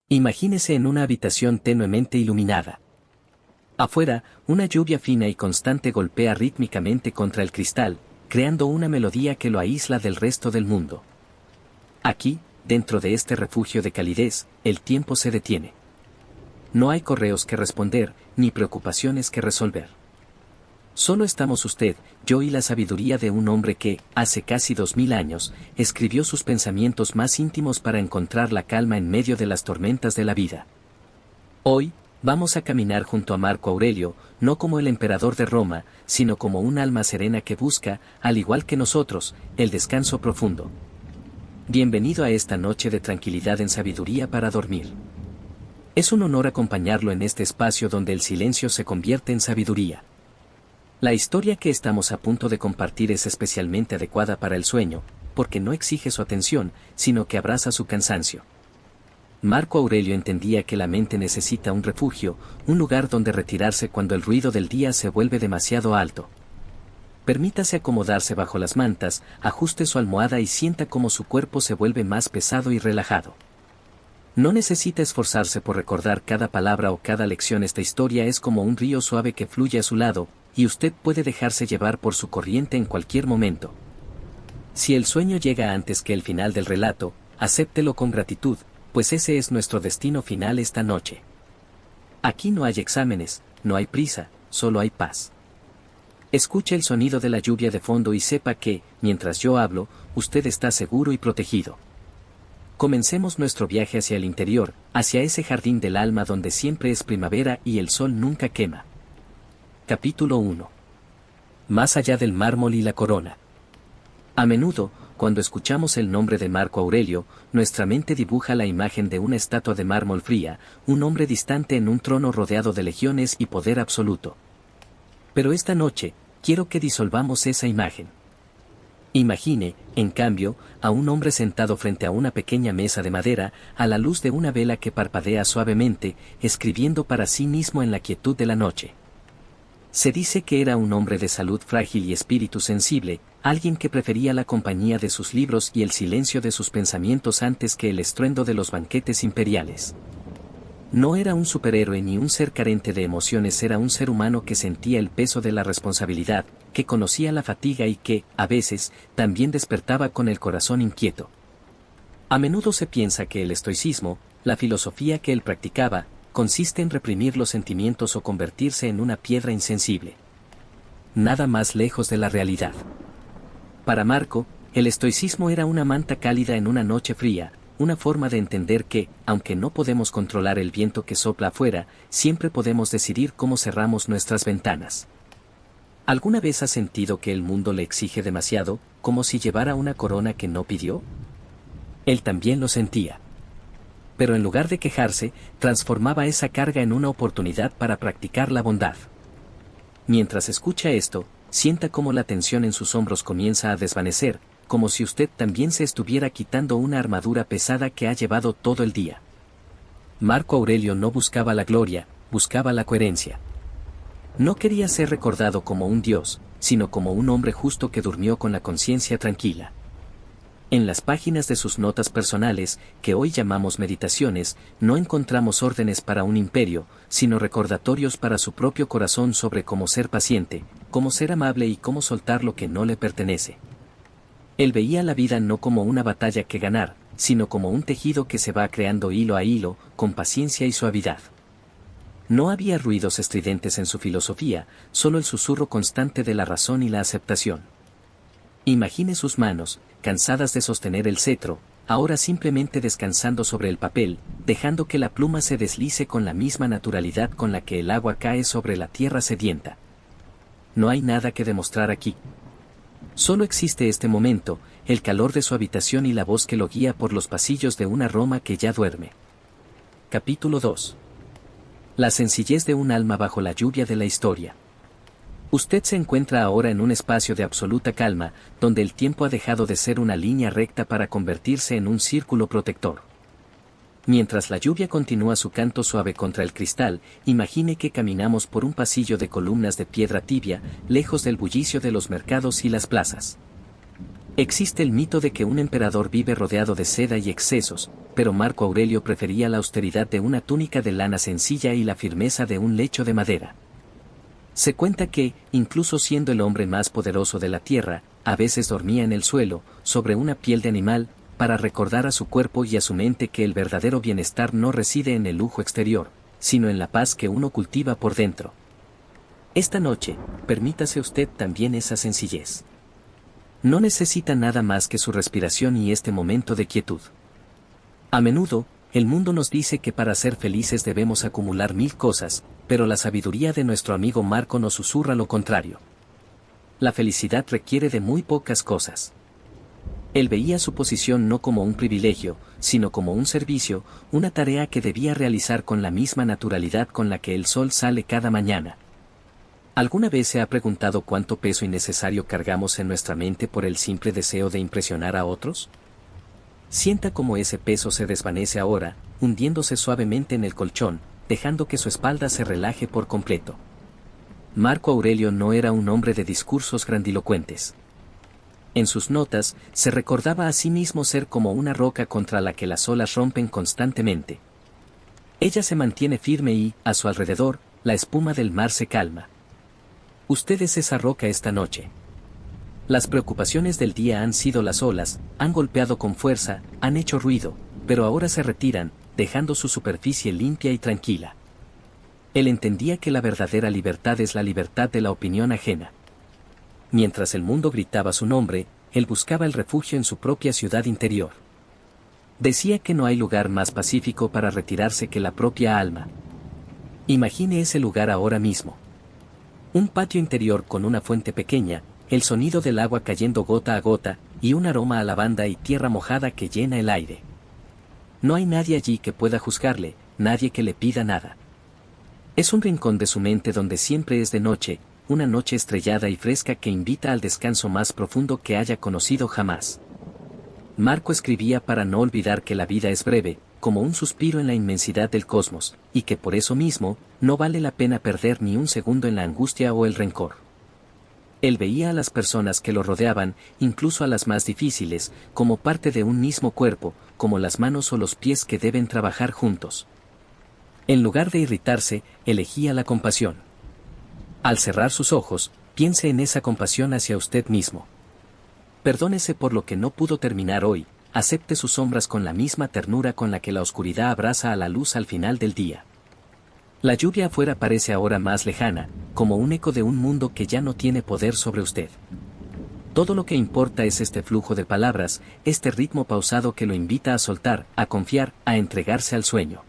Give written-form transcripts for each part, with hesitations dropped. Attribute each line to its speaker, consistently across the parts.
Speaker 1: Imagínese en una habitación tenuemente iluminada. Afuera, una lluvia fina y constante golpea rítmicamente contra el cristal, creando una melodía que lo aísla del resto del mundo. Aquí, dentro de este refugio de calidez, el tiempo se detiene. No hay correos que responder, ni preocupaciones que resolver. Solo estamos usted, yo y la sabiduría de un hombre que, hace casi 2000 años, escribió sus pensamientos más íntimos para encontrar la calma en medio de las tormentas de la vida. Hoy, vamos a caminar junto a Marco Aurelio, no como el emperador de Roma, sino como un alma serena que busca, al igual que nosotros, el descanso profundo. Bienvenido a esta noche de tranquilidad en sabiduría para dormir. Es un honor acompañarlo en este espacio donde el silencio se convierte en sabiduría. La historia que estamos a punto de compartir es especialmente adecuada para el sueño, porque no exige su atención, sino que abraza su cansancio. Marco Aurelio entendía que la mente necesita un refugio, un lugar donde retirarse cuando el ruido del día se vuelve demasiado alto. Permítase acomodarse bajo las mantas, ajuste su almohada y sienta cómo su cuerpo se vuelve más pesado y relajado. No necesita esforzarse por recordar cada palabra o cada lección. Esta historia es como un río suave que fluye a su lado, y usted puede dejarse llevar por su corriente en cualquier momento. Si el sueño llega antes que el final del relato, acéptelo con gratitud, pues ese es nuestro destino final esta noche. Aquí no hay exámenes, no hay prisa, solo hay paz. Escuche el sonido de la lluvia de fondo y sepa que, mientras yo hablo, usted está seguro y protegido. Comencemos nuestro viaje hacia el interior, hacia ese jardín del alma donde siempre es primavera y el sol nunca quema. Capítulo 1. Más allá del mármol y la corona. A menudo, cuando escuchamos el nombre de Marco Aurelio, nuestra mente dibuja la imagen de una estatua de mármol fría, un hombre distante en un trono rodeado de legiones y poder absoluto. Pero esta noche, quiero que disolvamos esa imagen. Imagine, en cambio, a un hombre sentado frente a una pequeña mesa de madera, a la luz de una vela que parpadea suavemente, escribiendo para sí mismo en la quietud de la noche. Se dice que era un hombre de salud frágil y espíritu sensible, alguien que prefería la compañía de sus libros y el silencio de sus pensamientos antes que el estruendo de los banquetes imperiales. No era un superhéroe ni un ser carente de emociones, era un ser humano que sentía el peso de la responsabilidad, que conocía la fatiga y que, a veces, también despertaba con el corazón inquieto. A menudo se piensa que el estoicismo, la filosofía que él practicaba, consiste en reprimir los sentimientos o convertirse en una piedra insensible. Nada más lejos de la realidad. Para Marco, el estoicismo era una manta cálida en una noche fría, una forma de entender que, aunque no podemos controlar el viento que sopla afuera, siempre podemos decidir cómo cerramos nuestras ventanas. ¿Alguna vez ha sentido que el mundo le exige demasiado, como si llevara una corona que no pidió? Él también lo sentía. Pero en lugar de quejarse, transformaba esa carga en una oportunidad para practicar la bondad. Mientras escucha esto, sienta cómo la tensión en sus hombros comienza a desvanecer, como si usted también se estuviera quitando una armadura pesada que ha llevado todo el día. Marco Aurelio no buscaba la gloria, buscaba la coherencia. No quería ser recordado como un dios, sino como un hombre justo que durmió con la conciencia tranquila. En las páginas de sus notas personales, que hoy llamamos meditaciones, no encontramos órdenes para un imperio, sino recordatorios para su propio corazón sobre cómo ser paciente, cómo ser amable y cómo soltar lo que no le pertenece. Él veía la vida no como una batalla que ganar, sino como un tejido que se va creando hilo a hilo, con paciencia y suavidad. No había ruidos estridentes en su filosofía, solo el susurro constante de la razón y la aceptación. Imagine sus manos, cansadas de sostener el cetro, ahora simplemente descansando sobre el papel, dejando que la pluma se deslice con la misma naturalidad con la que el agua cae sobre la tierra sedienta. No hay nada que demostrar aquí. Solo existe este momento, el calor de su habitación y la voz que lo guía por los pasillos de una Roma que ya duerme. Capítulo 2. La sencillez de un alma bajo la lluvia de la historia. Usted se encuentra ahora en un espacio de absoluta calma, donde el tiempo ha dejado de ser una línea recta para convertirse en un círculo protector. Mientras la lluvia continúa su canto suave contra el cristal, imagine que caminamos por un pasillo de columnas de piedra tibia, lejos del bullicio de los mercados y las plazas. Existe el mito de que un emperador vive rodeado de seda y excesos, pero Marco Aurelio prefería la austeridad de una túnica de lana sencilla y la firmeza de un lecho de madera. Se cuenta que, incluso siendo el hombre más poderoso de la tierra, a veces dormía en el suelo, sobre una piel de animal, para recordar a su cuerpo y a su mente que el verdadero bienestar no reside en el lujo exterior, sino en la paz que uno cultiva por dentro. Esta noche, permítase usted también esa sencillez. No necesita nada más que su respiración y este momento de quietud. A menudo, el mundo nos dice que para ser felices debemos acumular 1000 cosas, pero la sabiduría de nuestro amigo Marco nos susurra lo contrario. La felicidad requiere de muy pocas cosas. Él veía su posición no como un privilegio, sino como un servicio, una tarea que debía realizar con la misma naturalidad con la que el sol sale cada mañana. ¿Alguna vez se ha preguntado cuánto peso innecesario cargamos en nuestra mente por el simple deseo de impresionar a otros? Sienta cómo ese peso se desvanece ahora, hundiéndose suavemente en el colchón, dejando que su espalda se relaje por completo. Marco Aurelio no era un hombre de discursos grandilocuentes. En sus notas, se recordaba a sí mismo ser como una roca contra la que las olas rompen constantemente. Ella se mantiene firme y, a su alrededor, la espuma del mar se calma. Usted es esa roca esta noche. Las preocupaciones del día han sido las olas, han golpeado con fuerza, han hecho ruido, pero ahora se retiran, dejando su superficie limpia y tranquila. Él entendía que la verdadera libertad es la libertad de la opinión ajena. Mientras el mundo gritaba su nombre, él buscaba el refugio en su propia ciudad interior. Decía que no hay lugar más pacífico para retirarse que la propia alma. Imagine ese lugar ahora mismo. Un patio interior con una fuente pequeña, el sonido del agua cayendo gota a gota, y un aroma a lavanda y tierra mojada que llena el aire. No hay nadie allí que pueda juzgarle, nadie que le pida nada. Es un rincón de su mente donde siempre es de noche, una noche estrellada y fresca que invita al descanso más profundo que haya conocido jamás. Marco escribía para no olvidar que la vida es breve, como un suspiro en la inmensidad del cosmos, y que por eso mismo, no vale la pena perder ni un segundo en la angustia o el rencor. Él veía a las personas que lo rodeaban, incluso a las más difíciles, como parte de un mismo cuerpo, como las manos o los pies que deben trabajar juntos. En lugar de irritarse, elegía la compasión. Al cerrar sus ojos, piense en esa compasión hacia usted mismo. Perdónese por lo que no pudo terminar hoy, acepte sus sombras con la misma ternura con la que la oscuridad abraza a la luz al final del día. La lluvia afuera parece ahora más lejana, como un eco de un mundo que ya no tiene poder sobre usted. Todo lo que importa es este flujo de palabras, este ritmo pausado que lo invita a soltar, a confiar, a entregarse al sueño.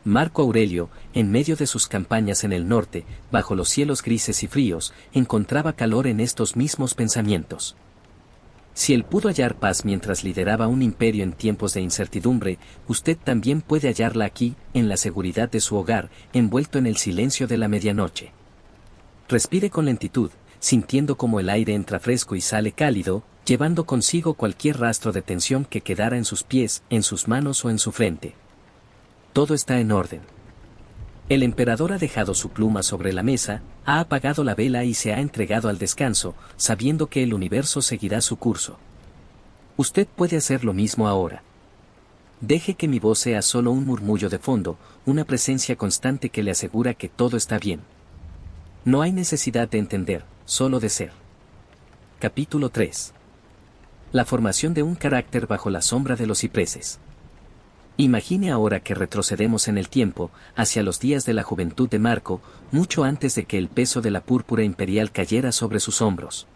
Speaker 1: Marco Aurelio, en medio de sus campañas en el norte, bajo los cielos grises y fríos, encontraba calor en estos mismos pensamientos. Si él pudo hallar paz mientras lideraba un imperio en tiempos de incertidumbre, usted también puede hallarla aquí, en la seguridad de su hogar, envuelto en el silencio de la medianoche. Respire con lentitud, sintiendo como el aire entra fresco y sale cálido, llevando consigo cualquier rastro de tensión que quedara en sus pies, en sus manos o en su frente. Todo está en orden. El emperador ha dejado su pluma sobre la mesa, ha apagado la vela y se ha entregado al descanso, sabiendo que el universo seguirá su curso. Usted puede hacer lo mismo ahora. Deje que mi voz sea solo un murmullo de fondo, una presencia constante que le asegura que todo está bien. No hay necesidad de entender, solo de ser. Capítulo 3. La formación de un carácter bajo la sombra de los cipreses. Imagine ahora que retrocedemos en el tiempo, hacia los días de la juventud de Marco, mucho antes de que el peso de la púrpura imperial cayera sobre sus hombros.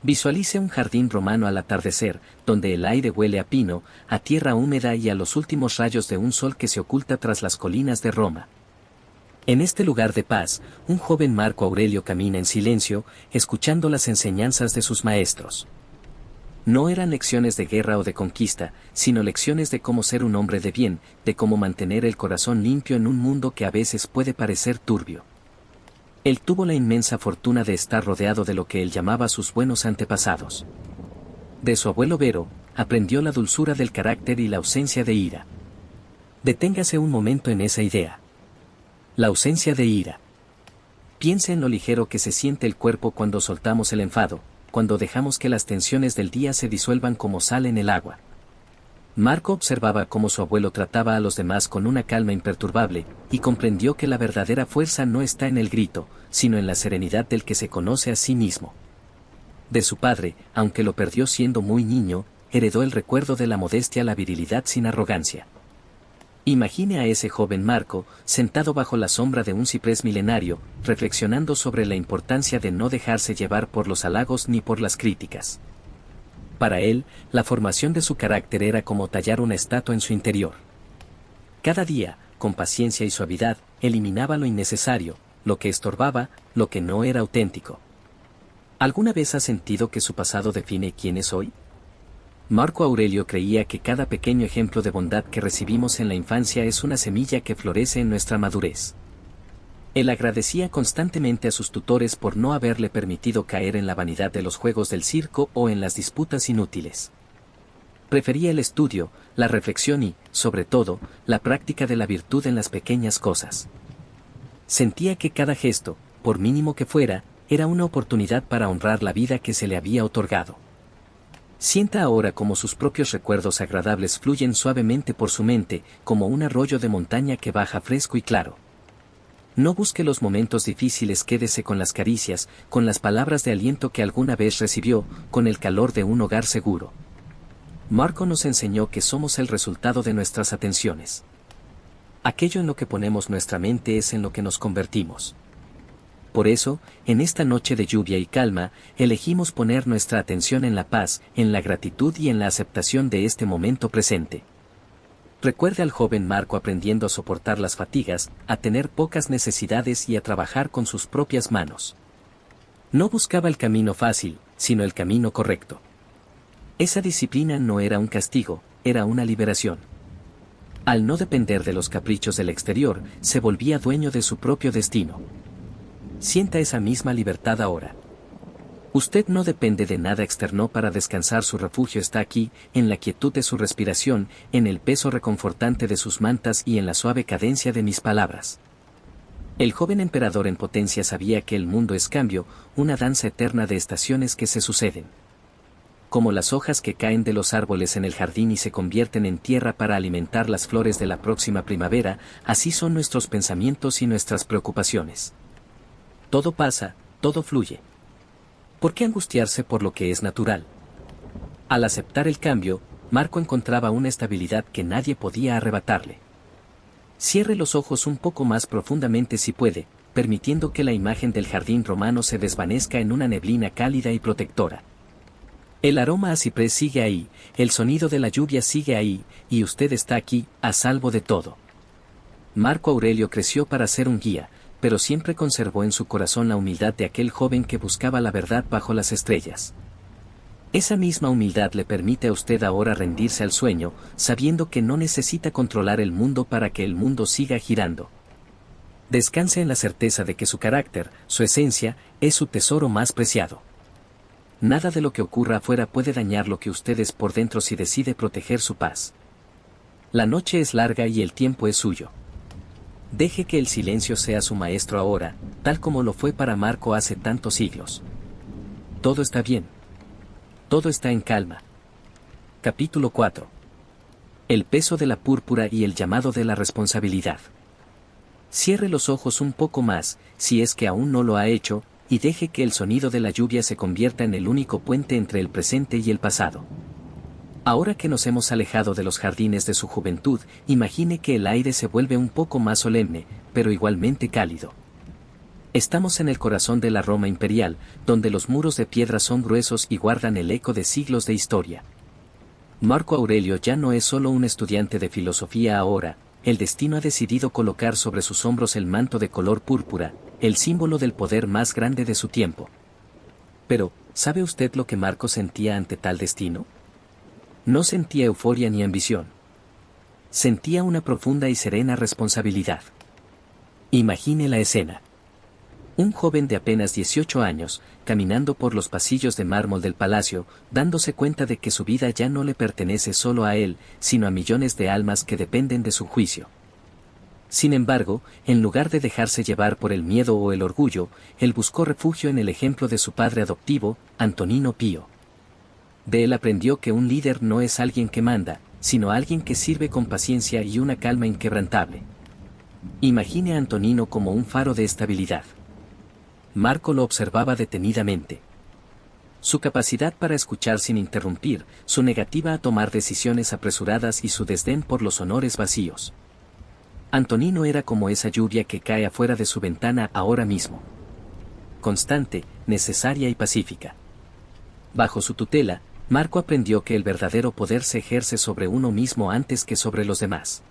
Speaker 1: Visualice un jardín romano al atardecer, donde el aire huele a pino, a tierra húmeda y a los últimos rayos de un sol que se oculta tras las colinas de Roma. En este lugar de paz, un joven Marco Aurelio camina en silencio, escuchando las enseñanzas de sus maestros. No eran lecciones de guerra o de conquista, sino lecciones de cómo ser un hombre de bien, de cómo mantener el corazón limpio en un mundo que a veces puede parecer turbio. Él tuvo la inmensa fortuna de estar rodeado de lo que él llamaba sus buenos antepasados. De su abuelo Vero, aprendió la dulzura del carácter y la ausencia de ira. Deténgase un momento en esa idea. La ausencia de ira. Piense en lo ligero que se siente el cuerpo cuando soltamos el enfado, cuando dejamos que las tensiones del día se disuelvan como sal en el agua. Marco observaba cómo su abuelo trataba a los demás con una calma imperturbable, y comprendió que la verdadera fuerza no está en el grito, sino en la serenidad del que se conoce a sí mismo. De su padre, aunque lo perdió siendo muy niño, heredó el recuerdo de la modestia, la virilidad sin arrogancia. Imagine a ese joven Marco, sentado bajo la sombra de un ciprés milenario, reflexionando sobre la importancia de no dejarse llevar por los halagos ni por las críticas. Para él, la formación de su carácter era como tallar una estatua en su interior. Cada día, con paciencia y suavidad, eliminaba lo innecesario, lo que estorbaba, lo que no era auténtico. ¿Alguna vez ha sentido que su pasado define quién es hoy? Marco Aurelio creía que cada pequeño ejemplo de bondad que recibimos en la infancia es una semilla que florece en nuestra madurez. Él agradecía constantemente a sus tutores por no haberle permitido caer en la vanidad de los juegos del circo o en las disputas inútiles. Prefería el estudio, la reflexión y, sobre todo, la práctica de la virtud en las pequeñas cosas. Sentía que cada gesto, por mínimo que fuera, era una oportunidad para honrar la vida que se le había otorgado. Sienta ahora cómo sus propios recuerdos agradables fluyen suavemente por su mente, como un arroyo de montaña que baja fresco y claro. No busque los momentos difíciles, quédese con las caricias, con las palabras de aliento que alguna vez recibió, con el calor de un hogar seguro. Marco nos enseñó que somos el resultado de nuestras atenciones. Aquello en lo que ponemos nuestra mente es en lo que nos convertimos. Por eso, en esta noche de lluvia y calma, elegimos poner nuestra atención en la paz, en la gratitud y en la aceptación de este momento presente. Recuerde al joven Marco aprendiendo a soportar las fatigas, a tener pocas necesidades y a trabajar con sus propias manos. No buscaba el camino fácil, sino el camino correcto. Esa disciplina no era un castigo, era una liberación. Al no depender de los caprichos del exterior, se volvía dueño de su propio destino. Sienta esa misma libertad ahora. Usted no depende de nada externo para descansar, su refugio está aquí, en la quietud de su respiración, en el peso reconfortante de sus mantas y en la suave cadencia de mis palabras. El joven emperador en potencia sabía que el mundo es cambio, una danza eterna de estaciones que se suceden. Como las hojas que caen de los árboles en el jardín y se convierten en tierra para alimentar las flores de la próxima primavera, así son nuestros pensamientos y nuestras preocupaciones. Todo pasa, todo fluye. ¿Por qué angustiarse por lo que es natural? Al aceptar el cambio, Marco encontraba una estabilidad que nadie podía arrebatarle. Cierre los ojos un poco más profundamente si puede, permitiendo que la imagen del jardín romano se desvanezca en una neblina cálida y protectora. El aroma a ciprés sigue ahí, el sonido de la lluvia sigue ahí, y usted está aquí, a salvo de todo. Marco Aurelio creció para ser un guía, pero siempre conservó en su corazón la humildad de aquel joven que buscaba la verdad bajo las estrellas. Esa misma humildad le permite a usted ahora rendirse al sueño, sabiendo que no necesita controlar el mundo para que el mundo siga girando. Descanse en la certeza de que su carácter, su esencia, es su tesoro más preciado. Nada de lo que ocurra afuera puede dañar lo que usted es por dentro si decide proteger su paz. La noche es larga y el tiempo es suyo. Deje que el silencio sea su maestro ahora, tal como lo fue para Marco hace tantos siglos. Todo está bien. Todo está en calma. Capítulo 4. El peso de la púrpura y el llamado de la responsabilidad. Cierre los ojos un poco más, si es que aún no lo ha hecho, y deje que el sonido de la lluvia se convierta en el único puente entre el presente y el pasado. Ahora que nos hemos alejado de los jardines de su juventud, imagine que el aire se vuelve un poco más solemne, pero igualmente cálido. Estamos en el corazón de la Roma imperial, donde los muros de piedra son gruesos y guardan el eco de siglos de historia. Marco Aurelio ya no es solo un estudiante de filosofía ahora, el destino ha decidido colocar sobre sus hombros el manto de color púrpura, el símbolo del poder más grande de su tiempo. Pero, ¿sabe usted lo que Marco sentía ante tal destino? No sentía euforia ni ambición. Sentía una profunda y serena responsabilidad. Imagine la escena. Un joven de apenas 18 años, caminando por los pasillos de mármol del palacio, dándose cuenta de que su vida ya no le pertenece solo a él, sino a millones de almas que dependen de su juicio. Sin embargo, en lugar de dejarse llevar por el miedo o el orgullo, él buscó refugio en el ejemplo de su padre adoptivo, Antonino Pío. De él aprendió que un líder no es alguien que manda, sino alguien que sirve con paciencia y una calma inquebrantable. Imagine a Antonino como un faro de estabilidad. Marco lo observaba detenidamente. Su capacidad para escuchar sin interrumpir, su negativa a tomar decisiones apresuradas y su desdén por los honores vacíos. Antonino era como esa lluvia que cae afuera de su ventana ahora mismo. Constante, necesaria y pacífica. Bajo su tutela, Marco aprendió que el verdadero poder se ejerce sobre uno mismo antes que sobre los demás.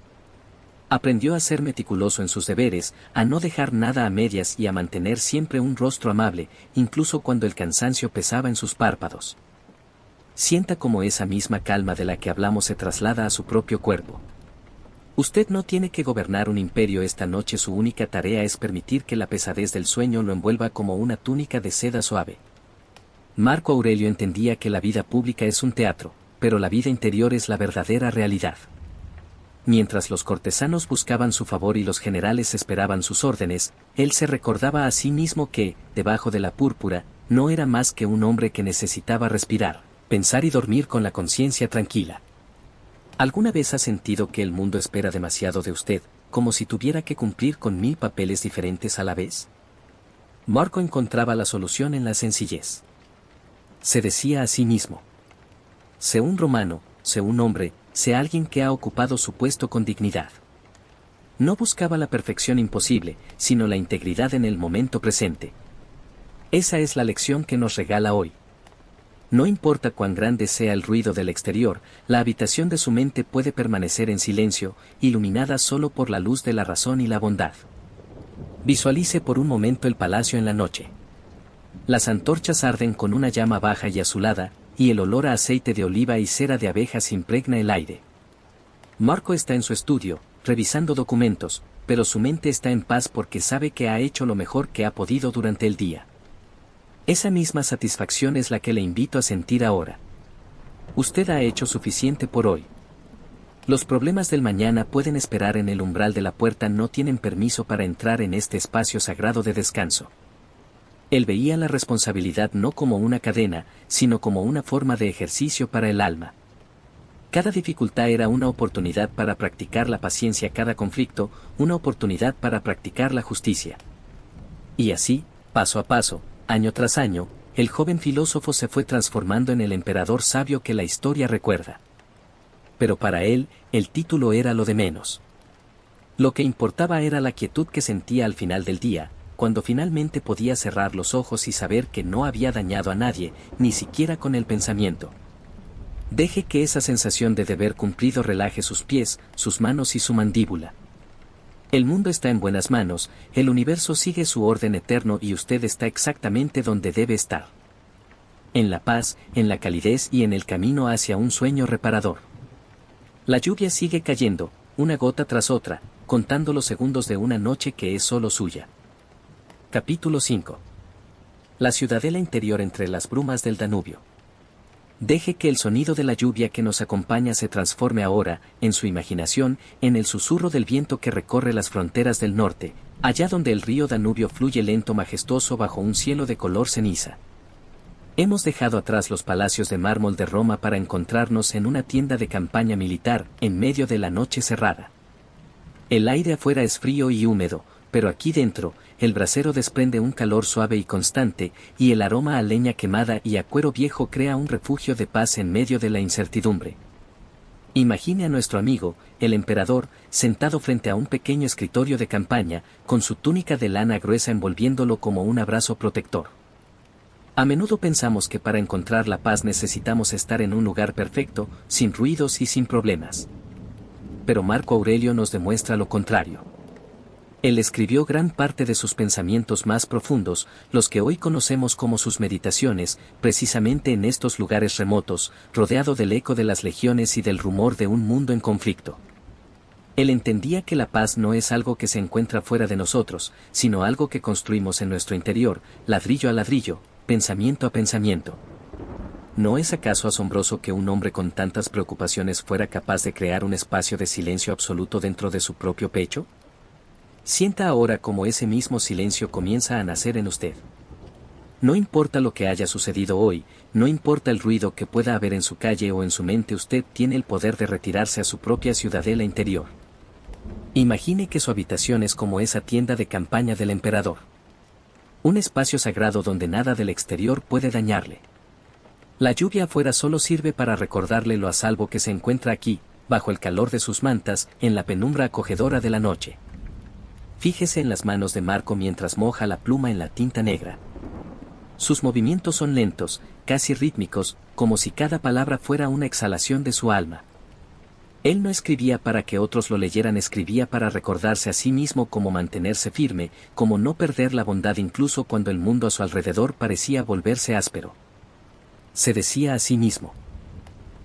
Speaker 1: Aprendió a ser meticuloso en sus deberes, a no dejar nada a medias y a mantener siempre un rostro amable, incluso cuando el cansancio pesaba en sus párpados. Sienta cómo esa misma calma de la que hablamos se traslada a su propio cuerpo. Usted no tiene que gobernar un imperio esta noche, su única tarea es permitir que la pesadez del sueño lo envuelva como una túnica de seda suave. Marco Aurelio entendía que la vida pública es un teatro, pero la vida interior es la verdadera realidad. Mientras los cortesanos buscaban su favor y los generales esperaban sus órdenes, él se recordaba a sí mismo que, debajo de la púrpura, no era más que un hombre que necesitaba respirar, pensar y dormir con la conciencia tranquila. ¿Alguna vez ha sentido que el mundo espera demasiado de usted, como si tuviera que cumplir con 1000 papeles diferentes a la vez? Marco encontraba la solución en la sencillez. Se decía a sí mismo: sé un romano, sé un hombre, sé alguien que ha ocupado su puesto con dignidad. No buscaba la perfección imposible, sino la integridad en el momento presente. Esa es la lección que nos regala hoy. No importa cuán grande sea el ruido del exterior, la habitación de su mente puede permanecer en silencio, iluminada solo por la luz de la razón y la bondad. Visualice por un momento el palacio en la noche. Las antorchas arden con una llama baja y azulada, y el olor a aceite de oliva y cera de abejas impregna el aire. Marco está en su estudio, revisando documentos, pero su mente está en paz porque sabe que ha hecho lo mejor que ha podido durante el día. Esa misma satisfacción es la que le invito a sentir ahora. Usted ha hecho suficiente por hoy. Los problemas del mañana pueden esperar en el umbral de la puerta, no tienen permiso para entrar en este espacio sagrado de descanso. Él veía la responsabilidad no como una cadena, sino como una forma de ejercicio para el alma. Cada dificultad era una oportunidad para practicar la paciencia, cada conflicto, una oportunidad para practicar la justicia. Y así, paso a paso, año tras año, el joven filósofo se fue transformando en el emperador sabio que la historia recuerda. Pero para él, el título era lo de menos. Lo que importaba era la quietud que sentía al final del día, cuando finalmente podía cerrar los ojos y saber que no había dañado a nadie, ni siquiera con el pensamiento. Deje que esa sensación de deber cumplido relaje sus pies, sus manos y su mandíbula. El mundo está en buenas manos, el universo sigue su orden eterno y usted está exactamente donde debe estar. En la paz, en la calidez y en el camino hacia un sueño reparador. La lluvia sigue cayendo, una gota tras otra, contando los segundos de una noche que es solo suya. Capítulo 5. La ciudadela interior entre las brumas del Danubio. Deje que el sonido de la lluvia que nos acompaña se transforme ahora, en su imaginación, en el susurro del viento que recorre las fronteras del norte, allá donde el río Danubio fluye lento, majestuoso bajo un cielo de color ceniza. Hemos dejado atrás los palacios de mármol de Roma para encontrarnos en una tienda de campaña militar, en medio de la noche cerrada. El aire afuera es frío y húmedo, pero aquí dentro, el brasero desprende un calor suave y constante, y el aroma a leña quemada y a cuero viejo crea un refugio de paz en medio de la incertidumbre. Imagine a nuestro amigo, el emperador, sentado frente a un pequeño escritorio de campaña, con su túnica de lana gruesa envolviéndolo como un abrazo protector. A menudo pensamos que para encontrar la paz necesitamos estar en un lugar perfecto, sin ruidos y sin problemas. Pero Marco Aurelio nos demuestra lo contrario. Él escribió gran parte de sus pensamientos más profundos, los que hoy conocemos como sus meditaciones, precisamente en estos lugares remotos, rodeado del eco de las legiones y del rumor de un mundo en conflicto. Él entendía que la paz no es algo que se encuentra fuera de nosotros, sino algo que construimos en nuestro interior, ladrillo a ladrillo, pensamiento a pensamiento. ¿No es acaso asombroso que un hombre con tantas preocupaciones fuera capaz de crear un espacio de silencio absoluto dentro de su propio pecho? Sienta ahora cómo ese mismo silencio comienza a nacer en usted. No importa lo que haya sucedido hoy, no importa el ruido que pueda haber en su calle o en su mente, usted tiene el poder de retirarse a su propia ciudadela interior. Imagine que su habitación es como esa tienda de campaña del emperador. Un espacio sagrado donde nada del exterior puede dañarle. La lluvia afuera solo sirve para recordarle lo a salvo que se encuentra aquí, bajo el calor de sus mantas, en la penumbra acogedora de la noche. Fíjese en las manos de Marco mientras moja la pluma en la tinta negra. Sus movimientos son lentos, casi rítmicos, como si cada palabra fuera una exhalación de su alma. Él no escribía para que otros lo leyeran, escribía para recordarse a sí mismo cómo mantenerse firme, cómo no perder la bondad incluso cuando el mundo a su alrededor parecía volverse áspero. Se decía a sí mismo: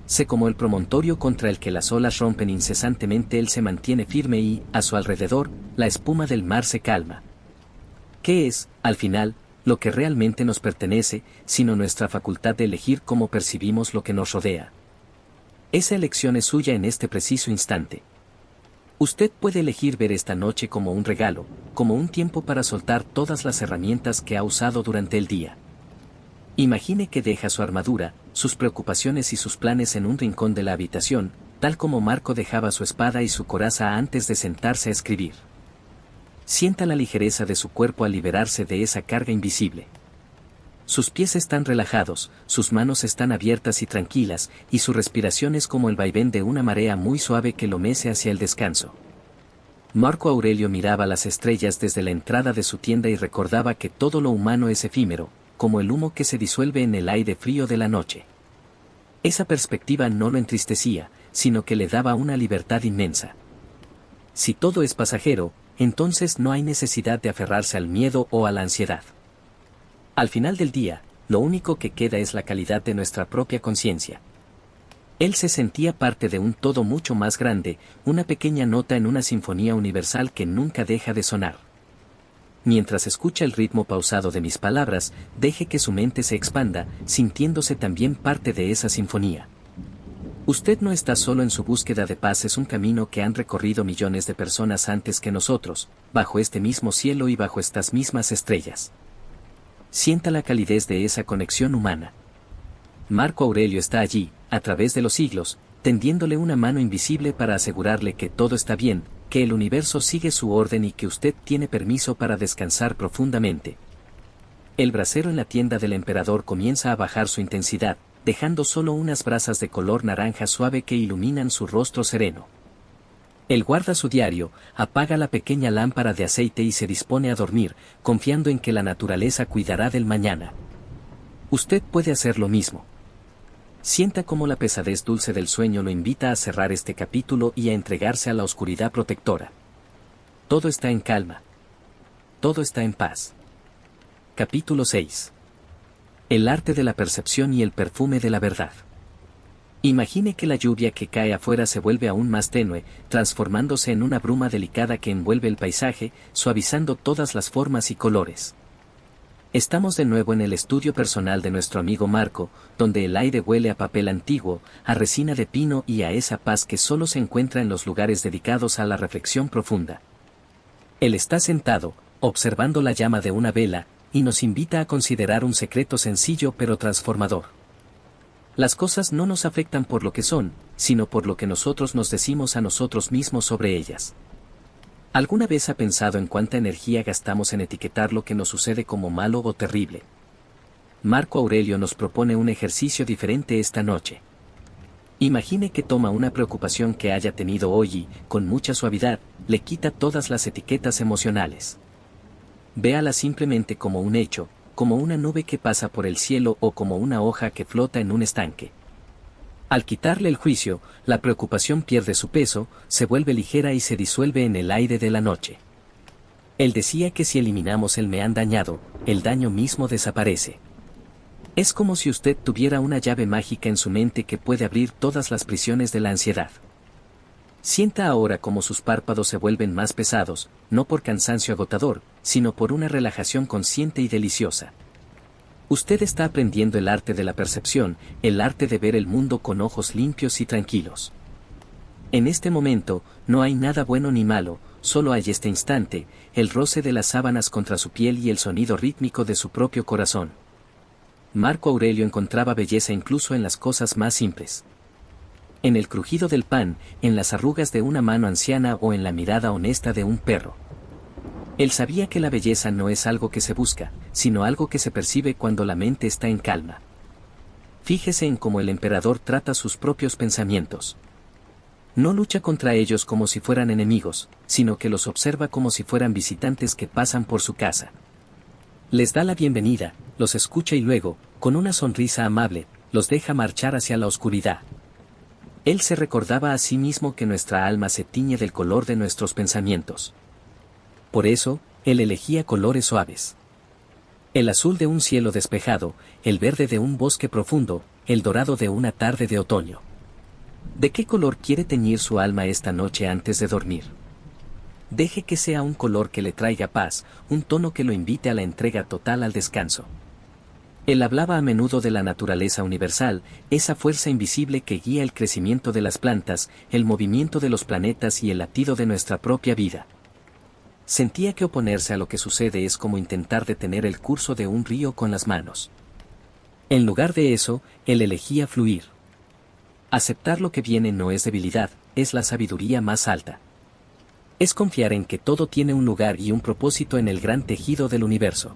Speaker 1: sé como el promontorio contra el que las olas rompen incesantemente, él se mantiene firme y, a su alrededor, la espuma del mar se calma. ¿Qué es, al final, lo que realmente nos pertenece, sino nuestra facultad de elegir cómo percibimos lo que nos rodea? Esa elección es suya en este preciso instante. Usted puede elegir ver esta noche como un regalo, como un tiempo para soltar todas las herramientas que ha usado durante el día. Imagine que deja su armadura, sus preocupaciones y sus planes en un rincón de la habitación, tal como Marco dejaba su espada y su coraza antes de sentarse a escribir. Sienta la ligereza de su cuerpo al liberarse de esa carga invisible. Sus pies están relajados, sus manos están abiertas y tranquilas, y su respiración es como el vaivén de una marea muy suave que lo mece hacia el descanso. Marco Aurelio miraba las estrellas desde la entrada de su tienda y recordaba que todo lo humano es efímero, como el humo que se disuelve en el aire frío de la noche. Esa perspectiva no lo entristecía, sino que le daba una libertad inmensa. Si todo es pasajero, entonces no hay necesidad de aferrarse al miedo o a la ansiedad. Al final del día, lo único que queda es la calidad de nuestra propia conciencia. Él se sentía parte de un todo mucho más grande, una pequeña nota en una sinfonía universal que nunca deja de sonar. Mientras escucha el ritmo pausado de mis palabras, deje que su mente se expanda, sintiéndose también parte de esa sinfonía. Usted no está solo en su búsqueda de paz, es un camino que han recorrido millones de personas antes que nosotros, bajo este mismo cielo y bajo estas mismas estrellas. Sienta la calidez de esa conexión humana. Marco Aurelio está allí, a través de los siglos, tendiéndole una mano invisible para asegurarle que todo está bien, que el universo sigue su orden y que usted tiene permiso para descansar profundamente. El brasero en la tienda del emperador comienza a bajar su intensidad, dejando solo unas brasas de color naranja suave que iluminan su rostro sereno. Él guarda su diario, apaga la pequeña lámpara de aceite y se dispone a dormir, confiando en que la naturaleza cuidará del mañana. Usted puede hacer lo mismo. Sienta cómo la pesadez dulce del sueño lo invita a cerrar este capítulo y a entregarse a la oscuridad protectora. Todo está en calma. Todo está en paz. Capítulo 6. El arte de la percepción y el perfume de la verdad. Imagine que la lluvia que cae afuera se vuelve aún más tenue, transformándose en una bruma delicada que envuelve el paisaje, suavizando todas las formas y colores. Estamos de nuevo en el estudio personal de nuestro amigo Marco, donde el aire huele a papel antiguo, a resina de pino y a esa paz que solo se encuentra en los lugares dedicados a la reflexión profunda. Él está sentado, observando la llama de una vela, y nos invita a considerar un secreto sencillo pero transformador. Las cosas no nos afectan por lo que son, sino por lo que nosotros nos decimos a nosotros mismos sobre ellas. ¿Alguna vez ha pensado en cuánta energía gastamos en etiquetar lo que nos sucede como malo o terrible? Marco Aurelio nos propone un ejercicio diferente esta noche. Imagine que toma una preocupación que haya tenido hoy y, con mucha suavidad, le quita todas las etiquetas emocionales. Véala simplemente como un hecho, como una nube que pasa por el cielo o como una hoja que flota en un estanque. Al quitarle el juicio, la preocupación pierde su peso, se vuelve ligera y se disuelve en el aire de la noche. Él decía que si eliminamos el me han dañado, el daño mismo desaparece. Es como si usted tuviera una llave mágica en su mente que puede abrir todas las prisiones de la ansiedad. Sienta ahora cómo sus párpados se vuelven más pesados, no por cansancio agotador, sino por una relajación consciente y deliciosa. Usted está aprendiendo el arte de la percepción, el arte de ver el mundo con ojos limpios y tranquilos. En este momento, no hay nada bueno ni malo, solo hay este instante, el roce de las sábanas contra su piel y el sonido rítmico de su propio corazón. Marco Aurelio encontraba belleza incluso en las cosas más simples. En el crujido del pan, en las arrugas de una mano anciana o en la mirada honesta de un perro. Él sabía que la belleza no es algo que se busca, sino algo que se percibe cuando la mente está en calma. Fíjese en cómo el emperador trata sus propios pensamientos. No lucha contra ellos como si fueran enemigos, sino que los observa como si fueran visitantes que pasan por su casa. Les da la bienvenida, los escucha y luego, con una sonrisa amable, los deja marchar hacia la oscuridad. Él se recordaba a sí mismo que nuestra alma se tiñe del color de nuestros pensamientos. Por eso, él elegía colores suaves. El azul de un cielo despejado, el verde de un bosque profundo, el dorado de una tarde de otoño. ¿De qué color quiere teñir su alma esta noche antes de dormir? Deje que sea un color que le traiga paz, un tono que lo invite a la entrega total al descanso. Él hablaba a menudo de la naturaleza universal, esa fuerza invisible que guía el crecimiento de las plantas, el movimiento de los planetas y el latido de nuestra propia vida. Sentía que oponerse a lo que sucede es como intentar detener el curso de un río con las manos. En lugar de eso, él elegía fluir. Aceptar lo que viene no es debilidad, es la sabiduría más alta. Es confiar en que todo tiene un lugar y un propósito en el gran tejido del universo.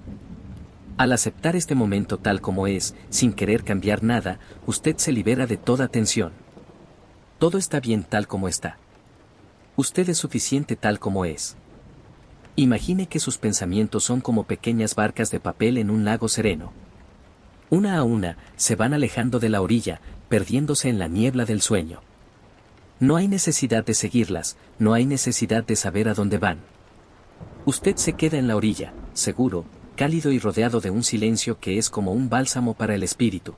Speaker 1: Al aceptar este momento tal como es, sin querer cambiar nada, usted se libera de toda tensión. Todo está bien tal como está. Usted es suficiente tal como es. Imagine que sus pensamientos son como pequeñas barcas de papel en un lago sereno. Una a una, se van alejando de la orilla, perdiéndose en la niebla del sueño. No hay necesidad de seguirlas, no hay necesidad de saber a dónde van. Usted se queda en la orilla, seguro, cálido y rodeado de un silencio que es como un bálsamo para el espíritu.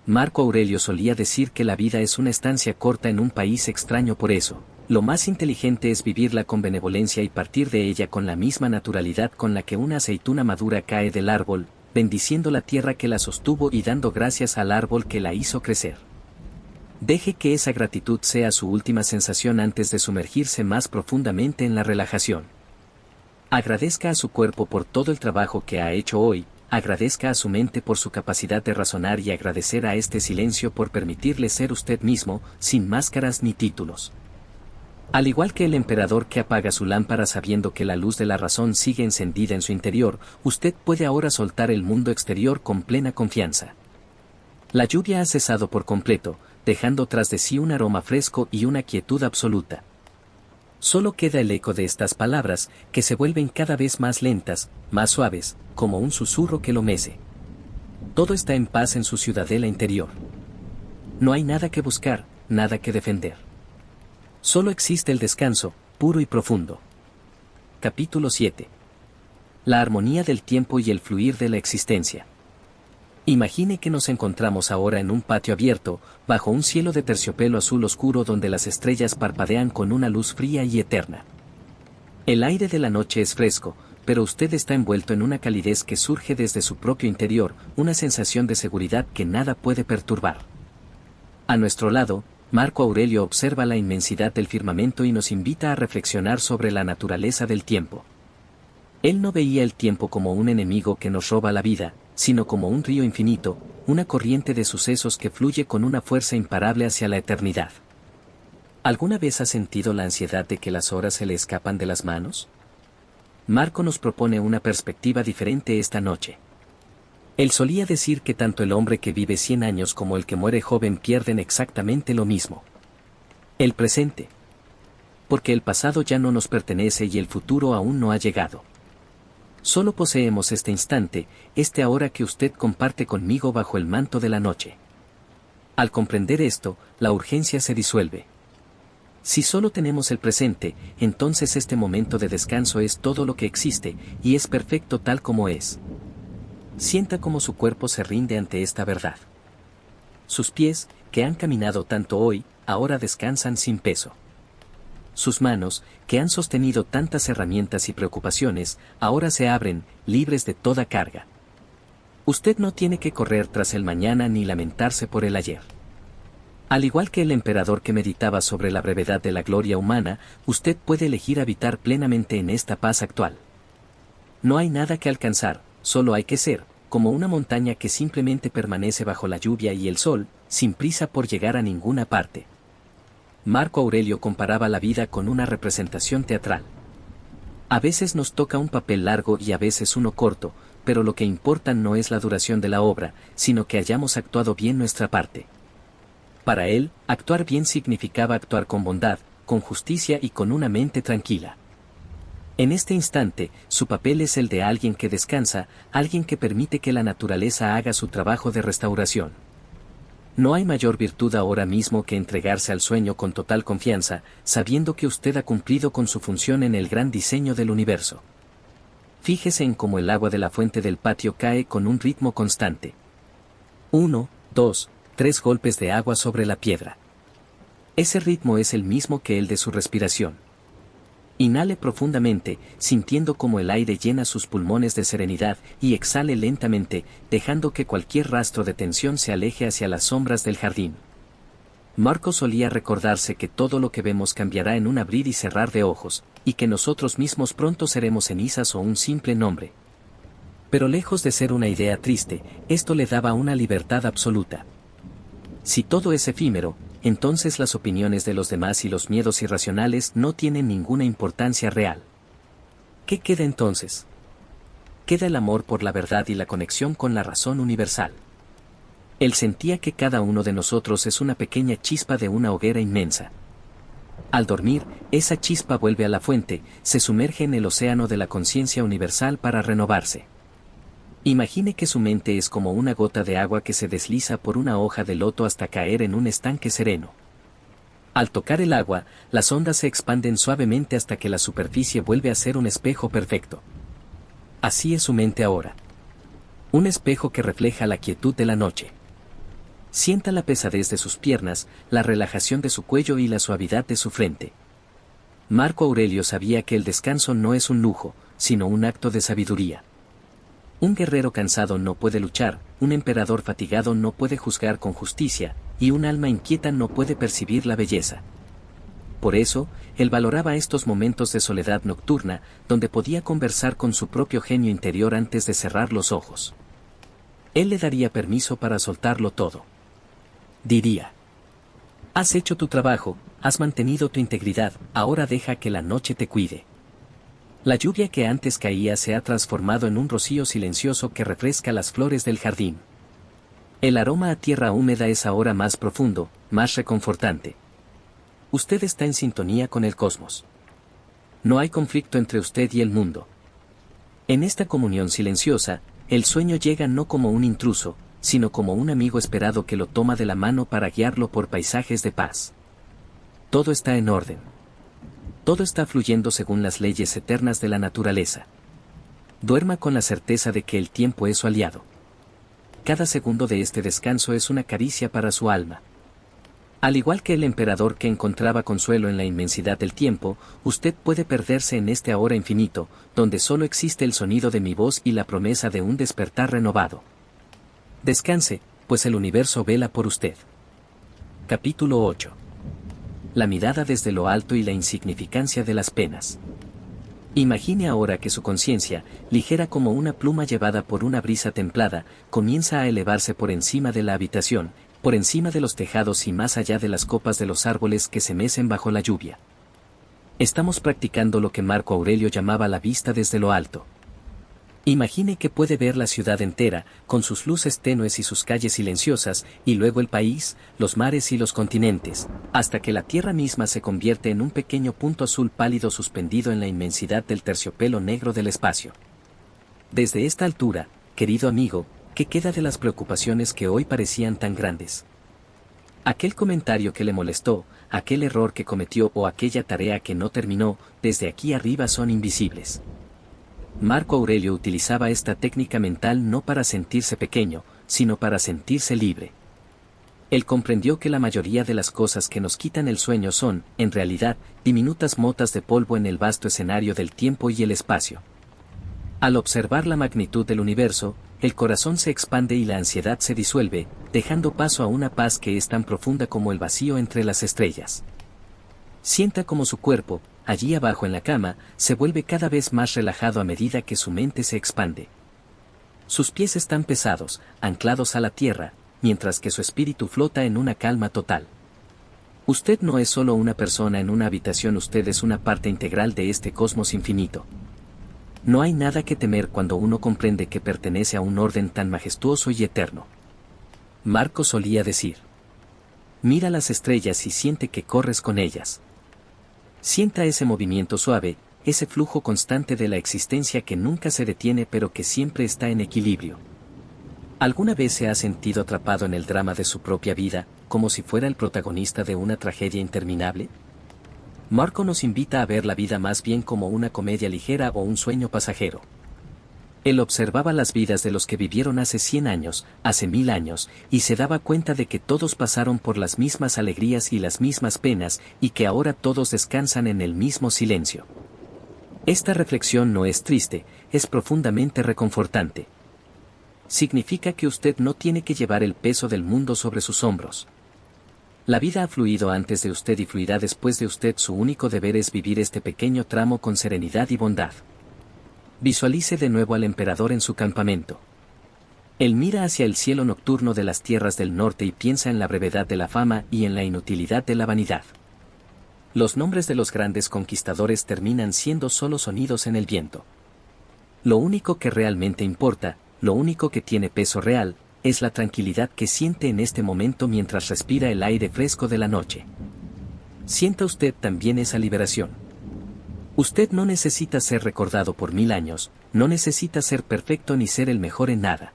Speaker 1: Marco Aurelio solía decir que la vida es una estancia corta en un país extraño, por eso, lo más inteligente es vivirla con benevolencia y partir de ella con la misma naturalidad con la que una aceituna madura cae del árbol, bendiciendo la tierra que la sostuvo y dando gracias al árbol que la hizo crecer. Deje que esa gratitud sea su última sensación antes de sumergirse más profundamente en la relajación. Agradezca a su cuerpo por todo el trabajo que ha hecho hoy, agradezca a su mente por su capacidad de razonar y agradecer a este silencio por permitirle ser usted mismo, sin máscaras ni títulos. Al igual que el emperador que apaga su lámpara sabiendo que la luz de la razón sigue encendida en su interior, usted puede ahora soltar el mundo exterior con plena confianza. La lluvia ha cesado por completo, dejando tras de sí un aroma fresco y una quietud absoluta. Solo queda el eco de estas palabras, que se vuelven cada vez más lentas, más suaves, como un susurro que lo mece. Todo está en paz en su ciudadela interior. No hay nada que buscar, nada que defender. Solo existe el descanso, puro y profundo. Capítulo 7. La armonía del tiempo y el fluir de la existencia. Imagine que nos encontramos ahora en un patio abierto, bajo un cielo de terciopelo azul oscuro donde las estrellas parpadean con una luz fría y eterna. El aire de la noche es fresco, pero usted está envuelto en una calidez que surge desde su propio interior, una sensación de seguridad que nada puede perturbar. A nuestro lado, Marco Aurelio observa la inmensidad del firmamento y nos invita a reflexionar sobre la naturaleza del tiempo. Él no veía el tiempo como un enemigo que nos roba la vida, sino como un río infinito, una corriente de sucesos que fluye con una fuerza imparable hacia la eternidad. ¿Alguna vez ha sentido la ansiedad de que las horas se le escapan de las manos? Marco nos propone una perspectiva diferente esta noche. Él solía decir que tanto el hombre que vive 100 años como el que muere joven pierden exactamente lo mismo. El presente. Porque el pasado ya no nos pertenece y el futuro aún no ha llegado. Solo poseemos este instante, este ahora que usted comparte conmigo bajo el manto de la noche. Al comprender esto, la urgencia se disuelve. Si solo tenemos el presente, entonces este momento de descanso es todo lo que existe, y es perfecto tal como es. Sienta cómo su cuerpo se rinde ante esta verdad. Sus pies, que han caminado tanto hoy, ahora descansan sin peso. Sus manos, que han sostenido tantas herramientas y preocupaciones, ahora se abren, libres de toda carga. Usted no tiene que correr tras el mañana ni lamentarse por el ayer. Al igual que el emperador que meditaba sobre la brevedad de la gloria humana, usted puede elegir habitar plenamente en esta paz actual. No hay nada que alcanzar, solo hay que ser, como una montaña que simplemente permanece bajo la lluvia y el sol, sin prisa por llegar a ninguna parte. Marco Aurelio comparaba la vida con una representación teatral. A veces nos toca un papel largo y a veces uno corto, pero lo que importa no es la duración de la obra, sino que hayamos actuado bien nuestra parte. Para él, actuar bien significaba actuar con bondad, con justicia y con una mente tranquila. En este instante, su papel es el de alguien que descansa, alguien que permite que la naturaleza haga su trabajo de restauración. No hay mayor virtud ahora mismo que entregarse al sueño con total confianza, sabiendo que usted ha cumplido con su función en el gran diseño del universo. Fíjese en cómo el agua de la fuente del patio cae con un ritmo constante. 1, 2, 3 golpes de agua sobre la piedra. Ese ritmo es el mismo que el de su respiración. Inhale profundamente, sintiendo cómo el aire llena sus pulmones de serenidad, y exhale lentamente, dejando que cualquier rastro de tensión se aleje hacia las sombras del jardín. Marco solía recordarse que todo lo que vemos cambiará en un abrir y cerrar de ojos, y que nosotros mismos pronto seremos cenizas o un simple nombre. Pero lejos de ser una idea triste, esto le daba una libertad absoluta. Si todo es efímero, entonces las opiniones de los demás y los miedos irracionales no tienen ninguna importancia real. ¿Qué queda entonces? Queda el amor por la verdad y la conexión con la razón universal. Él sentía que cada uno de nosotros es una pequeña chispa de una hoguera inmensa. Al dormir, esa chispa vuelve a la fuente, se sumerge en el océano de la conciencia universal para renovarse. Imagine que su mente es como una gota de agua que se desliza por una hoja de loto hasta caer en un estanque sereno. Al tocar el agua, las ondas se expanden suavemente hasta que la superficie vuelve a ser un espejo perfecto. Así es su mente ahora. Un espejo que refleja la quietud de la noche. Sienta la pesadez de sus piernas, la relajación de su cuello y la suavidad de su frente. Marco Aurelio sabía que el descanso no es un lujo, sino un acto de sabiduría. Un guerrero cansado no puede luchar, un emperador fatigado no puede juzgar con justicia, y un alma inquieta no puede percibir la belleza. Por eso, él valoraba estos momentos de soledad nocturna, donde podía conversar con su propio genio interior antes de cerrar los ojos. Él le daría permiso para soltarlo todo. Diría: has hecho tu trabajo, has mantenido tu integridad, ahora deja que la noche te cuide. La lluvia que antes caía se ha transformado en un rocío silencioso que refresca las flores del jardín. El aroma a tierra húmeda es ahora más profundo, más reconfortante. Usted está en sintonía con el cosmos. No hay conflicto entre usted y el mundo. En esta comunión silenciosa, el sueño llega no como un intruso, sino como un amigo esperado que lo toma de la mano para guiarlo por paisajes de paz. Todo está en orden. Todo está fluyendo según las leyes eternas de la naturaleza. Duerma con la certeza de que el tiempo es su aliado. Cada segundo de este descanso es una caricia para su alma. Al igual que el emperador que encontraba consuelo en la inmensidad del tiempo, usted puede perderse en este ahora infinito, donde solo existe el sonido de mi voz y la promesa de un despertar renovado. Descanse, pues el universo vela por usted. Capítulo 8. La mirada desde lo alto y la insignificancia de las penas. Imagine ahora que su conciencia, ligera como una pluma llevada por una brisa templada, comienza a elevarse por encima de la habitación, por encima de los tejados y más allá de las copas de los árboles que se mecen bajo la lluvia. Estamos practicando lo que Marco Aurelio llamaba la vista desde lo alto. Imagine que puede ver la ciudad entera, con sus luces tenues y sus calles silenciosas, y luego el país, los mares y los continentes, hasta que la tierra misma se convierte en un pequeño punto azul pálido suspendido en la inmensidad del terciopelo negro del espacio. Desde esta altura, querido amigo, ¿qué queda de las preocupaciones que hoy parecían tan grandes? Aquel comentario que le molestó, aquel error que cometió o aquella tarea que no terminó, desde aquí arriba son invisibles. Marco Aurelio utilizaba esta técnica mental no para sentirse pequeño, sino para sentirse libre. Él comprendió que la mayoría de las cosas que nos quitan el sueño son, en realidad, diminutas motas de polvo en el vasto escenario del tiempo y el espacio. Al observar la magnitud del universo, el corazón se expande y la ansiedad se disuelve, dejando paso a una paz que es tan profunda como el vacío entre las estrellas. Sienta como su cuerpo, allí abajo en la cama, se vuelve cada vez más relajado a medida que su mente se expande. Sus pies están pesados, anclados a la tierra, mientras que su espíritu flota en una calma total. Usted no es solo una persona en una habitación, usted es una parte integral de este cosmos infinito. No hay nada que temer cuando uno comprende que pertenece a un orden tan majestuoso y eterno. Marco solía decir: mira las estrellas y siente que corres con ellas. Sienta ese movimiento suave, ese flujo constante de la existencia que nunca se detiene pero que siempre está en equilibrio. ¿Alguna vez se ha sentido atrapado en el drama de su propia vida, como si fuera el protagonista de una tragedia interminable? Marco nos invita a ver la vida más bien como una comedia ligera o un sueño pasajero. Él observaba las vidas de los que vivieron hace 100 años, hace 1000 años, y se daba cuenta de que todos pasaron por las mismas alegrías y las mismas penas, y que ahora todos descansan en el mismo silencio. Esta reflexión no es triste, es profundamente reconfortante. Significa que usted no tiene que llevar el peso del mundo sobre sus hombros. La vida ha fluido antes de usted y fluirá después de usted. Su único deber es vivir este pequeño tramo con serenidad y bondad. Visualice de nuevo al emperador en su campamento. Él mira hacia el cielo nocturno de las tierras del norte y piensa en la brevedad de la fama y en la inutilidad de la vanidad. Los nombres de los grandes conquistadores terminan siendo solo sonidos en el viento. Lo único que realmente importa, lo único que tiene peso real, es la tranquilidad que siente en este momento mientras respira el aire fresco de la noche. Sienta usted también esa liberación. Usted no necesita ser recordado por 1000 años, no necesita ser perfecto ni ser el mejor en nada.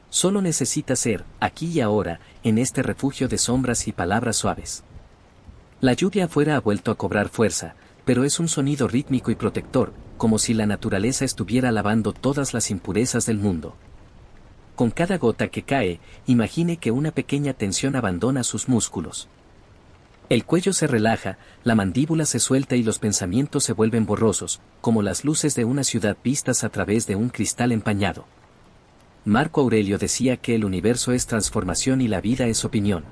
Speaker 1: Solo necesita ser, aquí y ahora, en este refugio de sombras y palabras suaves. La lluvia afuera ha vuelto a cobrar fuerza, pero es un sonido rítmico y protector, como si la naturaleza estuviera lavando todas las impurezas del mundo. Con cada gota que cae, imagine que una pequeña tensión abandona sus músculos. El cuello se relaja, la mandíbula se suelta y los pensamientos se vuelven borrosos, como las luces de una ciudad vistas a través de un cristal empañado. Marco Aurelio decía que el universo es transformación y la vida es opinión.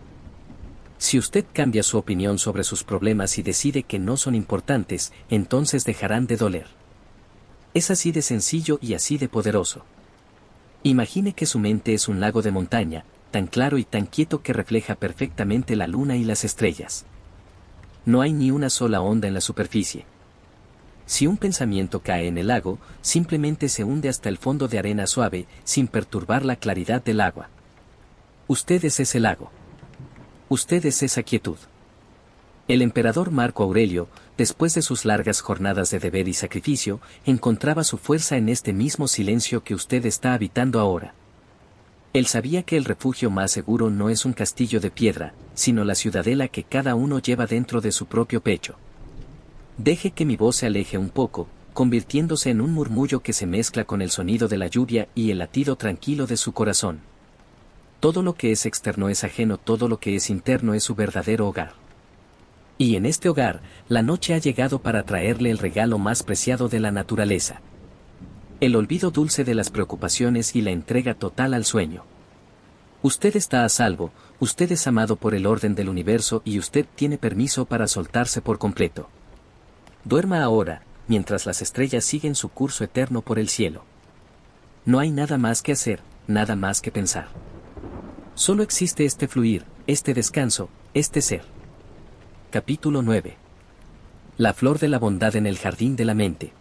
Speaker 1: Si usted cambia su opinión sobre sus problemas y decide que no son importantes, entonces dejarán de doler. Es así de sencillo y así de poderoso. Imagine que su mente es un lago de montaña, tan claro y tan quieto que refleja perfectamente la luna y las estrellas. No hay ni una sola onda en la superficie. Si un pensamiento cae en el lago, simplemente se hunde hasta el fondo de arena suave, sin perturbar la claridad del agua. Usted es ese lago. Usted es esa quietud. El emperador Marco Aurelio, después de sus largas jornadas de deber y sacrificio, encontraba su fuerza en este mismo silencio que usted está habitando ahora. Él sabía que el refugio más seguro no es un castillo de piedra, sino la ciudadela que cada uno lleva dentro de su propio pecho. Deje que mi voz se aleje un poco, convirtiéndose en un murmullo que se mezcla con el sonido de la lluvia y el latido tranquilo de su corazón. Todo lo que es externo es ajeno, todo lo que es interno es su verdadero hogar. Y en este hogar, la noche ha llegado para traerle el regalo más preciado de la naturaleza. El olvido dulce de las preocupaciones y la entrega total al sueño. Usted está a salvo, usted es amado por el orden del universo y usted tiene permiso para soltarse por completo. Duerma ahora, mientras las estrellas siguen su curso eterno por el cielo. No hay nada más que hacer, nada más que pensar. Solo existe este fluir, este descanso, este ser. Capítulo 9. La flor de la bondad en el jardín de la mente.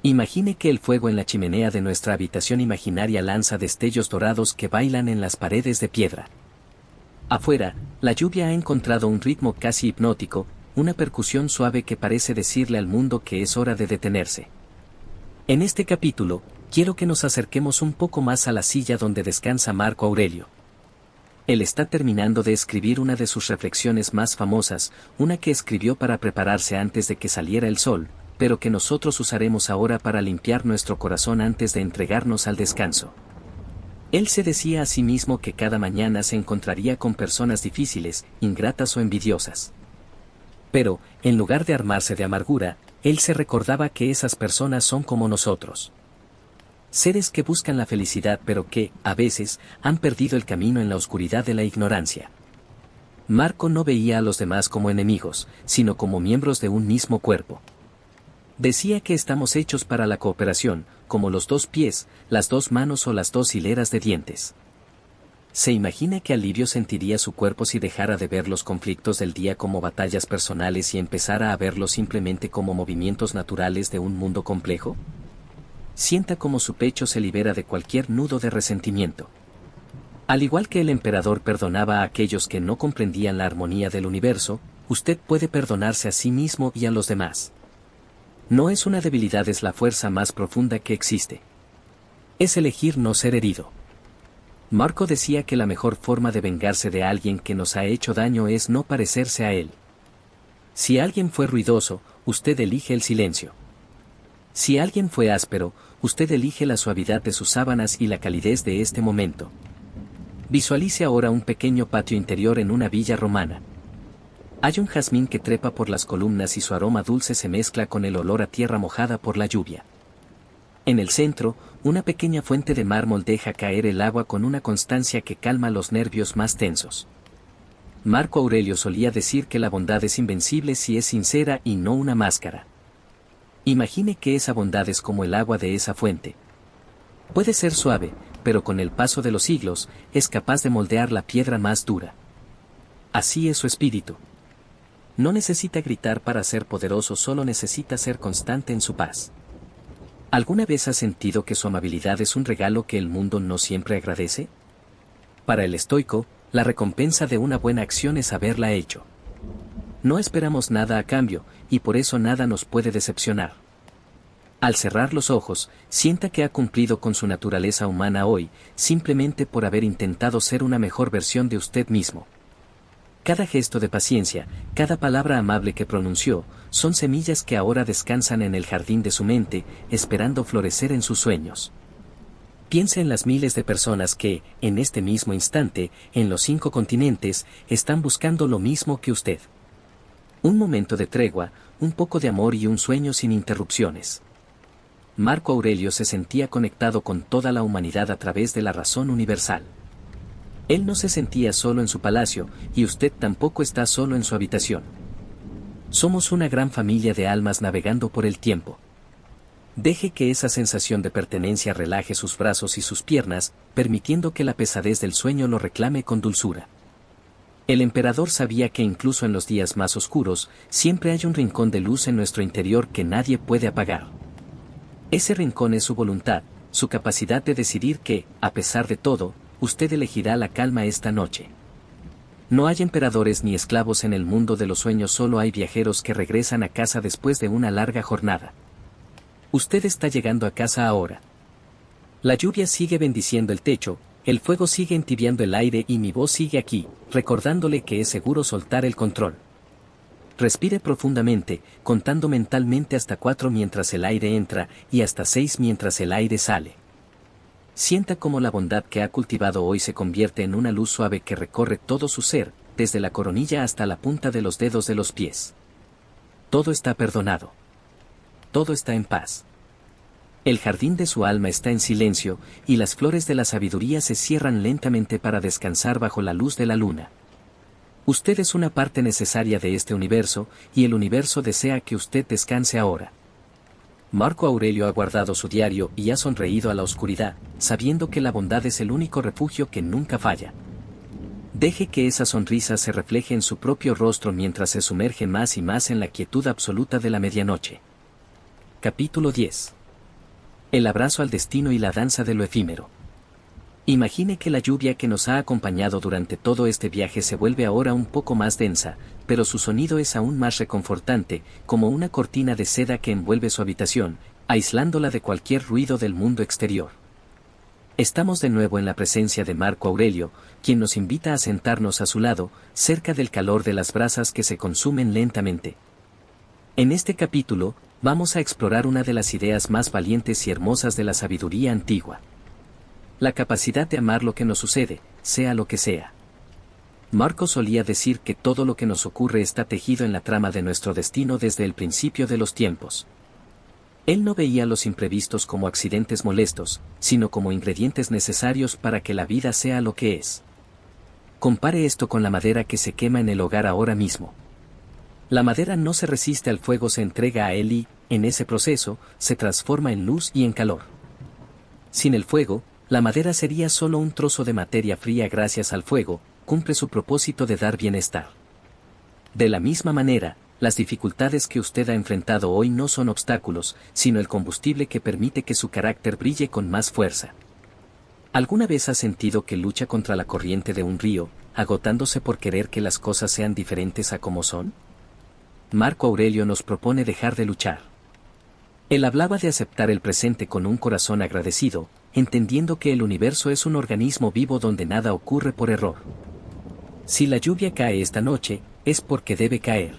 Speaker 1: Imagine que el fuego en la chimenea de nuestra habitación imaginaria lanza destellos dorados que bailan en las paredes de piedra. Afuera, la lluvia ha encontrado un ritmo casi hipnótico, una percusión suave que parece decirle al mundo que es hora de detenerse. En este capítulo, quiero que nos acerquemos un poco más a la silla donde descansa Marco Aurelio. Él está terminando de escribir una de sus reflexiones más famosas, una que escribió para prepararse antes de que saliera el sol, pero que nosotros usaremos ahora para limpiar nuestro corazón antes de entregarnos al descanso. Él se decía a sí mismo que cada mañana se encontraría con personas difíciles, ingratas o envidiosas. Pero, en lugar de armarse de amargura, él se recordaba que esas personas son como nosotros. Seres que buscan la felicidad pero que, a veces, han perdido el camino en la oscuridad de la ignorancia. Marco no veía a los demás como enemigos, sino como miembros de un mismo cuerpo. Decía que estamos hechos para la cooperación, como los 2 pies, las 2 manos o las 2 hileras de dientes. ¿Se imagina qué alivio sentiría su cuerpo si dejara de ver los conflictos del día como batallas personales y empezara a verlos simplemente como movimientos naturales de un mundo complejo? Sienta cómo su pecho se libera de cualquier nudo de resentimiento. Al igual que el emperador perdonaba a aquellos que no comprendían la armonía del universo, usted puede perdonarse a sí mismo y a los demás. No es una debilidad, es la fuerza más profunda que existe. Es elegir no ser herido. Marco decía que la mejor forma de vengarse de alguien que nos ha hecho daño es no parecerse a él. Si alguien fue ruidoso, usted elige el silencio. Si alguien fue áspero, usted elige la suavidad de sus sábanas y la calidez de este momento. Visualice ahora un pequeño patio interior en una villa romana. Hay un jazmín que trepa por las columnas y su aroma dulce se mezcla con el olor a tierra mojada por la lluvia. En el centro, una pequeña fuente de mármol deja caer el agua con una constancia que calma los nervios más tensos. Marco Aurelio solía decir que la bondad es invencible si es sincera y no una máscara. Imagine que esa bondad es como el agua de esa fuente. Puede ser suave, pero con el paso de los siglos, es capaz de moldear la piedra más dura. Así es su espíritu. No necesita gritar para ser poderoso, solo necesita ser constante en su paz. ¿Alguna vez ha sentido que su amabilidad es un regalo que el mundo no siempre agradece? Para el estoico, la recompensa de una buena acción es haberla hecho. No esperamos nada a cambio, y por eso nada nos puede decepcionar. Al cerrar los ojos, sienta que ha cumplido con su naturaleza humana hoy, simplemente por haber intentado ser una mejor versión de usted mismo. Cada gesto de paciencia, cada palabra amable que pronunció, son semillas que ahora descansan en el jardín de su mente, esperando florecer en sus sueños. Piense en las miles de personas que, en este mismo instante, en los 5 continentes, están buscando lo mismo que usted. Un momento de tregua, un poco de amor y un sueño sin interrupciones. Marco Aurelio se sentía conectado con toda la humanidad a través de la razón universal. Él no se sentía solo en su palacio, y usted tampoco está solo en su habitación. Somos una gran familia de almas navegando por el tiempo. Deje que esa sensación de pertenencia relaje sus brazos y sus piernas, permitiendo que la pesadez del sueño lo reclame con dulzura. El emperador sabía que incluso en los días más oscuros, siempre hay un rincón de luz en nuestro interior que nadie puede apagar. Ese rincón es su voluntad, su capacidad de decidir que, a pesar de todo, usted elegirá la calma esta noche. No hay emperadores ni esclavos en el mundo de los sueños, solo hay viajeros que regresan a casa después de una larga jornada. Usted está llegando a casa ahora. La lluvia sigue bendiciendo el techo, el fuego sigue entibiando el aire y mi voz sigue aquí, recordándole que es seguro soltar el control. Respire profundamente, contando mentalmente hasta 4 mientras el aire entra y hasta 6 mientras el aire sale. Sienta cómo la bondad que ha cultivado hoy se convierte en una luz suave que recorre todo su ser, desde la coronilla hasta la punta de los dedos de los pies. Todo está perdonado. Todo está en paz. El jardín de su alma está en silencio, y las flores de la sabiduría se cierran lentamente para descansar bajo la luz de la luna. Usted es una parte necesaria de este universo, y el universo desea que usted descanse ahora. Marco Aurelio ha guardado su diario y ha sonreído a la oscuridad, sabiendo que la bondad es el único refugio que nunca falla. Deje que esa sonrisa se refleje en su propio rostro mientras se sumerge más y más en la quietud absoluta de la medianoche. Capítulo 10. El abrazo al destino y la danza de lo efímero. Imagine que la lluvia que nos ha acompañado durante todo este viaje se vuelve ahora un poco más densa, pero su sonido es aún más reconfortante, como una cortina de seda que envuelve su habitación, aislándola de cualquier ruido del mundo exterior. Estamos de nuevo en la presencia de Marco Aurelio, quien nos invita a sentarnos a su lado, cerca del calor de las brasas que se consumen lentamente. En este capítulo, vamos a explorar una de las ideas más valientes y hermosas de la sabiduría antigua. La capacidad de amar lo que nos sucede, sea lo que sea. Marco solía decir que todo lo que nos ocurre está tejido en la trama de nuestro destino desde el principio de los tiempos. Él no veía los imprevistos como accidentes molestos, sino como ingredientes necesarios para que la vida sea lo que es. Compare esto con la madera que se quema en el hogar ahora mismo. La madera no se resiste al fuego, se entrega a él y, en ese proceso, se transforma en luz y en calor. Sin el fuego, la madera sería solo un trozo de materia fría. Gracias al fuego, cumple su propósito de dar bienestar. De la misma manera, las dificultades que usted ha enfrentado hoy no son obstáculos, sino el combustible que permite que su carácter brille con más fuerza. ¿Alguna vez ha sentido que lucha contra la corriente de un río, agotándose por querer que las cosas sean diferentes a como son? Marco Aurelio nos propone dejar de luchar. Él hablaba de aceptar el presente con un corazón agradecido, entendiendo que el universo es un organismo vivo donde nada ocurre por error. Si la lluvia cae esta noche, es porque debe caer.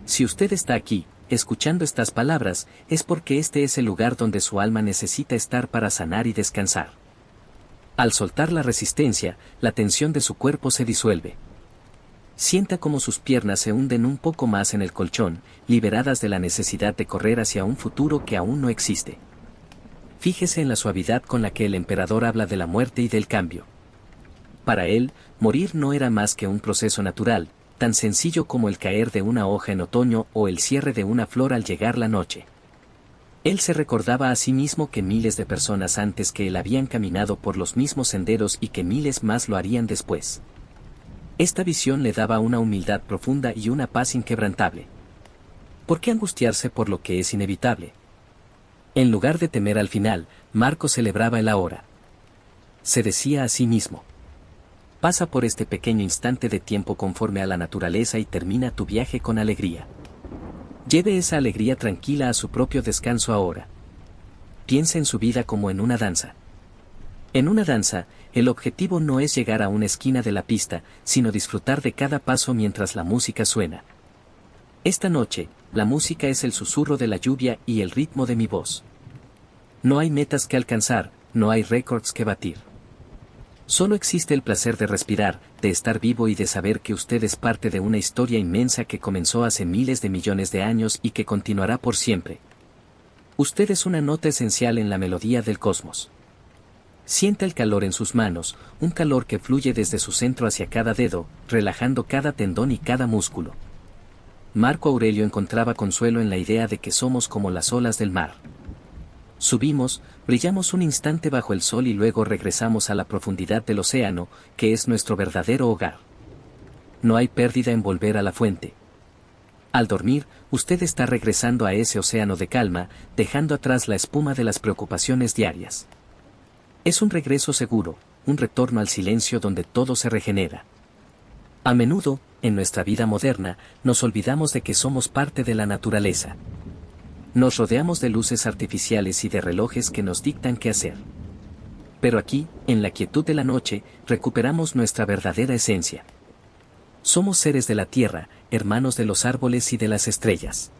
Speaker 1: Si usted está aquí, escuchando estas palabras, es porque este es el lugar donde su alma necesita estar para sanar y descansar. Al soltar la resistencia, la tensión de su cuerpo se disuelve. Sienta cómo sus piernas se hunden un poco más en el colchón, liberadas de la necesidad de correr hacia un futuro que aún no existe. Fíjese en la suavidad con la que el emperador habla de la muerte y del cambio. Para él, morir no era más que un proceso natural, tan sencillo como el caer de una hoja en otoño o el cierre de una flor al llegar la noche. Él se recordaba a sí mismo que miles de personas antes que él habían caminado por los mismos senderos y que miles más lo harían después. Esta visión le daba una humildad profunda y una paz inquebrantable. ¿Por qué angustiarse por lo que es inevitable? En lugar de temer al final, Marco celebraba el ahora. Se decía a sí mismo: pasa por este pequeño instante de tiempo conforme a la naturaleza y termina tu viaje con alegría. Lleve esa alegría tranquila a su propio descanso ahora. Piensa en su vida como en una danza. En una danza, el objetivo no es llegar a una esquina de la pista, sino disfrutar de cada paso mientras la música suena. Esta noche, la música es el susurro de la lluvia y el ritmo de mi voz. No hay metas que alcanzar, no hay récords que batir. Solo existe el placer de respirar, de estar vivo y de saber que usted es parte de una historia inmensa que comenzó hace miles de millones de años y que continuará por siempre. Usted es una nota esencial en la melodía del cosmos. Sienta el calor en sus manos, un calor que fluye desde su centro hacia cada dedo, relajando cada tendón y cada músculo. Marco Aurelio encontraba consuelo en la idea de que somos como las olas del mar. Subimos, brillamos un instante bajo el sol y luego regresamos a la profundidad del océano, que es nuestro verdadero hogar. No hay pérdida en volver a la fuente. Al dormir, usted está regresando a ese océano de calma, dejando atrás la espuma de las preocupaciones diarias. Es un regreso seguro, un retorno al silencio donde todo se regenera. A menudo, en nuestra vida moderna, nos olvidamos de que somos parte de la naturaleza. Nos rodeamos de luces artificiales y de relojes que nos dictan qué hacer. Pero aquí, en la quietud de la noche, recuperamos nuestra verdadera esencia. Somos seres de la tierra, hermanos de los árboles y de las estrellas.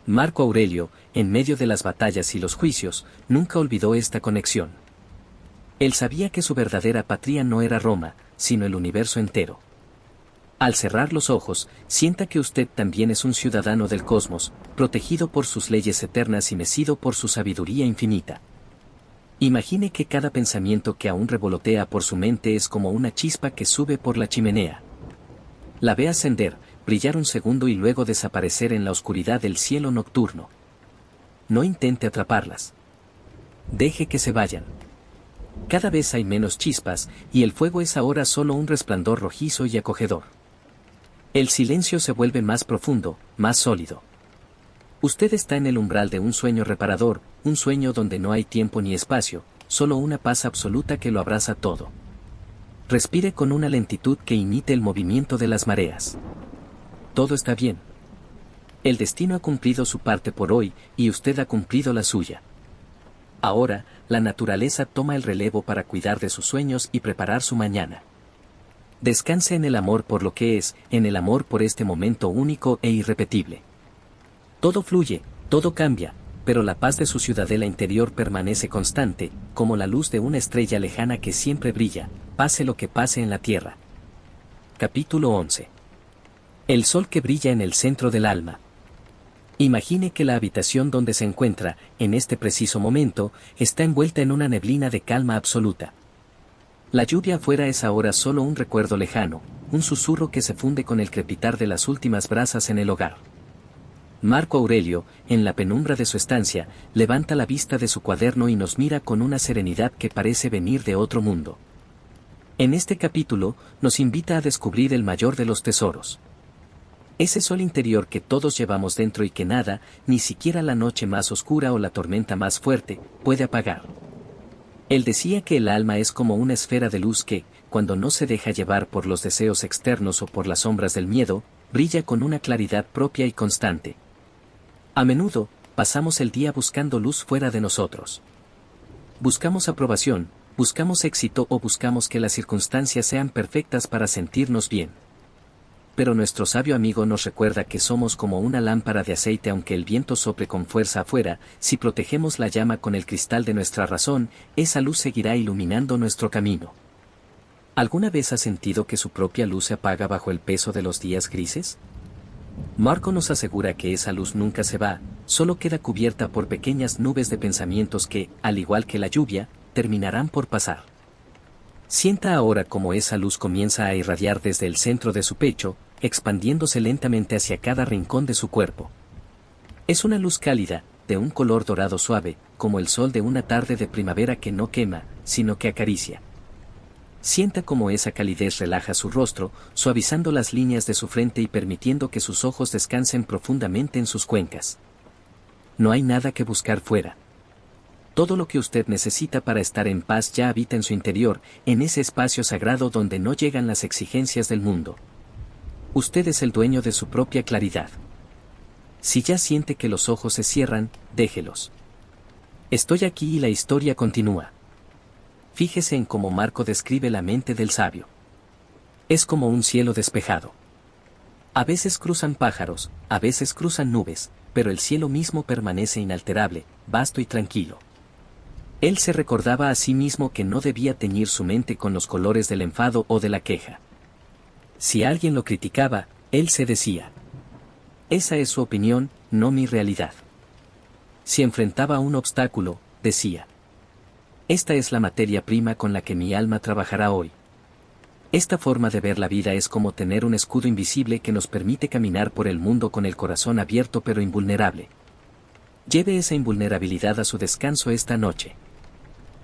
Speaker 1: Marco Aurelio, en medio de las batallas y los juicios, nunca olvidó esta conexión. Él sabía que su verdadera patria no era Roma, sino el universo entero. Al cerrar los ojos, sienta que usted también es un ciudadano del cosmos, protegido por sus leyes eternas y mecido por su sabiduría infinita. Imagine que cada pensamiento que aún revolotea por su mente es como una chispa que sube por la chimenea. La ve ascender, brillar un segundo y luego desaparecer en la oscuridad del cielo nocturno. No intente atraparlas. Deje que se vayan. Cada vez hay menos chispas, y el fuego es ahora solo un resplandor rojizo y acogedor. El silencio se vuelve más profundo, más sólido. Usted está en el umbral de un sueño reparador, un sueño donde no hay tiempo ni espacio, solo una paz absoluta que lo abraza todo. Respire con una lentitud que imite el movimiento de las mareas. Todo está bien. El destino ha cumplido su parte por hoy, y usted ha cumplido la suya. Ahora, la naturaleza toma el relevo para cuidar de sus sueños y preparar su mañana. Descanse en el amor por lo que es, en el amor por este momento único e irrepetible. Todo fluye, todo cambia, pero la paz de su ciudadela interior permanece constante, como la luz de una estrella lejana que siempre brilla, pase lo que pase en la tierra. Capítulo 11. El sol que brilla en el centro del alma. Imagine que la habitación donde se encuentra, en este preciso momento, está envuelta en una neblina de calma absoluta. La lluvia afuera es ahora solo un recuerdo lejano, un susurro que se funde con el crepitar de las últimas brasas en el hogar. Marco Aurelio, en la penumbra de su estancia, levanta la vista de su cuaderno y nos mira con una serenidad que parece venir de otro mundo. En este capítulo, nos invita a descubrir el mayor de los tesoros. Ese sol interior que todos llevamos dentro y que nada, ni siquiera la noche más oscura o la tormenta más fuerte, puede apagar. Él decía que el alma es como una esfera de luz que, cuando no se deja llevar por los deseos externos o por las sombras del miedo, brilla con una claridad propia y constante. A menudo, pasamos el día buscando luz fuera de nosotros. Buscamos aprobación, buscamos éxito o buscamos que las circunstancias sean perfectas para sentirnos bien. Pero nuestro sabio amigo nos recuerda que somos como una lámpara de aceite aunque el viento sople con fuerza afuera, si protegemos la llama con el cristal de nuestra razón, esa luz seguirá iluminando nuestro camino. ¿Alguna vez ha sentido que su propia luz se apaga bajo el peso de los días grises? Marco nos asegura que esa luz nunca se va, solo queda cubierta por pequeñas nubes de pensamientos que, al igual que la lluvia, terminarán por pasar. Sienta ahora cómo esa luz comienza a irradiar desde el centro de su pecho, expandiéndose lentamente hacia cada rincón de su cuerpo. Es una luz cálida, de un color dorado suave, como el sol de una tarde de primavera que no quema, sino que acaricia. Sienta cómo esa calidez relaja su rostro, suavizando las líneas de su frente y permitiendo que sus ojos descansen profundamente en sus cuencas. No hay nada que buscar fuera. Todo lo que usted necesita para estar en paz ya habita en su interior, en ese espacio sagrado donde no llegan las exigencias del mundo. Usted es el dueño de su propia claridad. Si ya siente que los ojos se cierran, déjelos. Estoy aquí y la historia continúa. Fíjese en cómo Marco describe la mente del sabio. Es como un cielo despejado. A veces cruzan pájaros, a veces cruzan nubes, pero el cielo mismo permanece inalterable, vasto y tranquilo. Él se recordaba a sí mismo que no debía teñir su mente con los colores del enfado o de la queja. Si alguien lo criticaba, él se decía: esa es su opinión, no mi realidad. Si enfrentaba un obstáculo, decía: esta es la materia prima con la que mi alma trabajará hoy. Esta forma de ver la vida es como tener un escudo invisible que nos permite caminar por el mundo con el corazón abierto pero invulnerable. Lleve esa invulnerabilidad a su descanso esta noche.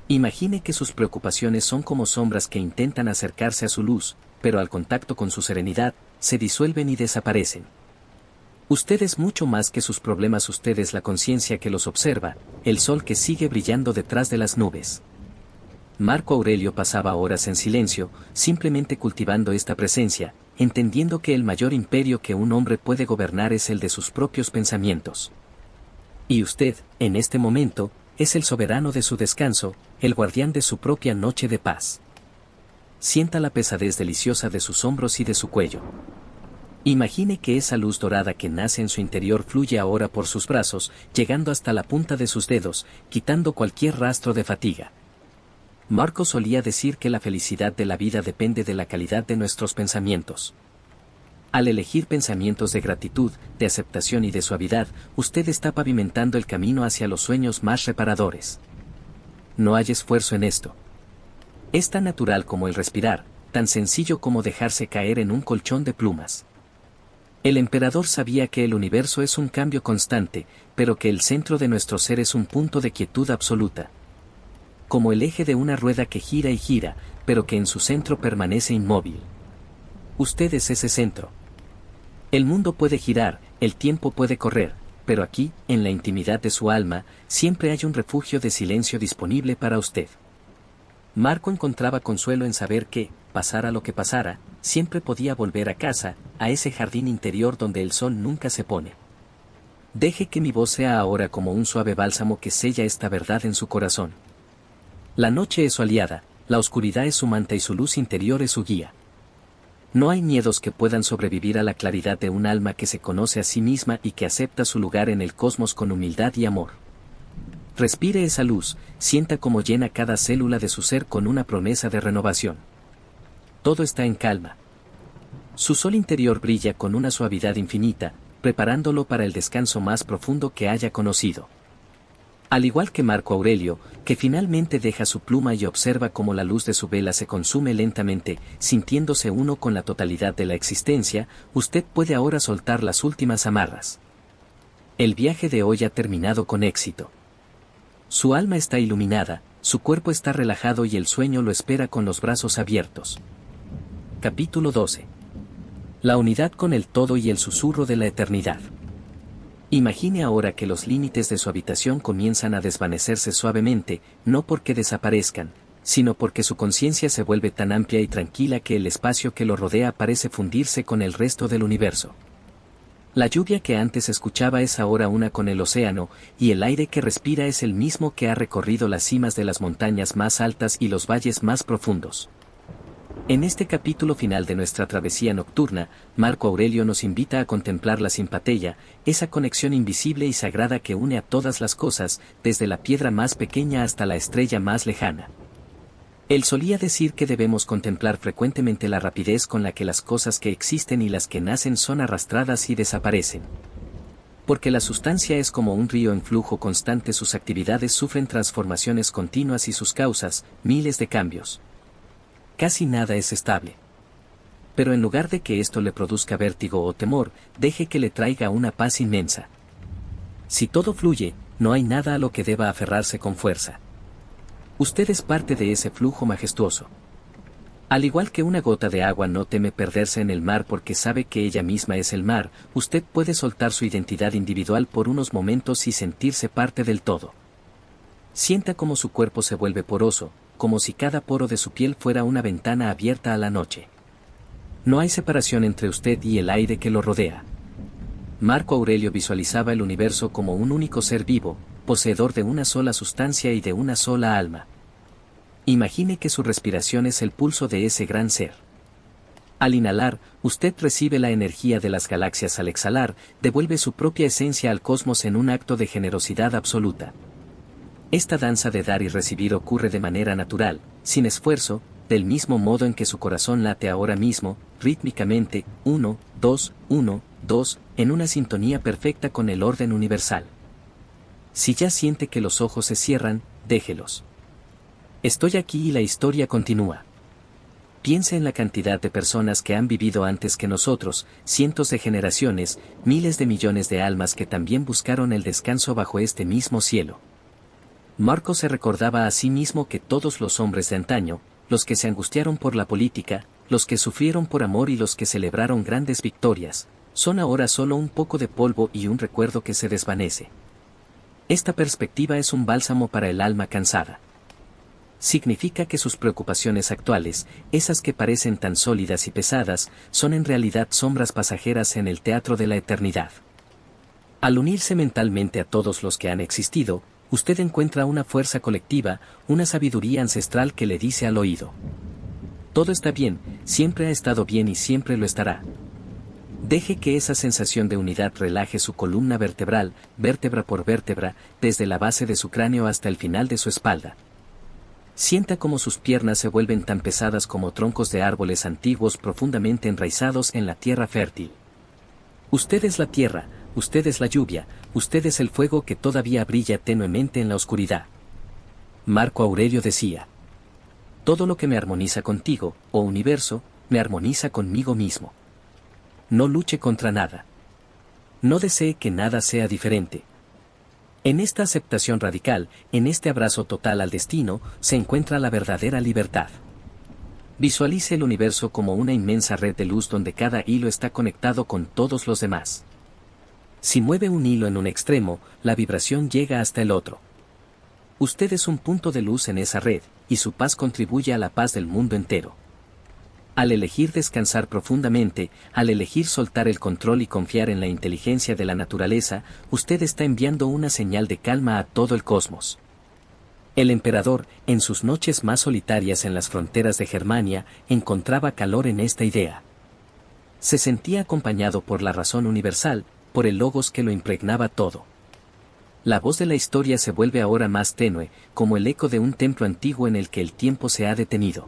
Speaker 1: Imagine que sus preocupaciones son como sombras que intentan acercarse a su luz, pero al contacto con su serenidad, se disuelven y desaparecen. Usted es mucho más que sus problemas, usted es la conciencia que los observa, el sol que sigue brillando detrás de las nubes. Marco Aurelio pasaba horas en silencio, simplemente cultivando esta presencia, entendiendo que el mayor imperio que un hombre puede gobernar es el de sus propios pensamientos. Y usted, en este momento, es el soberano de su descanso, el guardián de su propia noche de paz. Sienta la pesadez deliciosa de sus hombros y de su cuello. Imagine que esa luz dorada que nace en su interior fluye ahora por sus brazos, llegando hasta la punta de sus dedos, quitando cualquier rastro de fatiga. Marco solía decir que la felicidad de la vida depende de la calidad de nuestros pensamientos. Al elegir pensamientos de gratitud, de aceptación y de suavidad, usted está pavimentando el camino hacia los sueños más reparadores. No hay esfuerzo en esto. Es tan natural como el respirar, tan sencillo como dejarse caer en un colchón de plumas. El emperador sabía que el universo es un cambio constante, pero que el centro de nuestro ser es un punto de quietud absoluta. Como el eje de una rueda que gira y gira, pero que en su centro permanece inmóvil. Usted es ese centro. El mundo puede girar, el tiempo puede correr, pero aquí, en la intimidad de su alma, siempre hay un refugio de silencio disponible para usted. Marco encontraba consuelo en saber que, pasara lo que pasara, siempre podía volver a casa, a ese jardín interior donde el sol nunca se pone. Deje que mi voz sea ahora como un suave bálsamo que sella esta verdad en su corazón. La noche es su aliada, la oscuridad es su manta y su luz interior es su guía. No hay miedos que puedan sobrevivir a la claridad de un alma que se conoce a sí misma y que acepta su lugar en el cosmos con humildad y amor. Respire esa luz, sienta cómo llena cada célula de su ser con una promesa de renovación. Todo está en calma. Su sol interior brilla con una suavidad infinita, preparándolo para el descanso más profundo que haya conocido. Al igual que Marco Aurelio, que finalmente deja su pluma y observa cómo la luz de su vela se consume lentamente, sintiéndose uno con la totalidad de la existencia, usted puede ahora soltar las últimas amarras. El viaje de hoy ha terminado con éxito. Su alma está iluminada, su cuerpo está relajado y el sueño lo espera con los brazos abiertos. Capítulo 12. La unidad con el todo y el susurro de la eternidad. Imagine ahora que los límites de su habitación comienzan a desvanecerse suavemente, no porque desaparezcan, sino porque su conciencia se vuelve tan amplia y tranquila que el espacio que lo rodea parece fundirse con el resto del universo. La lluvia que antes escuchaba es ahora una con el océano, y el aire que respira es el mismo que ha recorrido las cimas de las montañas más altas y los valles más profundos. En este capítulo final de nuestra travesía nocturna, Marco Aurelio nos invita a contemplar la simpatía, esa conexión invisible y sagrada que une a todas las cosas, desde la piedra más pequeña hasta la estrella más lejana. Él solía decir que debemos contemplar frecuentemente la rapidez con la que las cosas que existen y las que nacen son arrastradas y desaparecen. Porque la sustancia es como un río en flujo constante, sus actividades sufren transformaciones continuas y sus causas, miles de cambios. Casi nada es estable. Pero en lugar de que esto le produzca vértigo o temor, deje que le traiga una paz inmensa. Si todo fluye, no hay nada a lo que deba aferrarse con fuerza. Usted es parte de ese flujo majestuoso. Al igual que una gota de agua no teme perderse en el mar porque sabe que ella misma es el mar, usted puede soltar su identidad individual por unos momentos y sentirse parte del todo. Sienta cómo su cuerpo se vuelve poroso, como si cada poro de su piel fuera una ventana abierta a la noche. No hay separación entre usted y el aire que lo rodea. Marco Aurelio visualizaba el universo como un único ser vivo, poseedor de una sola sustancia y de una sola alma. Imagine que su respiración es el pulso de ese gran ser. Al inhalar, usted recibe la energía de las galaxias; al exhalar, devuelve su propia esencia al cosmos en un acto de generosidad absoluta. Esta danza de dar y recibir ocurre de manera natural, sin esfuerzo, del mismo modo en que su corazón late ahora mismo, rítmicamente, 1, 2, 1, 2, en una sintonía perfecta con el orden universal. Si ya siente que los ojos se cierran, déjelos. Estoy aquí y la historia continúa. Piense en la cantidad de personas que han vivido antes que nosotros, cientos de generaciones, miles de millones de almas que también buscaron el descanso bajo este mismo cielo. Marco se recordaba a sí mismo que todos los hombres de antaño, los que se angustiaron por la política, los que sufrieron por amor y los que celebraron grandes victorias, son ahora solo un poco de polvo y un recuerdo que se desvanece. Esta perspectiva es un bálsamo para el alma cansada. Significa que sus preocupaciones actuales, esas que parecen tan sólidas y pesadas, son en realidad sombras pasajeras en el teatro de la eternidad. Al unirse mentalmente a todos los que han existido, usted encuentra una fuerza colectiva, una sabiduría ancestral que le dice al oído: todo está bien, siempre ha estado bien y siempre lo estará. Deje que esa sensación de unidad relaje su columna vertebral, vértebra por vértebra, desde la base de su cráneo hasta el final de su espalda. Sienta cómo sus piernas se vuelven tan pesadas como troncos de árboles antiguos profundamente enraizados en la tierra fértil. Usted es la tierra, usted es la lluvia, usted es el fuego que todavía brilla tenuemente en la oscuridad. Marco Aurelio decía: todo lo que me armoniza contigo, oh universo, me armoniza conmigo mismo. No luche contra nada. No desee que nada sea diferente. En esta aceptación radical, en este abrazo total al destino, se encuentra la verdadera libertad. Visualice el universo como una inmensa red de luz donde cada hilo está conectado con todos los demás. Si mueve un hilo en un extremo, la vibración llega hasta el otro. Usted es un punto de luz en esa red, y su paz contribuye a la paz del mundo entero. Al elegir descansar profundamente, al elegir soltar el control y confiar en la inteligencia de la naturaleza, usted está enviando una señal de calma a todo el cosmos. El emperador, en sus noches más solitarias en las fronteras de Germania, encontraba calor en esta idea. Se sentía acompañado por la razón universal, por el logos que lo impregnaba todo. La voz de la historia se vuelve ahora más tenue, como el eco de un templo antiguo en el que el tiempo se ha detenido.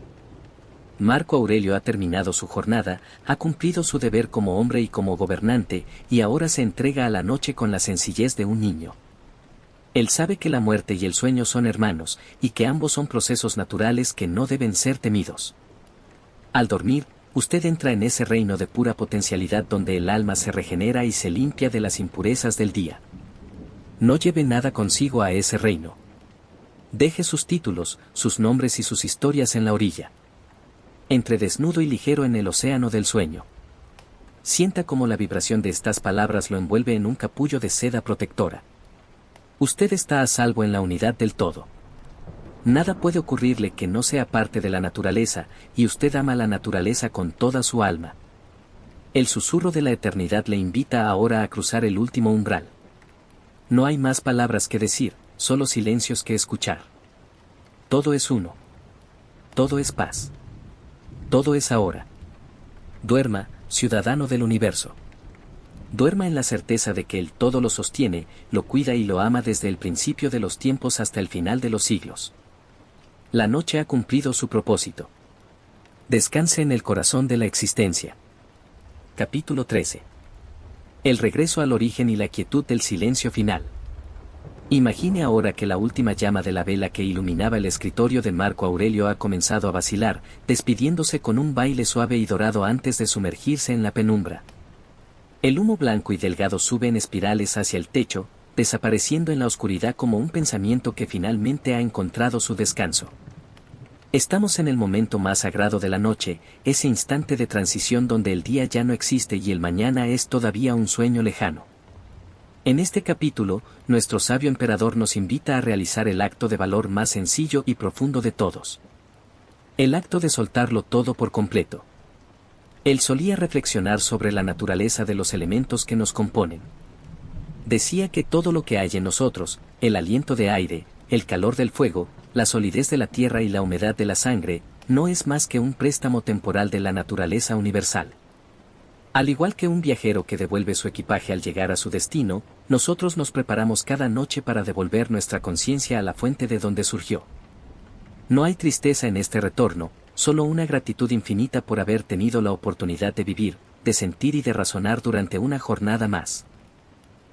Speaker 1: Marco Aurelio ha terminado su jornada, ha cumplido su deber como hombre y como gobernante, y ahora se entrega a la noche con la sencillez de un niño. Él sabe que la muerte y el sueño son hermanos, y que ambos son procesos naturales que no deben ser temidos. Al dormir, usted entra en ese reino de pura potencialidad donde el alma se regenera y se limpia de las impurezas del día. No lleve nada consigo a ese reino. Deje sus títulos, sus nombres y sus historias en la orilla. Entre desnudo y ligero en el océano del sueño. Sienta cómo la vibración de estas palabras lo envuelve en un capullo de seda protectora. Usted está a salvo en la unidad del todo. Nada puede ocurrirle que no sea parte de la naturaleza, y usted ama la naturaleza con toda su alma. El susurro de la eternidad le invita ahora a cruzar el último umbral. No hay más palabras que decir, solo silencios que escuchar. Todo es uno. Todo es paz. Todo es ahora. Duerma, ciudadano del universo. Duerma en la certeza de que el todo lo sostiene, lo cuida y lo ama desde el principio de los tiempos hasta el final de los siglos. La noche ha cumplido su propósito. Descanse en el corazón de la existencia. Capítulo 13. El regreso al origen y la quietud del silencio final. Imagine ahora que la última llama de la vela que iluminaba el escritorio de Marco Aurelio ha comenzado a vacilar, despidiéndose con un baile suave y dorado antes de sumergirse en la penumbra. El humo blanco y delgado sube en espirales hacia el techo, desapareciendo en la oscuridad como un pensamiento que finalmente ha encontrado su descanso. Estamos en el momento más sagrado de la noche, ese instante de transición donde el día ya no existe y el mañana es todavía un sueño lejano. En este capítulo, nuestro sabio emperador nos invita a realizar el acto de valor más sencillo y profundo de todos. El acto de soltarlo todo por completo. Él solía reflexionar sobre la naturaleza de los elementos que nos componen. Decía que todo lo que hay en nosotros, el aliento de aire, el calor del fuego, la solidez de la tierra y la humedad de la sangre, no es más que un préstamo temporal de la naturaleza universal. Al igual que un viajero que devuelve su equipaje al llegar a su destino, nosotros nos preparamos cada noche para devolver nuestra conciencia a la fuente de donde surgió. No hay tristeza en este retorno, solo una gratitud infinita por haber tenido la oportunidad de vivir, de sentir y de razonar durante una jornada más.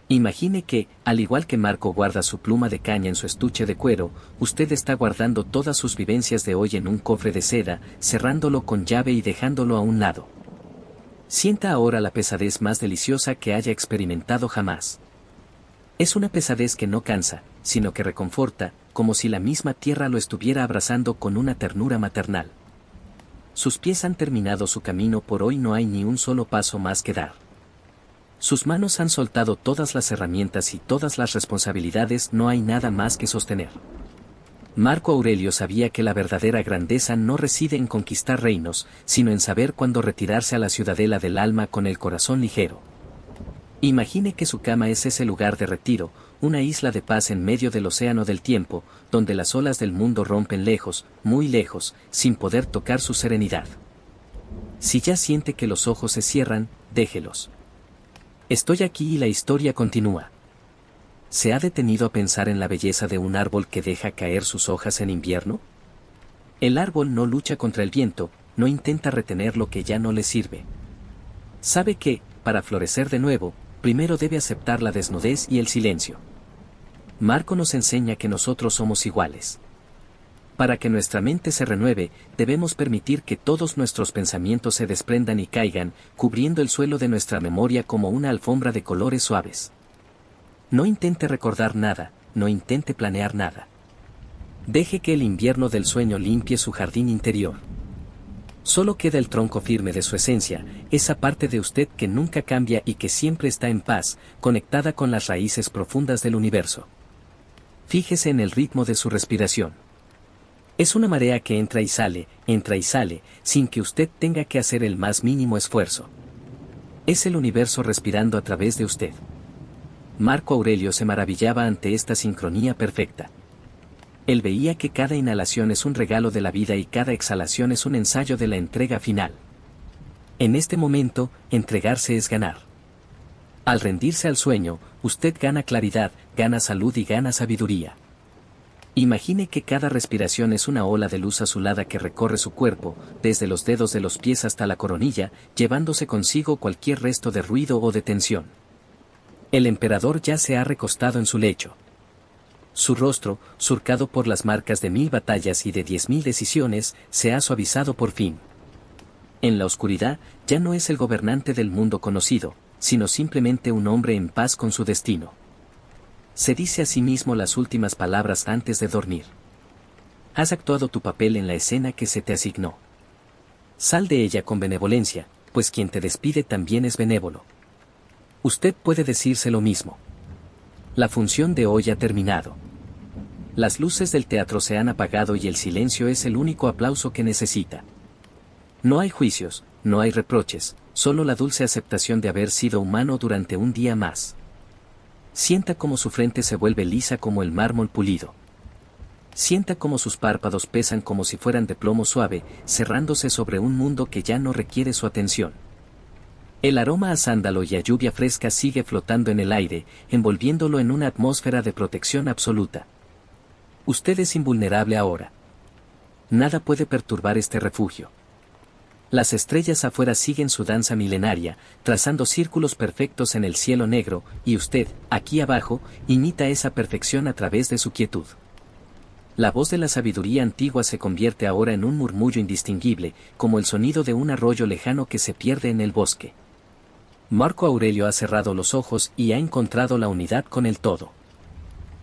Speaker 1: Imagine que, al igual que Marco guarda su pluma de caña en su estuche de cuero, usted está guardando todas sus vivencias de hoy en un cofre de seda, cerrándolo con llave y dejándolo a un lado. Sienta ahora la pesadez más deliciosa que haya experimentado jamás. Es una pesadez que no cansa, sino que reconforta, como si la misma tierra lo estuviera abrazando con una ternura maternal. Sus pies han terminado su camino por hoy, no hay ni un solo paso más que dar. Sus manos han soltado todas las herramientas y todas las responsabilidades, no hay nada más que sostener. Marco Aurelio sabía que la verdadera grandeza no reside en conquistar reinos, sino en saber cuándo retirarse a la ciudadela del alma con el corazón ligero. Imagine que su cama es ese lugar de retiro, una isla de paz en medio del océano del tiempo, donde las olas del mundo rompen lejos, muy lejos, sin poder tocar su serenidad. Si ya siente que los ojos se cierran, déjelos. Estoy aquí y la historia continúa. ¿Se ha detenido a pensar en la belleza de un árbol que deja caer sus hojas en invierno? El árbol no lucha contra el viento, no intenta retener lo que ya no le sirve. Sabe que, para florecer de nuevo, primero debe aceptar la desnudez y el silencio. Marco nos enseña que nosotros somos iguales. Para que nuestra mente se renueve, debemos permitir que todos nuestros pensamientos se desprendan y caigan, cubriendo el suelo de nuestra memoria como una alfombra de colores suaves. No intente recordar nada, no intente planear nada. Deje que el invierno del sueño limpie su jardín interior. Solo queda el tronco firme de su esencia, esa parte de usted que nunca cambia y que siempre está en paz, conectada con las raíces profundas del universo. Fíjese en el ritmo de su respiración. Es una marea que entra y sale, sin que usted tenga que hacer el más mínimo esfuerzo. Es el universo respirando a través de usted. Marco Aurelio se maravillaba ante esta sincronía perfecta. Él veía que cada inhalación es un regalo de la vida y cada exhalación es un ensayo de la entrega final. En este momento, entregarse es ganar. Al rendirse al sueño, usted gana claridad, gana salud y gana sabiduría. Imagine que cada respiración es una ola de luz azulada que recorre su cuerpo, desde los dedos de los pies hasta la coronilla, llevándose consigo cualquier resto de ruido o de tensión. El emperador ya se ha recostado en su lecho. Su rostro, surcado por las marcas de 1000 batallas y de 10.000 decisiones, se ha suavizado por fin. En la oscuridad, ya no es el gobernante del mundo conocido, sino simplemente un hombre en paz con su destino. Se dice a sí mismo las últimas palabras antes de dormir. Has actuado tu papel en la escena que se te asignó. Sal de ella con benevolencia, pues quien te despide también es benévolo. Usted puede decirse lo mismo. La función de hoy ha terminado. Las luces del teatro se han apagado y el silencio es el único aplauso que necesita. No hay juicios, no hay reproches, solo la dulce aceptación de haber sido humano durante un día más. Sienta cómo su frente se vuelve lisa como el mármol pulido. Sienta cómo sus párpados pesan como si fueran de plomo suave, cerrándose sobre un mundo que ya no requiere su atención. El aroma a sándalo y a lluvia fresca sigue flotando en el aire, envolviéndolo en una atmósfera de protección absoluta. Usted es invulnerable ahora. Nada puede perturbar este refugio. Las estrellas afuera siguen su danza milenaria, trazando círculos perfectos en el cielo negro, y usted, aquí abajo, imita esa perfección a través de su quietud. La voz de la sabiduría antigua se convierte ahora en un murmullo indistinguible, como el sonido de un arroyo lejano que se pierde en el bosque. Marco Aurelio ha cerrado los ojos y ha encontrado la unidad con el todo.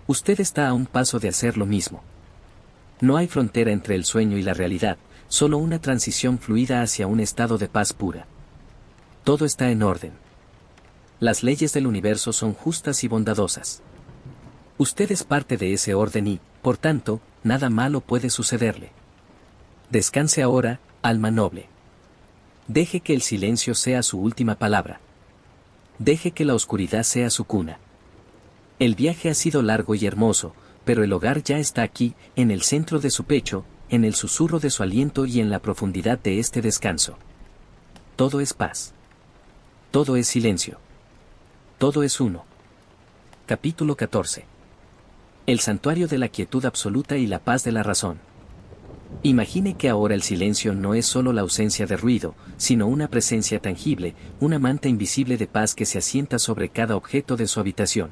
Speaker 1: Usted está a un paso de hacer lo mismo. No hay frontera entre el sueño y la realidad, solo una transición fluida hacia un estado de paz pura. Todo está en orden. Las leyes del universo son justas y bondadosas. Usted es parte de ese orden y, por tanto, nada malo puede sucederle. Descanse ahora, alma noble. Deje que el silencio sea su última palabra. Deje que la oscuridad sea su cuna. El viaje ha sido largo y hermoso, pero el hogar ya está aquí, en el centro de su pecho, en el susurro de su aliento y en la profundidad de este descanso. Todo es paz. Todo es silencio. Todo es uno. Capítulo 14. El santuario de la quietud absoluta y la paz de la razón. Imagine que ahora el silencio no es solo la ausencia de ruido, sino una presencia tangible, una manta invisible de paz que se asienta sobre cada objeto de su habitación.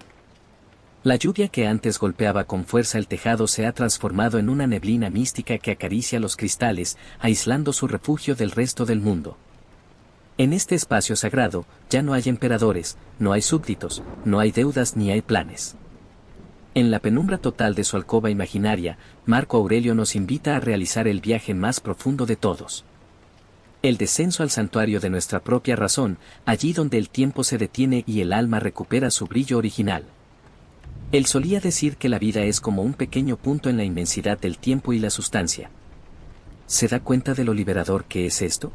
Speaker 1: La lluvia que antes golpeaba con fuerza el tejado se ha transformado en una neblina mística que acaricia los cristales, aislando su refugio del resto del mundo. En este espacio sagrado, ya no hay emperadores, no hay súbditos, no hay deudas ni hay planes. En la penumbra total de su alcoba imaginaria, Marco Aurelio nos invita a realizar el viaje más profundo de todos. El descenso al santuario de nuestra propia razón, allí donde el tiempo se detiene y el alma recupera su brillo original. Él solía decir que la vida es como un pequeño punto en la inmensidad del tiempo y la sustancia. ¿Se da cuenta de lo liberador que es esto?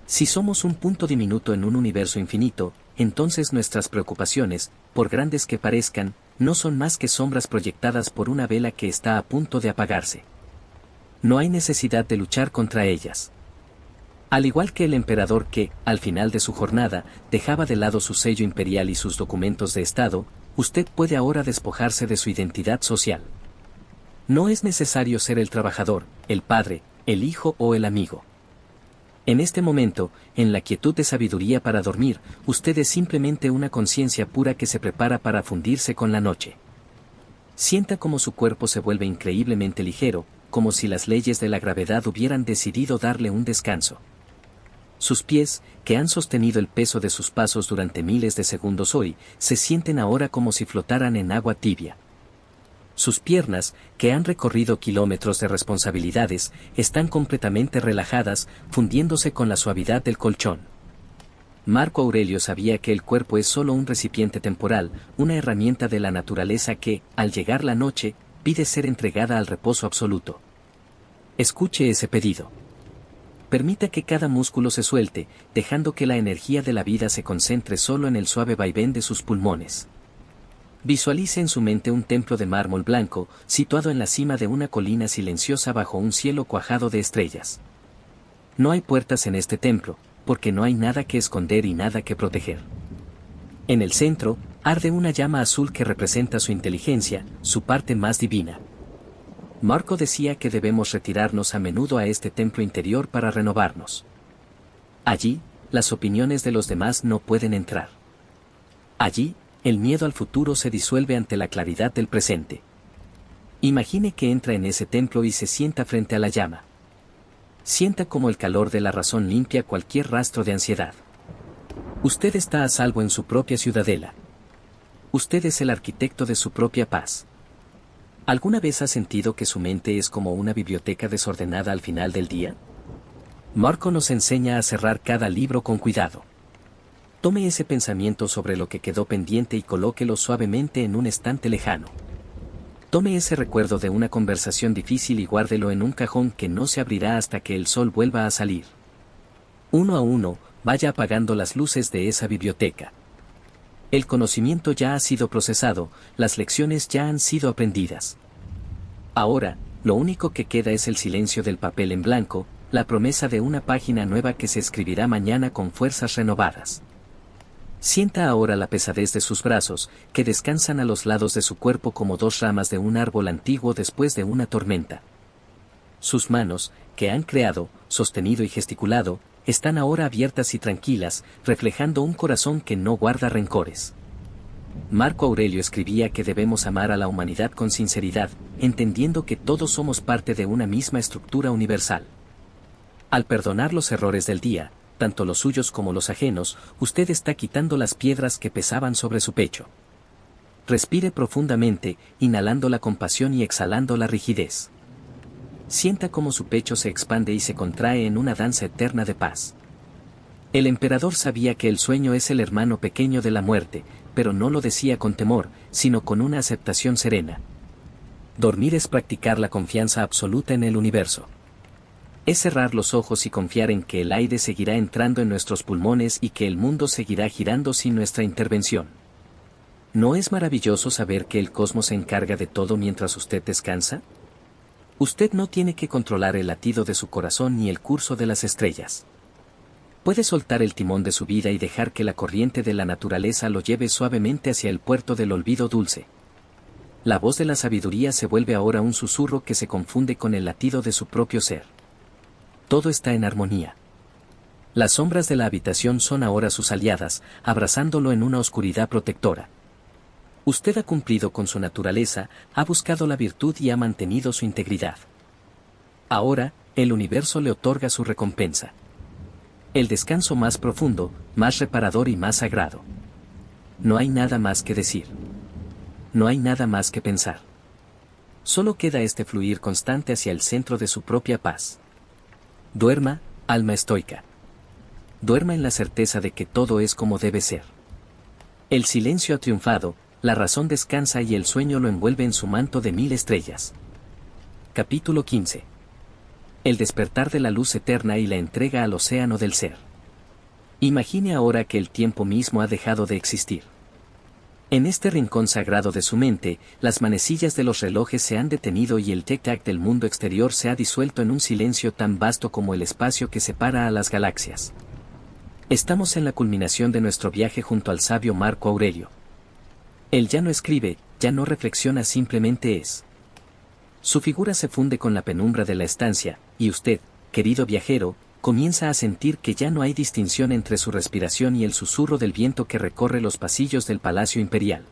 Speaker 1: Si somos un punto diminuto en un universo infinito, entonces nuestras preocupaciones, por grandes que parezcan, no son más que sombras proyectadas por una vela que está a punto de apagarse. No hay necesidad de luchar contra ellas. Al igual que el emperador que, al final de su jornada, dejaba de lado su sello imperial y sus documentos de Estado, usted puede ahora despojarse de su identidad social. No es necesario ser el trabajador, el padre, el hijo o el amigo. En este momento, en la quietud de sabiduría para dormir, usted es simplemente una conciencia pura que se prepara para fundirse con la noche. Sienta cómo su cuerpo se vuelve increíblemente ligero, como si las leyes de la gravedad hubieran decidido darle un descanso. Sus pies, que han sostenido el peso de sus pasos durante miles de segundos hoy, se sienten ahora como si flotaran en agua tibia. Sus piernas, que han recorrido kilómetros de responsabilidades, están completamente relajadas, fundiéndose con la suavidad del colchón. Marco Aurelio sabía que el cuerpo es solo un recipiente temporal, una herramienta de la naturaleza que, al llegar la noche, pide ser entregada al reposo absoluto. Escuche ese pedido. Permita que cada músculo se suelte, dejando que la energía de la vida se concentre solo en el suave vaivén de sus pulmones. Visualice en su mente un templo de mármol blanco, situado en la cima de una colina silenciosa bajo un cielo cuajado de estrellas. No hay puertas en este templo, porque no hay nada que esconder y nada que proteger. En el centro, arde una llama azul que representa su inteligencia, su parte más divina. Marco decía que debemos retirarnos a menudo a este templo interior para renovarnos. Allí, las opiniones de los demás no pueden entrar. Allí, el miedo al futuro se disuelve ante la claridad del presente. Imagine que entra en ese templo y se sienta frente a la llama. Sienta como el calor de la razón limpia cualquier rastro de ansiedad. Usted está a salvo en su propia ciudadela. Usted es el arquitecto de su propia paz. ¿Alguna vez ha sentido que su mente es como una biblioteca desordenada al final del día? Marco nos enseña a cerrar cada libro con cuidado. Tome ese pensamiento sobre lo que quedó pendiente y colóquelo suavemente en un estante lejano. Tome ese recuerdo de una conversación difícil y guárdelo en un cajón que no se abrirá hasta que el sol vuelva a salir. Uno a uno, vaya apagando las luces de esa biblioteca. El conocimiento ya ha sido procesado, las lecciones ya han sido aprendidas. Ahora, lo único que queda es el silencio del papel en blanco, la promesa de una página nueva que se escribirá mañana con fuerzas renovadas. Sienta ahora la pesadez de sus brazos, que descansan a los lados de su cuerpo como dos ramas de un árbol antiguo después de una tormenta. Sus manos, que han creado, sostenido y gesticulado, están ahora abiertas y tranquilas, reflejando un corazón que no guarda rencores. Marco Aurelio escribía que debemos amar a la humanidad con sinceridad, entendiendo que todos somos parte de una misma estructura universal. Al perdonar los errores del día, tanto los suyos como los ajenos, usted está quitando las piedras que pesaban sobre su pecho. Respire profundamente, inhalando la compasión y exhalando la rigidez. Sienta cómo su pecho se expande y se contrae en una danza eterna de paz. El emperador sabía que el sueño es el hermano pequeño de la muerte, pero no lo decía con temor, sino con una aceptación serena. Dormir es practicar la confianza absoluta en el universo. Es cerrar los ojos y confiar en que el aire seguirá entrando en nuestros pulmones y que el mundo seguirá girando sin nuestra intervención. ¿No es maravilloso saber que el cosmos se encarga de todo mientras usted descansa? Usted no tiene que controlar el latido de su corazón ni el curso de las estrellas. Puede soltar el timón de su vida y dejar que la corriente de la naturaleza lo lleve suavemente hacia el puerto del olvido dulce. La voz de la sabiduría se vuelve ahora un susurro que se confunde con el latido de su propio ser. Todo está en armonía. Las sombras de la habitación son ahora sus aliadas, abrazándolo en una oscuridad protectora. Usted ha cumplido con su naturaleza, ha buscado la virtud y ha mantenido su integridad. Ahora, el universo le otorga su recompensa. El descanso más profundo, más reparador y más sagrado. No hay nada más que decir. No hay nada más que pensar. Solo queda este fluir constante hacia el centro de su propia paz. Duerma, alma estoica. Duerma en la certeza de que todo es como debe ser. El silencio ha triunfado, la razón descansa y el sueño lo envuelve en su manto de 1000 estrellas. Capítulo 15. El despertar de la luz eterna y la entrega al océano del ser. Imagine ahora que el tiempo mismo ha dejado de existir. En este rincón sagrado de su mente, las manecillas de los relojes se han detenido y el tic-tac del mundo exterior se ha disuelto en un silencio tan vasto como el espacio que separa a las galaxias. Estamos en la culminación de nuestro viaje junto al sabio Marco Aurelio. Él ya no escribe, ya no reflexiona, simplemente es. Su figura se funde con la penumbra de la estancia, y usted, querido viajero, comienza a sentir que ya no hay distinción entre su respiración y el susurro del viento que recorre los pasillos del Palacio Imperial.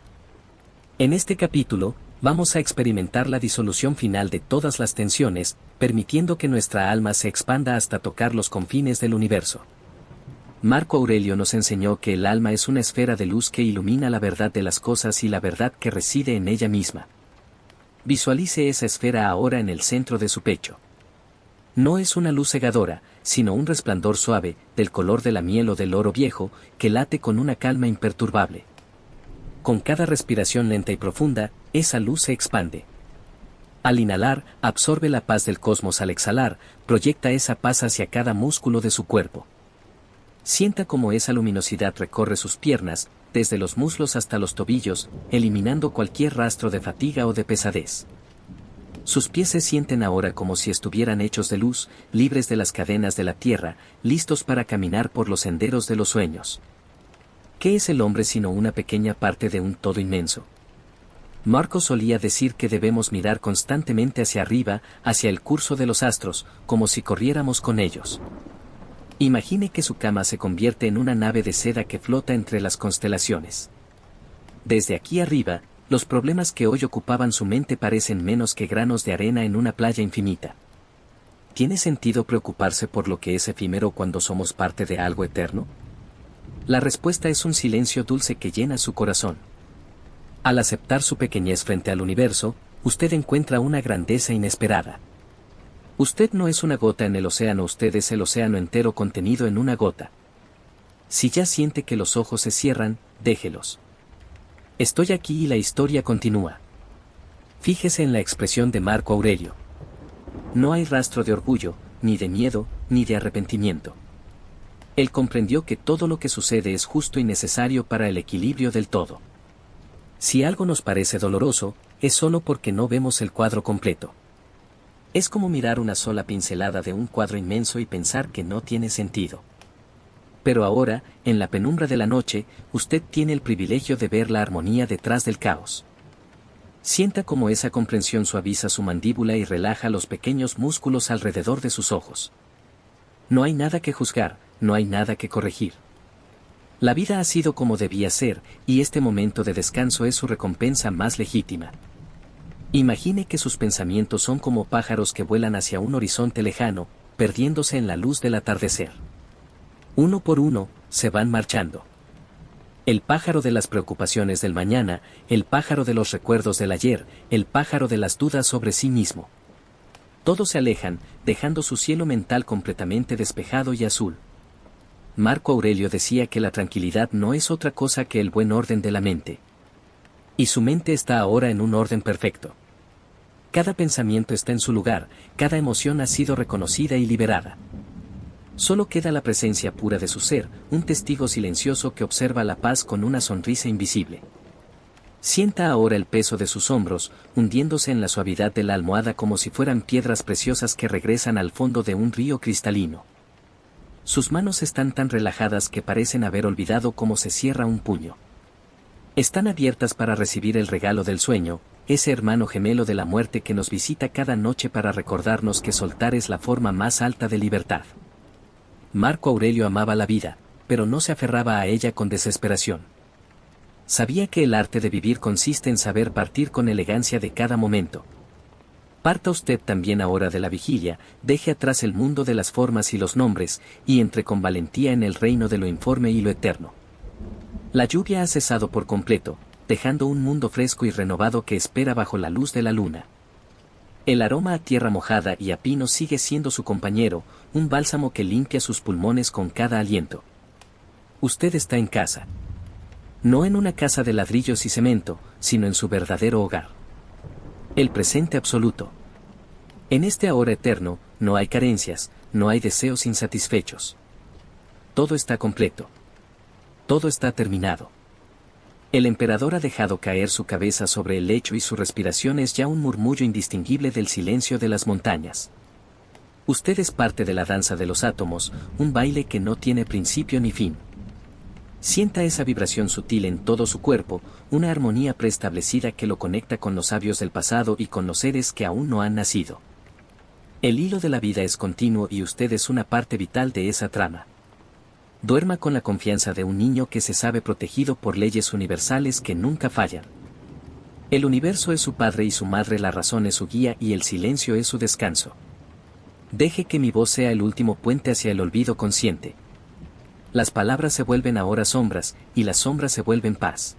Speaker 1: En este capítulo, vamos a experimentar la disolución final de todas las tensiones, permitiendo que nuestra alma se expanda hasta tocar los confines del universo. Marco Aurelio nos enseñó que el alma es una esfera de luz que ilumina la verdad de las cosas y la verdad que reside en ella misma. Visualice esa esfera ahora en el centro de su pecho. No es una luz cegadora, sino un resplandor suave, del color de la miel o del oro viejo, que late con una calma imperturbable. Con cada respiración lenta y profunda, esa luz se expande. Al inhalar, absorbe la paz del cosmos. Al exhalar, proyecta esa paz hacia cada músculo de su cuerpo. Sienta cómo esa luminosidad recorre sus piernas, desde los muslos hasta los tobillos, eliminando cualquier rastro de fatiga o de pesadez. Sus pies se sienten ahora como si estuvieran hechos de luz, libres de las cadenas de la tierra, listos para caminar por los senderos de los sueños. ¿Qué es el hombre sino una pequeña parte de un todo inmenso? Marco solía decir que debemos mirar constantemente hacia arriba, hacia el curso de los astros, como si corriéramos con ellos. Imagine que su cama se convierte en una nave de seda que flota entre las constelaciones. Desde aquí arriba, los problemas que hoy ocupaban su mente parecen menos que granos de arena en una playa infinita. ¿Tiene sentido preocuparse por lo que es efímero cuando somos parte de algo eterno? La respuesta es un silencio dulce que llena su corazón. Al aceptar su pequeñez frente al universo, usted encuentra una grandeza inesperada. Usted no es una gota en el océano, usted es el océano entero contenido en una gota. Si ya siente que los ojos se cierran, déjelos. Estoy aquí y la historia continúa. Fíjese en la expresión de Marco Aurelio. No hay rastro de orgullo, ni de miedo, ni de arrepentimiento. Él comprendió que todo lo que sucede es justo y necesario para el equilibrio del todo. Si algo nos parece doloroso, es solo porque no vemos el cuadro completo. Es como mirar una sola pincelada de un cuadro inmenso y pensar que no tiene sentido. Pero ahora, en la penumbra de la noche, usted tiene el privilegio de ver la armonía detrás del caos. Sienta cómo esa comprensión suaviza su mandíbula y relaja los pequeños músculos alrededor de sus ojos. No hay nada que juzgar, no hay nada que corregir. La vida ha sido como debía ser, y este momento de descanso es su recompensa más legítima. Imagine que sus pensamientos son como pájaros que vuelan hacia un horizonte lejano, perdiéndose en la luz del atardecer. Uno por uno, se van marchando. El pájaro de las preocupaciones del mañana, el pájaro de los recuerdos del ayer, el pájaro de las dudas sobre sí mismo. Todos se alejan, dejando su cielo mental completamente despejado y azul. Marco Aurelio decía que la tranquilidad no es otra cosa que el buen orden de la mente. Y su mente está ahora en un orden perfecto. Cada pensamiento está en su lugar, cada emoción ha sido reconocida y liberada. Solo queda la presencia pura de su ser, un testigo silencioso que observa la paz con una sonrisa invisible. Sienta ahora el peso de sus hombros, hundiéndose en la suavidad de la almohada como si fueran piedras preciosas que regresan al fondo de un río cristalino. Sus manos están tan relajadas que parecen haber olvidado cómo se cierra un puño. Están abiertas para recibir el regalo del sueño, ese hermano gemelo de la muerte que nos visita cada noche para recordarnos que soltar es la forma más alta de libertad. Marco Aurelio amaba la vida, pero no se aferraba a ella con desesperación. Sabía que el arte de vivir consiste en saber partir con elegancia de cada momento. Parta usted también ahora de la vigilia, deje atrás el mundo de las formas y los nombres, y entre con valentía en el reino de lo informe y lo eterno. La lluvia ha cesado por completo, dejando un mundo fresco y renovado que espera bajo la luz de la luna. El aroma a tierra mojada y a pino sigue siendo su compañero, un bálsamo que limpia sus pulmones con cada aliento. Usted está en casa. No en una casa de ladrillos y cemento, sino en su verdadero hogar. El presente absoluto. En este ahora eterno, no hay carencias, no hay deseos insatisfechos. Todo está completo. Todo está terminado. El emperador ha dejado caer su cabeza sobre el lecho y su respiración es ya un murmullo indistinguible del silencio de las montañas. Usted es parte de la danza de los átomos, un baile que no tiene principio ni fin. Sienta esa vibración sutil en todo su cuerpo, una armonía preestablecida que lo conecta con los sabios del pasado y con los seres que aún no han nacido. El hilo de la vida es continuo y usted es una parte vital de esa trama. Duerma con la confianza de un niño que se sabe protegido por leyes universales que nunca fallan. El universo es su padre y su madre, la razón es su guía y el silencio es su descanso. Deje que mi voz sea el último puente hacia el olvido consciente. Las palabras se vuelven ahora sombras, y las sombras se vuelven paz.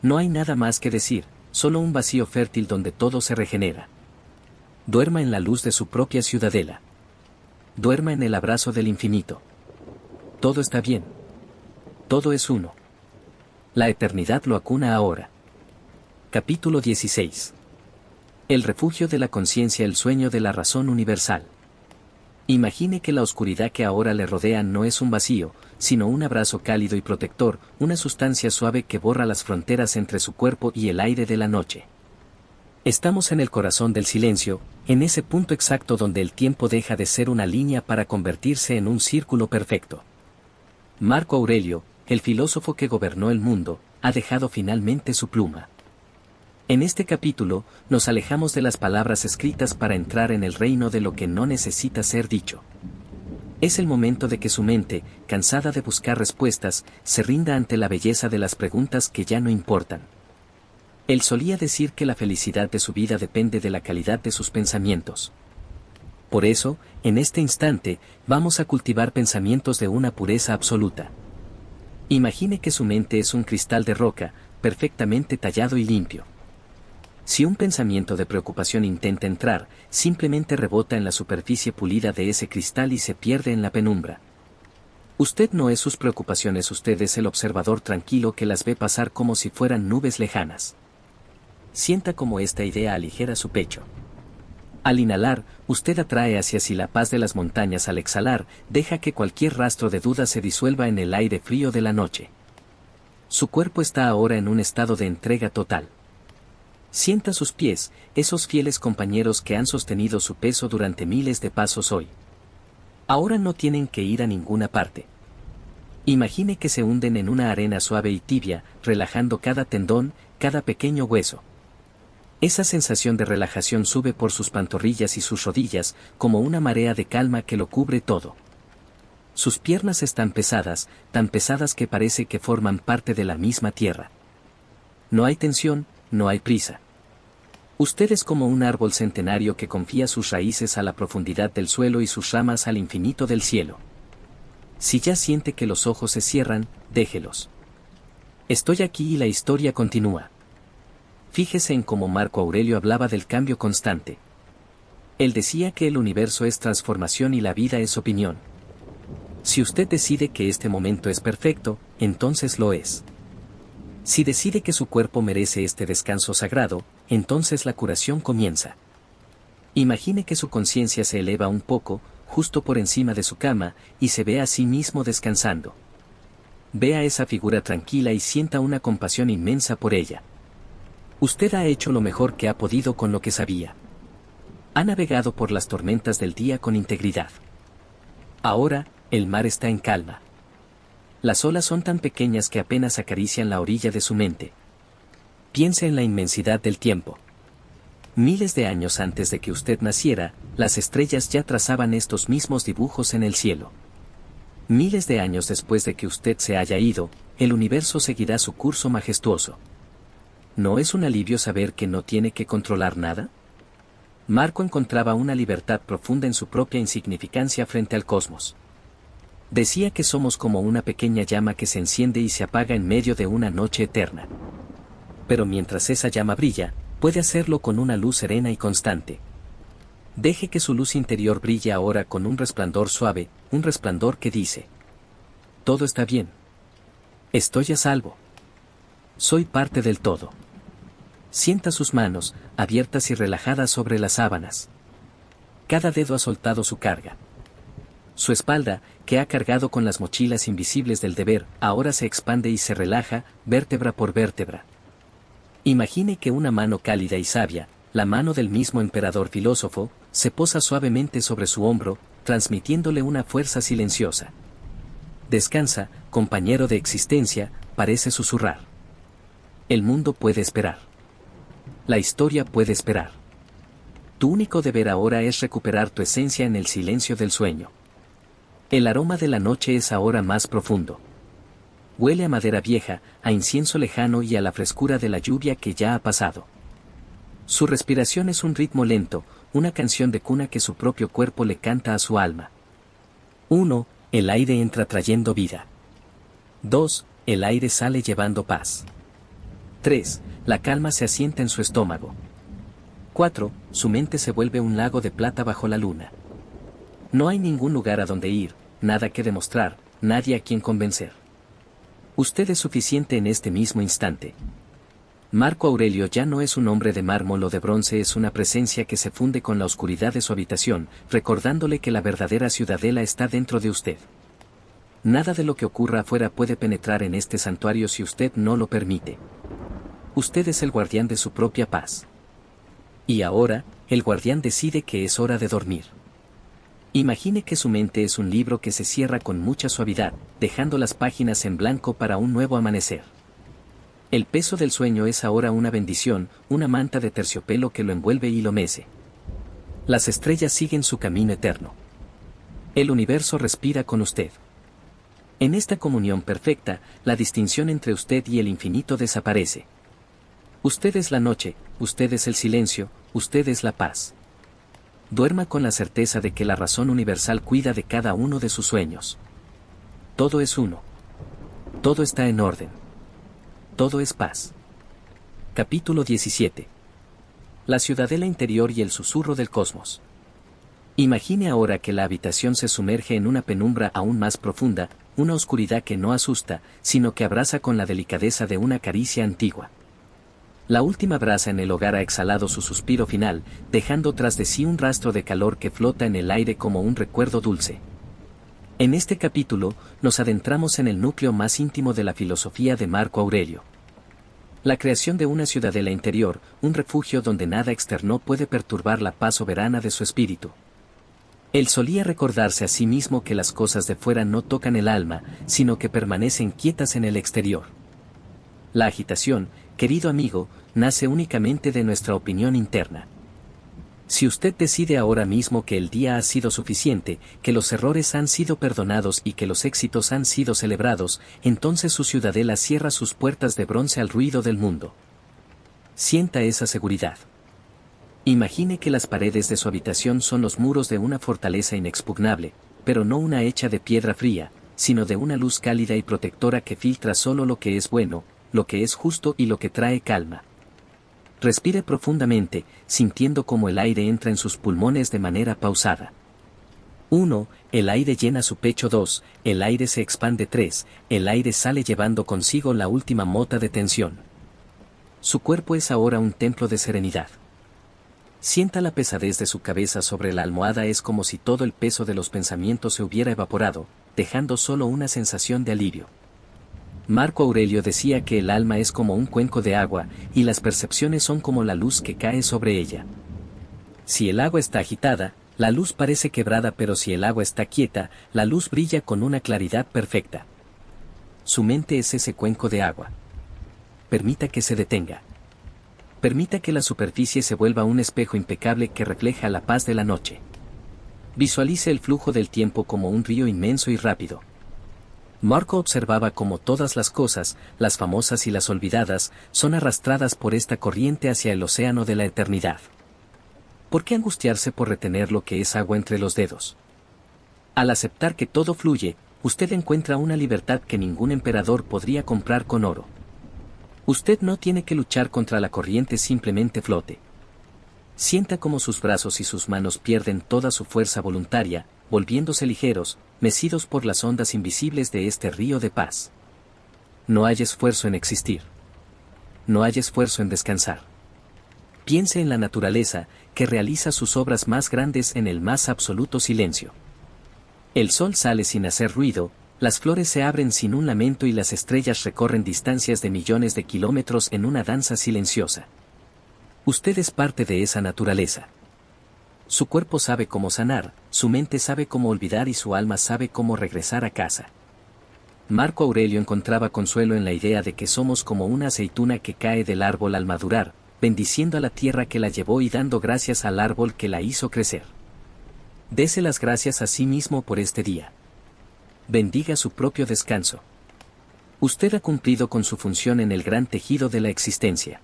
Speaker 1: No hay nada más que decir, solo un vacío fértil donde todo se regenera. Duerma en la luz de su propia ciudadela. Duerma en el abrazo del infinito. Todo está bien. Todo es uno. La eternidad lo acuna ahora. Capítulo 16. El refugio de la conciencia, el sueño de la razón universal. Imagine que la oscuridad que ahora le rodea no es un vacío, sino un abrazo cálido y protector, una sustancia suave que borra las fronteras entre su cuerpo y el aire de la noche. Estamos en el corazón del silencio, en ese punto exacto donde el tiempo deja de ser una línea para convertirse en un círculo perfecto. Marco Aurelio, el filósofo que gobernó el mundo, ha dejado finalmente su pluma. En este capítulo, nos alejamos de las palabras escritas para entrar en el reino de lo que no necesita ser dicho. Es el momento de que su mente, cansada de buscar respuestas, se rinda ante la belleza de las preguntas que ya no importan. Él solía decir que la felicidad de su vida depende de la calidad de sus pensamientos. Por eso, en este instante, vamos a cultivar pensamientos de una pureza absoluta. Imagine que su mente es un cristal de roca, perfectamente tallado y limpio. Si un pensamiento de preocupación intenta entrar, simplemente rebota en la superficie pulida de ese cristal y se pierde en la penumbra. Usted no es sus preocupaciones, usted es el observador tranquilo que las ve pasar como si fueran nubes lejanas. Sienta cómo esta idea aligera su pecho. Al inhalar, usted atrae hacia sí la paz de las montañas. Al exhalar, deja que cualquier rastro de duda se disuelva en el aire frío de la noche. Su cuerpo está ahora en un estado de entrega total. Sienta sus pies, esos fieles compañeros que han sostenido su peso durante miles de pasos hoy. Ahora no tienen que ir a ninguna parte. Imagine que se hunden en una arena suave y tibia, relajando cada tendón, cada pequeño hueso. Esa sensación de relajación sube por sus pantorrillas y sus rodillas, como una marea de calma que lo cubre todo. Sus piernas están pesadas, tan pesadas que parece que forman parte de la misma tierra. No hay tensión, no hay prisa. Usted es como un árbol centenario que confía sus raíces a la profundidad del suelo y sus ramas al infinito del cielo. Si ya siente que los ojos se cierran, déjelos. Estoy aquí y la historia continúa. Fíjese en cómo Marco Aurelio hablaba del cambio constante. Él decía que el universo es transformación y la vida es opinión. Si usted decide que este momento es perfecto, entonces lo es. Si decide que su cuerpo merece este descanso sagrado, entonces la curación comienza. Imagine que su conciencia se eleva un poco, justo por encima de su cama, y se ve a sí mismo descansando. Vea esa figura tranquila y sienta una compasión inmensa por ella. Usted ha hecho lo mejor que ha podido con lo que sabía. Ha navegado por las tormentas del día con integridad. Ahora, el mar está en calma. Las olas son tan pequeñas que apenas acarician la orilla de su mente. Piense en la inmensidad del tiempo. Miles de años antes de que usted naciera, las estrellas ya trazaban estos mismos dibujos en el cielo. Miles de años después de que usted se haya ido, el universo seguirá su curso majestuoso. ¿No es un alivio saber que no tiene que controlar nada? Marco encontraba una libertad profunda en su propia insignificancia frente al cosmos. Decía que somos como una pequeña llama que se enciende y se apaga en medio de una noche eterna. Pero mientras esa llama brilla, puede hacerlo con una luz serena y constante. Deje que su luz interior brille ahora con un resplandor suave, un resplandor que dice: todo está bien. Estoy a salvo. Soy parte del todo. Sienta sus manos, abiertas y relajadas sobre las sábanas. Cada dedo ha soltado su carga. Su espalda, que ha cargado con las mochilas invisibles del deber, ahora se expande y se relaja, vértebra por vértebra. Imagine que una mano cálida y sabia, la mano del mismo emperador filósofo, se posa suavemente sobre su hombro, transmitiéndole una fuerza silenciosa. Descansa, compañero de existencia, parece susurrar. El mundo puede esperar. La historia puede esperar. Tu único deber ahora es recuperar tu esencia en el silencio del sueño. El aroma de la noche es ahora más profundo. Huele a madera vieja, a incienso lejano y a la frescura de la lluvia que ya ha pasado. Su respiración es un ritmo lento, una canción de cuna que su propio cuerpo le canta a su alma. 1. El aire entra trayendo vida. 2. El aire sale llevando paz. 3. La calma se asienta en su estómago. 4. Su mente se vuelve un lago de plata bajo la luna. No hay ningún lugar a donde ir, nada que demostrar, nadie a quien convencer. Usted es suficiente en este mismo instante. Marco Aurelio ya no es un hombre de mármol o de bronce, es una presencia que se funde con la oscuridad de su habitación, recordándole que la verdadera ciudadela está dentro de usted. Nada de lo que ocurra afuera puede penetrar en este santuario si usted no lo permite. Usted es el guardián de su propia paz. Y ahora, el guardián decide que es hora de dormir. Imagine que su mente es un libro que se cierra con mucha suavidad, dejando las páginas en blanco para un nuevo amanecer. El peso del sueño es ahora una bendición, una manta de terciopelo que lo envuelve y lo mece. Las estrellas siguen su camino eterno. El universo respira con usted. En esta comunión perfecta, la distinción entre usted y el infinito desaparece. Usted es la noche, usted es el silencio, usted es la paz. Duerma con la certeza de que la razón universal cuida de cada uno de sus sueños. Todo es uno. Todo está en orden. Todo es paz. Capítulo 17. La ciudadela interior y el susurro del cosmos. Imagine ahora que la habitación se sumerge en una penumbra aún más profunda, una oscuridad que no asusta, sino que abraza con la delicadeza de una caricia antigua. La última brasa en el hogar ha exhalado su suspiro final, dejando tras de sí un rastro de calor que flota en el aire como un recuerdo dulce. En este capítulo, nos adentramos en el núcleo más íntimo de la filosofía de Marco Aurelio. La creación de una ciudadela interior, un refugio donde nada externo puede perturbar la paz soberana de su espíritu. Él solía recordarse a sí mismo que las cosas de fuera no tocan el alma, sino que permanecen quietas en el exterior. La agitación, querido amigo, nace únicamente de nuestra opinión interna. Si usted decide ahora mismo que el día ha sido suficiente, que los errores han sido perdonados y que los éxitos han sido celebrados, entonces su ciudadela cierra sus puertas de bronce al ruido del mundo. Sienta esa seguridad. Imagine que las paredes de su habitación son los muros de una fortaleza inexpugnable, pero no una hecha de piedra fría, sino de una luz cálida y protectora que filtra solo lo que es bueno, lo que es justo y lo que trae calma. Respire profundamente, sintiendo cómo el aire entra en sus pulmones de manera pausada. 1. El aire llena su pecho. 2. El aire se expande. 3. El aire sale llevando consigo la última mota de tensión. Su cuerpo es ahora un templo de serenidad. Sienta la pesadez de su cabeza sobre la almohada. Es como si todo el peso de los pensamientos se hubiera evaporado, dejando solo una sensación de alivio. Marco Aurelio decía que el alma es como un cuenco de agua, y las percepciones son como la luz que cae sobre ella. Si el agua está agitada, la luz parece quebrada, pero si el agua está quieta, la luz brilla con una claridad perfecta. Su mente es ese cuenco de agua. Permita que se detenga. Permita que la superficie se vuelva un espejo impecable que refleja la paz de la noche. Visualice el flujo del tiempo como un río inmenso y rápido. Marco observaba cómo todas las cosas, las famosas y las olvidadas, son arrastradas por esta corriente hacia el océano de la eternidad. ¿Por qué angustiarse por retener lo que es agua entre los dedos? Al aceptar que todo fluye, usted encuentra una libertad que ningún emperador podría comprar con oro. Usted no tiene que luchar contra la corriente, simplemente flote. Sienta cómo sus brazos y sus manos pierden toda su fuerza voluntaria, volviéndose ligeros, mecidos por las ondas invisibles de este río de paz. No hay esfuerzo en existir. No hay esfuerzo en descansar. Piense en la naturaleza, que realiza sus obras más grandes en el más absoluto silencio. El sol sale sin hacer ruido, las flores se abren sin un lamento y las estrellas recorren distancias de millones de kilómetros en una danza silenciosa. Usted es parte de esa naturaleza. Su cuerpo sabe cómo sanar, su mente sabe cómo olvidar y su alma sabe cómo regresar a casa. Marco Aurelio encontraba consuelo en la idea de que somos como una aceituna que cae del árbol al madurar, bendiciendo a la tierra que la llevó y dando gracias al árbol que la hizo crecer. Dese las gracias a sí mismo por este día. Bendiga su propio descanso. Usted ha cumplido con su función en el gran tejido de la existencia.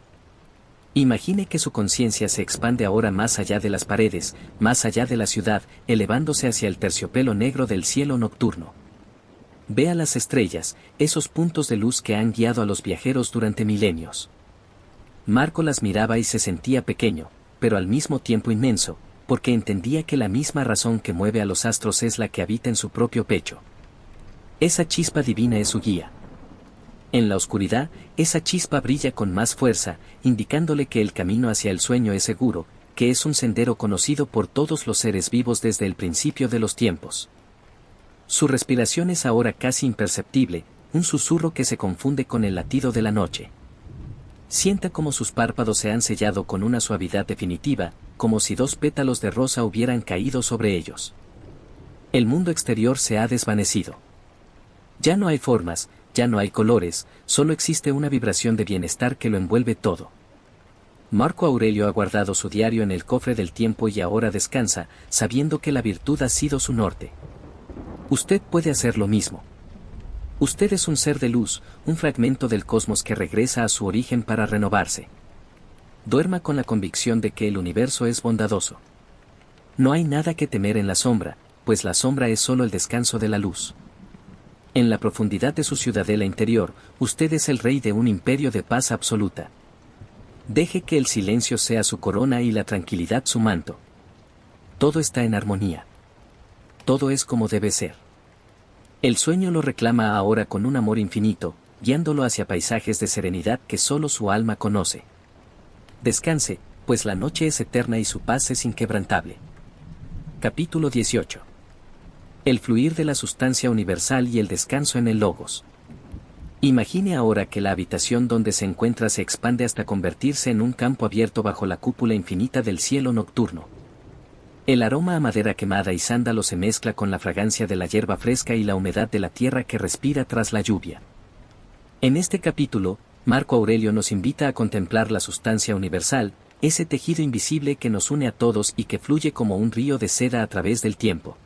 Speaker 1: Imagine que su conciencia se expande ahora más allá de las paredes, más allá de la ciudad, elevándose hacia el terciopelo negro del cielo nocturno. Vea las estrellas, esos puntos de luz que han guiado a los viajeros durante milenios. Marco las miraba y se sentía pequeño, pero al mismo tiempo inmenso, porque entendía que la misma razón que mueve a los astros es la que habita en su propio pecho. Esa chispa divina es su guía. En la oscuridad, esa chispa brilla con más fuerza, indicándole que el camino hacia el sueño es seguro, que es un sendero conocido por todos los seres vivos desde el principio de los tiempos. Su respiración es ahora casi imperceptible, un susurro que se confunde con el latido de la noche. Sienta como sus párpados se han sellado con una suavidad definitiva, como si 2 pétalos de rosa hubieran caído sobre ellos. El mundo exterior se ha desvanecido. Ya no hay formas, ya no hay colores, solo existe una vibración de bienestar que lo envuelve todo. Marco Aurelio ha guardado su diario en el cofre del tiempo y ahora descansa, sabiendo que la virtud ha sido su norte. Usted puede hacer lo mismo. Usted es un ser de luz, un fragmento del cosmos que regresa a su origen para renovarse. Duerma con la convicción de que el universo es bondadoso. No hay nada que temer en la sombra, pues la sombra es solo el descanso de la luz. En la profundidad de su ciudadela interior, usted es el rey de un imperio de paz absoluta. Deje que el silencio sea su corona y la tranquilidad su manto. Todo está en armonía. Todo es como debe ser. El sueño lo reclama ahora con un amor infinito, guiándolo hacia paisajes de serenidad que solo su alma conoce. Descanse, pues la noche es eterna y su paz es inquebrantable. Capítulo 18. El fluir de la sustancia universal y el descanso en el logos. Imagine ahora que la habitación donde se encuentra se expande hasta convertirse en un campo abierto bajo la cúpula infinita del cielo nocturno. El aroma a madera quemada y sándalo se mezcla con la fragancia de la hierba fresca y la humedad de la tierra que respira tras la lluvia. En este capítulo, Marco Aurelio nos invita a contemplar la sustancia universal, ese tejido invisible que nos une a todos y que fluye como un río de seda a través del tiempo.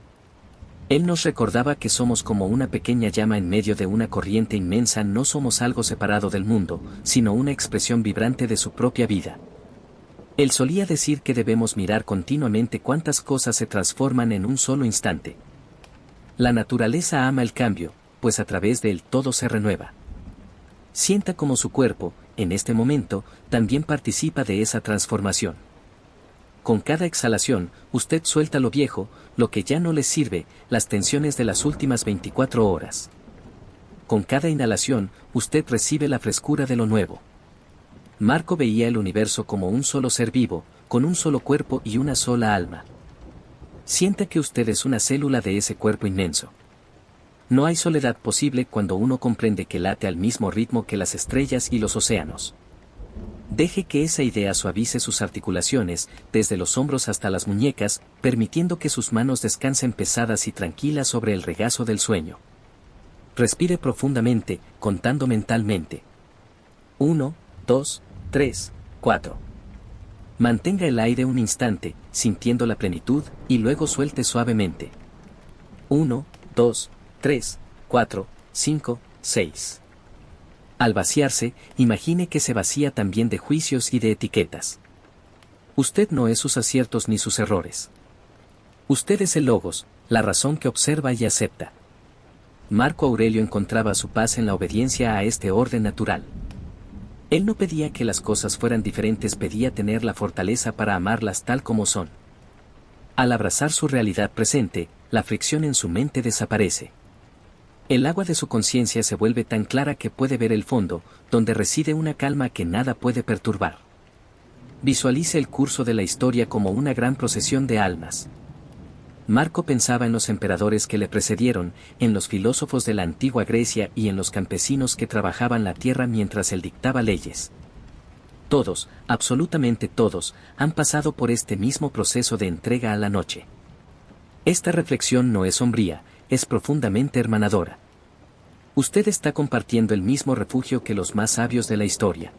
Speaker 1: Él nos recordaba que somos como una pequeña llama en medio de una corriente inmensa, no somos algo separado del mundo, sino una expresión vibrante de su propia vida. Él solía decir que debemos mirar continuamente cuántas cosas se transforman en un solo instante. La naturaleza ama el cambio, pues a través de él todo se renueva. Sienta como su cuerpo, en este momento, también participa de esa transformación. Con cada exhalación, usted suelta lo viejo, lo que ya no le sirve, las tensiones de las últimas 24 horas. Con cada inhalación, usted recibe la frescura de lo nuevo. Marco veía el universo como un solo ser vivo, con un solo cuerpo y una sola alma. Sienta que usted es una célula de ese cuerpo inmenso. No hay soledad posible cuando uno comprende que late al mismo ritmo que las estrellas y los océanos. Deje que esa idea suavice sus articulaciones, desde los hombros hasta las muñecas, permitiendo que sus manos descansen pesadas y tranquilas sobre el regazo del sueño. Respire profundamente, contando mentalmente. 1, 2, 3, 4. Mantenga el aire un instante, sintiendo la plenitud, y luego suelte suavemente. 1, 2, 3, 4, 5, 6. Al vaciarse, imagine que se vacía también de juicios y de etiquetas. Usted no es sus aciertos ni sus errores. Usted es el logos, la razón que observa y acepta. Marco Aurelio encontraba su paz en la obediencia a este orden natural. Él no pedía que las cosas fueran diferentes, pedía tener la fortaleza para amarlas tal como son. Al abrazar su realidad presente, la fricción en su mente desaparece. El agua de su conciencia se vuelve tan clara que puede ver el fondo, donde reside una calma que nada puede perturbar. Visualice el curso de la historia como una gran procesión de almas. Marco pensaba en los emperadores que le precedieron, en los filósofos de la antigua Grecia y en los campesinos que trabajaban la tierra mientras él dictaba leyes. Todos, absolutamente todos, han pasado por este mismo proceso de entrega a la noche. Esta reflexión no es sombría, es profundamente hermanadora. Usted está compartiendo el mismo refugio que los más sabios de la historia.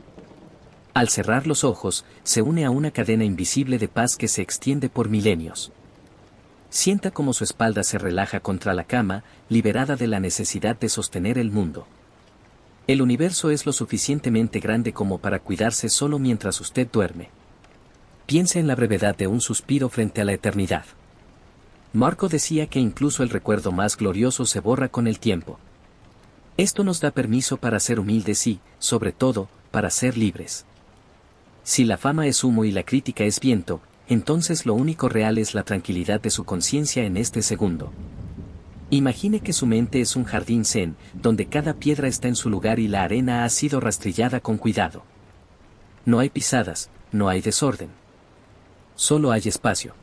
Speaker 1: Al cerrar los ojos, se une a una cadena invisible de paz que se extiende por milenios. Sienta cómo su espalda se relaja contra la cama, liberada de la necesidad de sostener el mundo. El universo es lo suficientemente grande como para cuidarse solo mientras usted duerme. Piense en la brevedad de un suspiro frente a la eternidad. Marco decía que incluso el recuerdo más glorioso se borra con el tiempo. Esto nos da permiso para ser humildes y, sobre todo, para ser libres. Si la fama es humo y la crítica es viento, entonces lo único real es la tranquilidad de su conciencia en este segundo. Imagine que su mente es un jardín zen, donde cada piedra está en su lugar y la arena ha sido rastrillada con cuidado. No hay pisadas, no hay desorden. Solo hay espacio.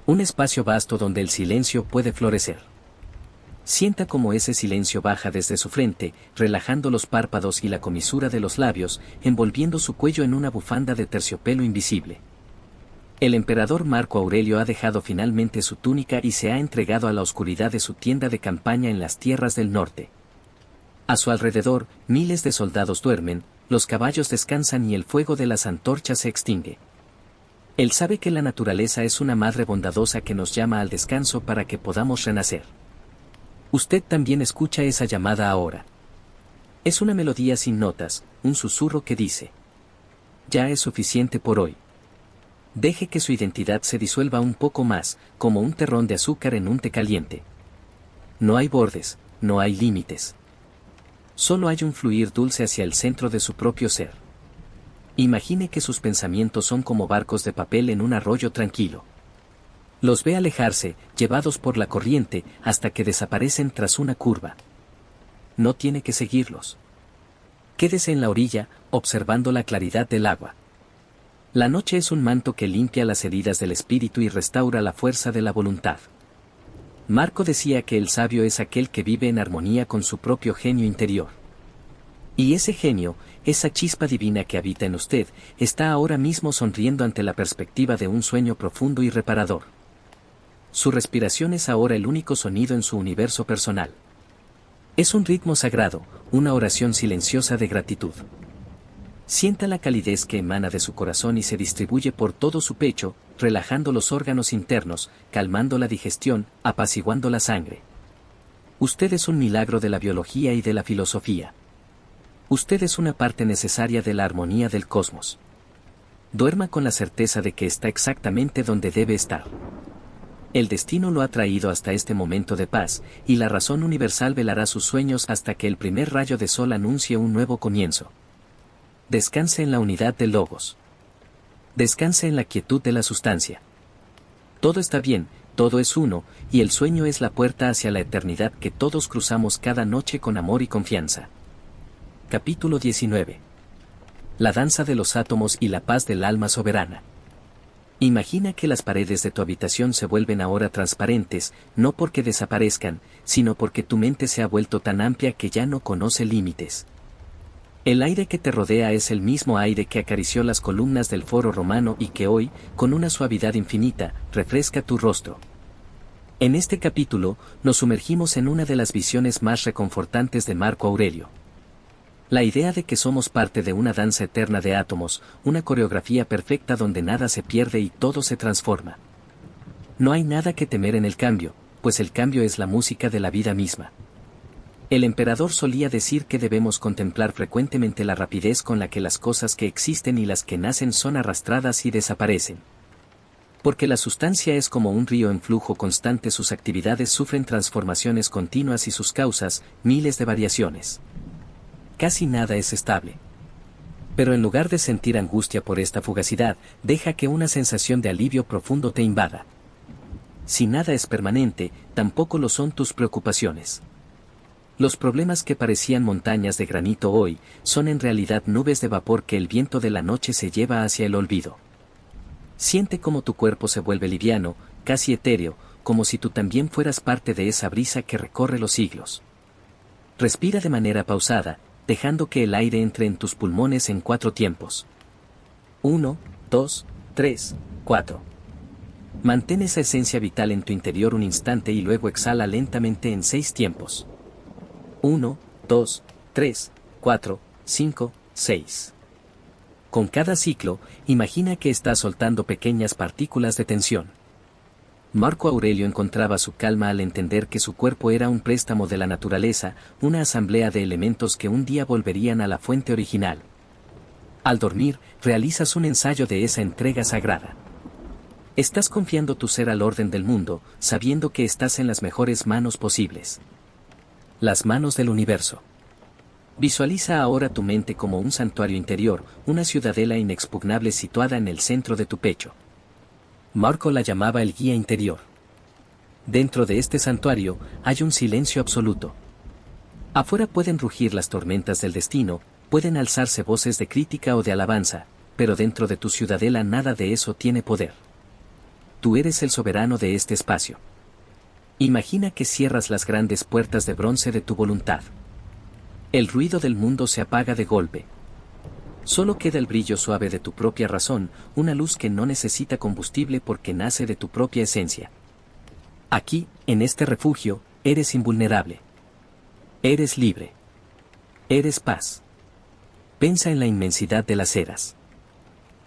Speaker 1: Un espacio vasto donde el silencio puede florecer. Sienta cómo ese silencio baja desde su frente, relajando los párpados y la comisura de los labios, envolviendo su cuello en una bufanda de terciopelo invisible. El emperador Marco Aurelio ha dejado finalmente su túnica y se ha entregado a la oscuridad de su tienda de campaña en las tierras del norte. A su alrededor, miles de soldados duermen, los caballos descansan y el fuego de las antorchas se extingue. Él sabe que la naturaleza es una madre bondadosa que nos llama al descanso para que podamos renacer. Usted también escucha esa llamada ahora. Es una melodía sin notas, un susurro que dice: ya es suficiente por hoy. Deje que su identidad se disuelva un poco más, como un terrón de azúcar en un té caliente. No hay bordes, no hay límites. Solo hay un fluir dulce hacia el centro de su propio ser. Imagine que sus pensamientos son como barcos de papel en un arroyo tranquilo. Los ve alejarse, llevados por la corriente, hasta que desaparecen tras una curva. No tiene que seguirlos. Quédese en la orilla, observando la claridad del agua. La noche es un manto que limpia las heridas del espíritu y restaura la fuerza de la voluntad. Marco decía que el sabio es aquel que vive en armonía con su propio genio interior. Y ese genio, esa chispa divina que habita en usted, está ahora mismo sonriendo ante la perspectiva de un sueño profundo y reparador. Su respiración es ahora el único sonido en su universo personal. Es un ritmo sagrado, una oración silenciosa de gratitud. Sienta la calidez que emana de su corazón y se distribuye por todo su pecho, relajando los órganos internos, calmando la digestión, apaciguando la sangre. Usted es un milagro de la biología y de la filosofía. Usted es una parte necesaria de la armonía del cosmos. Duerma con la certeza de que está exactamente donde debe estar. El destino lo ha traído hasta este momento de paz, y la razón universal velará sus sueños hasta que el primer rayo de sol anuncie un nuevo comienzo. Descanse en la unidad del logos. Descanse en la quietud de la sustancia. Todo está bien, todo es uno, y el sueño es la puerta hacia la eternidad que todos cruzamos cada noche con amor y confianza. Capítulo 19. La danza de los átomos y la paz del alma soberana. Imagina que las paredes de tu habitación se vuelven ahora transparentes, no porque desaparezcan, sino porque tu mente se ha vuelto tan amplia que ya no conoce límites. El aire que te rodea es el mismo aire que acarició las columnas del Foro Romano y que hoy, con una suavidad infinita, refresca tu rostro. En este capítulo, nos sumergimos en una de las visiones más reconfortantes de Marco Aurelio. La idea de que somos parte de una danza eterna de átomos, una coreografía perfecta donde nada se pierde y todo se transforma. No hay nada que temer en el cambio, pues el cambio es la música de la vida misma. El emperador solía decir que debemos contemplar frecuentemente la rapidez con la que las cosas que existen y las que nacen son arrastradas y desaparecen. Porque la sustancia es como un río en flujo constante, sus actividades sufren transformaciones continuas y sus causas, miles de variaciones. Casi nada es estable. Pero en lugar de sentir angustia por esta fugacidad, deja que una sensación de alivio profundo te invada. Si nada es permanente, tampoco lo son tus preocupaciones. Los problemas que parecían montañas de granito hoy, son en realidad nubes de vapor que el viento de la noche se lleva hacia el olvido. Siente cómo tu cuerpo se vuelve liviano, casi etéreo, como si tú también fueras parte de esa brisa que recorre los siglos. Respira de manera pausada, dejando que el aire entre en tus pulmones en 4 tiempos. 1, 2, 3, 4. Mantén esa esencia vital en tu interior un instante y luego exhala lentamente en 6 tiempos. 1, 2, 3, 4, 5, 6. Con cada ciclo, imagina que estás soltando pequeñas partículas de tensión. Marco Aurelio encontraba su calma al entender que su cuerpo era un préstamo de la naturaleza, una asamblea de elementos que un día volverían a la fuente original. Al dormir, realizas un ensayo de esa entrega sagrada. Estás confiando tu ser al orden del mundo, sabiendo que estás en las mejores manos posibles. Las manos del universo. Visualiza ahora tu mente como un santuario interior, una ciudadela inexpugnable situada en el centro de tu pecho. Marco la llamaba el guía interior. Dentro de este santuario, hay un silencio absoluto. Afuera pueden rugir las tormentas del destino, pueden alzarse voces de crítica o de alabanza, pero dentro de tu ciudadela nada de eso tiene poder. Tú eres el soberano de este espacio. Imagina que cierras las grandes puertas de bronce de tu voluntad. El ruido del mundo se apaga de golpe. Solo queda el brillo suave de tu propia razón, una luz que no necesita combustible porque nace de tu propia esencia. Aquí, en este refugio, eres invulnerable. Eres libre. Eres paz. Pensa en la inmensidad de las eras.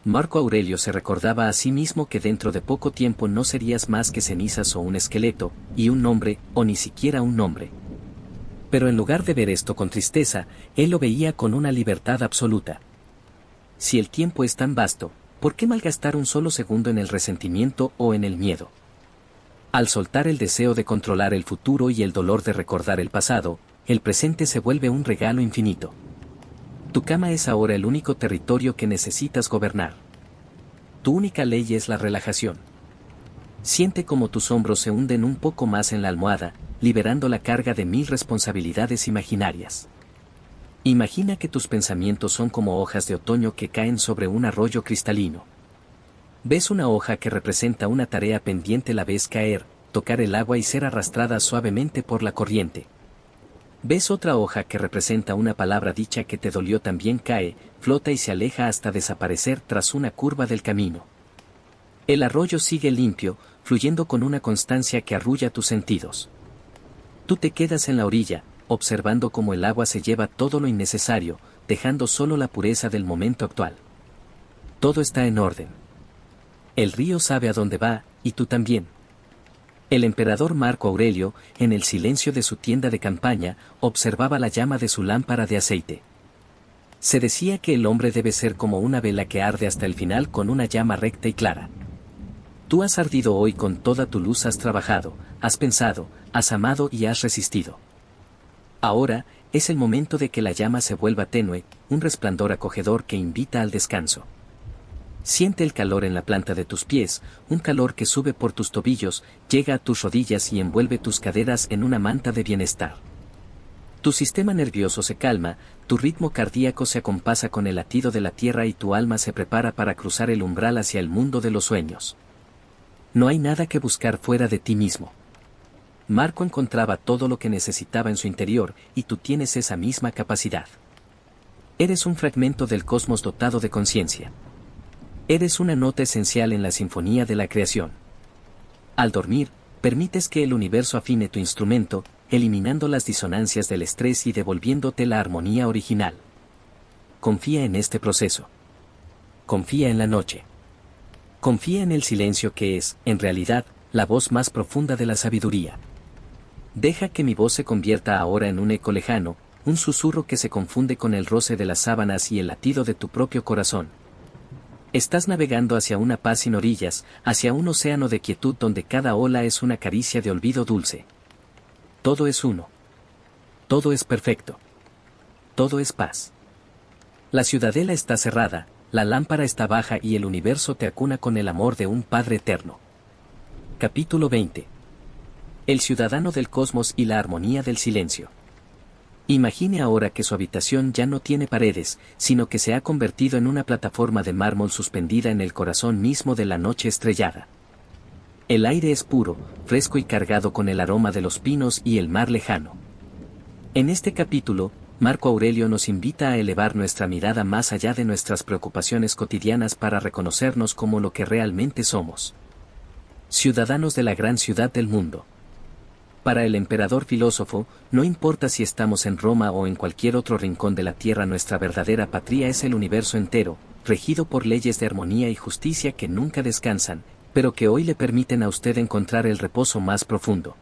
Speaker 1: Marco Aurelio se recordaba a sí mismo que dentro de poco tiempo no serías más que cenizas o un esqueleto, y un nombre, o ni siquiera un nombre. Pero en lugar de ver esto con tristeza, él lo veía con una libertad absoluta. Si el tiempo es tan vasto, ¿por qué malgastar un solo segundo en el resentimiento o en el miedo? Al soltar el deseo de controlar el futuro y el dolor de recordar el pasado, el presente se vuelve un regalo infinito. Tu cama es ahora el único territorio que necesitas gobernar. Tu única ley es la relajación. Siente cómo tus hombros se hunden un poco más en la almohada, liberando la carga de 1000 responsabilidades imaginarias. Imagina que tus pensamientos son como hojas de otoño que caen sobre un arroyo cristalino. Ves una hoja que representa una tarea pendiente, la ves caer, tocar el agua y ser arrastrada suavemente por la corriente. Ves otra hoja que representa una palabra dicha que te dolió, también cae, flota y se aleja hasta desaparecer tras una curva del camino. El arroyo sigue limpio, fluyendo con una constancia que arrulla tus sentidos. Tú te quedas en la orilla, observando cómo el agua se lleva todo lo innecesario, dejando solo la pureza del momento actual. Todo está en orden. El río sabe a dónde va, y tú también. El emperador Marco Aurelio, en el silencio de su tienda de campaña, observaba la llama de su lámpara de aceite. Se decía que el hombre debe ser como una vela que arde hasta el final con una llama recta y clara. Tú has ardido hoy con toda tu luz, has trabajado, has pensado, has amado y has resistido. Ahora, es el momento de que la llama se vuelva tenue, un resplandor acogedor que invita al descanso. Siente el calor en la planta de tus pies, un calor que sube por tus tobillos, llega a tus rodillas y envuelve tus caderas en una manta de bienestar. Tu sistema nervioso se calma, tu ritmo cardíaco se acompasa con el latido de la tierra y tu alma se prepara para cruzar el umbral hacia el mundo de los sueños. No hay nada que buscar fuera de ti mismo. Marco encontraba todo lo que necesitaba en su interior, y tú tienes esa misma capacidad. Eres un fragmento del cosmos dotado de conciencia. Eres una nota esencial en la sinfonía de la creación. Al dormir, permites que el universo afine tu instrumento, eliminando las disonancias del estrés y devolviéndote la armonía original. Confía en este proceso. Confía en la noche. Confía en el silencio que es, en realidad, la voz más profunda de la sabiduría. Deja que mi voz se convierta ahora en un eco lejano, un susurro que se confunde con el roce de las sábanas y el latido de tu propio corazón. Estás navegando hacia una paz sin orillas, hacia un océano de quietud donde cada ola es una caricia de olvido dulce. Todo es uno. Todo es perfecto. Todo es paz. La ciudadela está cerrada, la lámpara está baja y el universo te acuna con el amor de un Padre eterno. Capítulo 20. El ciudadano del cosmos y la armonía del silencio. Imagine ahora que su habitación ya no tiene paredes, sino que se ha convertido en una plataforma de mármol suspendida en el corazón mismo de la noche estrellada. El aire es puro, fresco y cargado con el aroma de los pinos y el mar lejano. En este capítulo, Marco Aurelio nos invita a elevar nuestra mirada más allá de nuestras preocupaciones cotidianas para reconocernos como lo que realmente somos. Ciudadanos de la gran ciudad del mundo. Para el emperador filósofo, no importa si estamos en Roma o en cualquier otro rincón de la tierra, nuestra verdadera patria es el universo entero, regido por leyes de armonía y justicia que nunca descansan, pero que hoy le permiten a usted encontrar el reposo más profundo.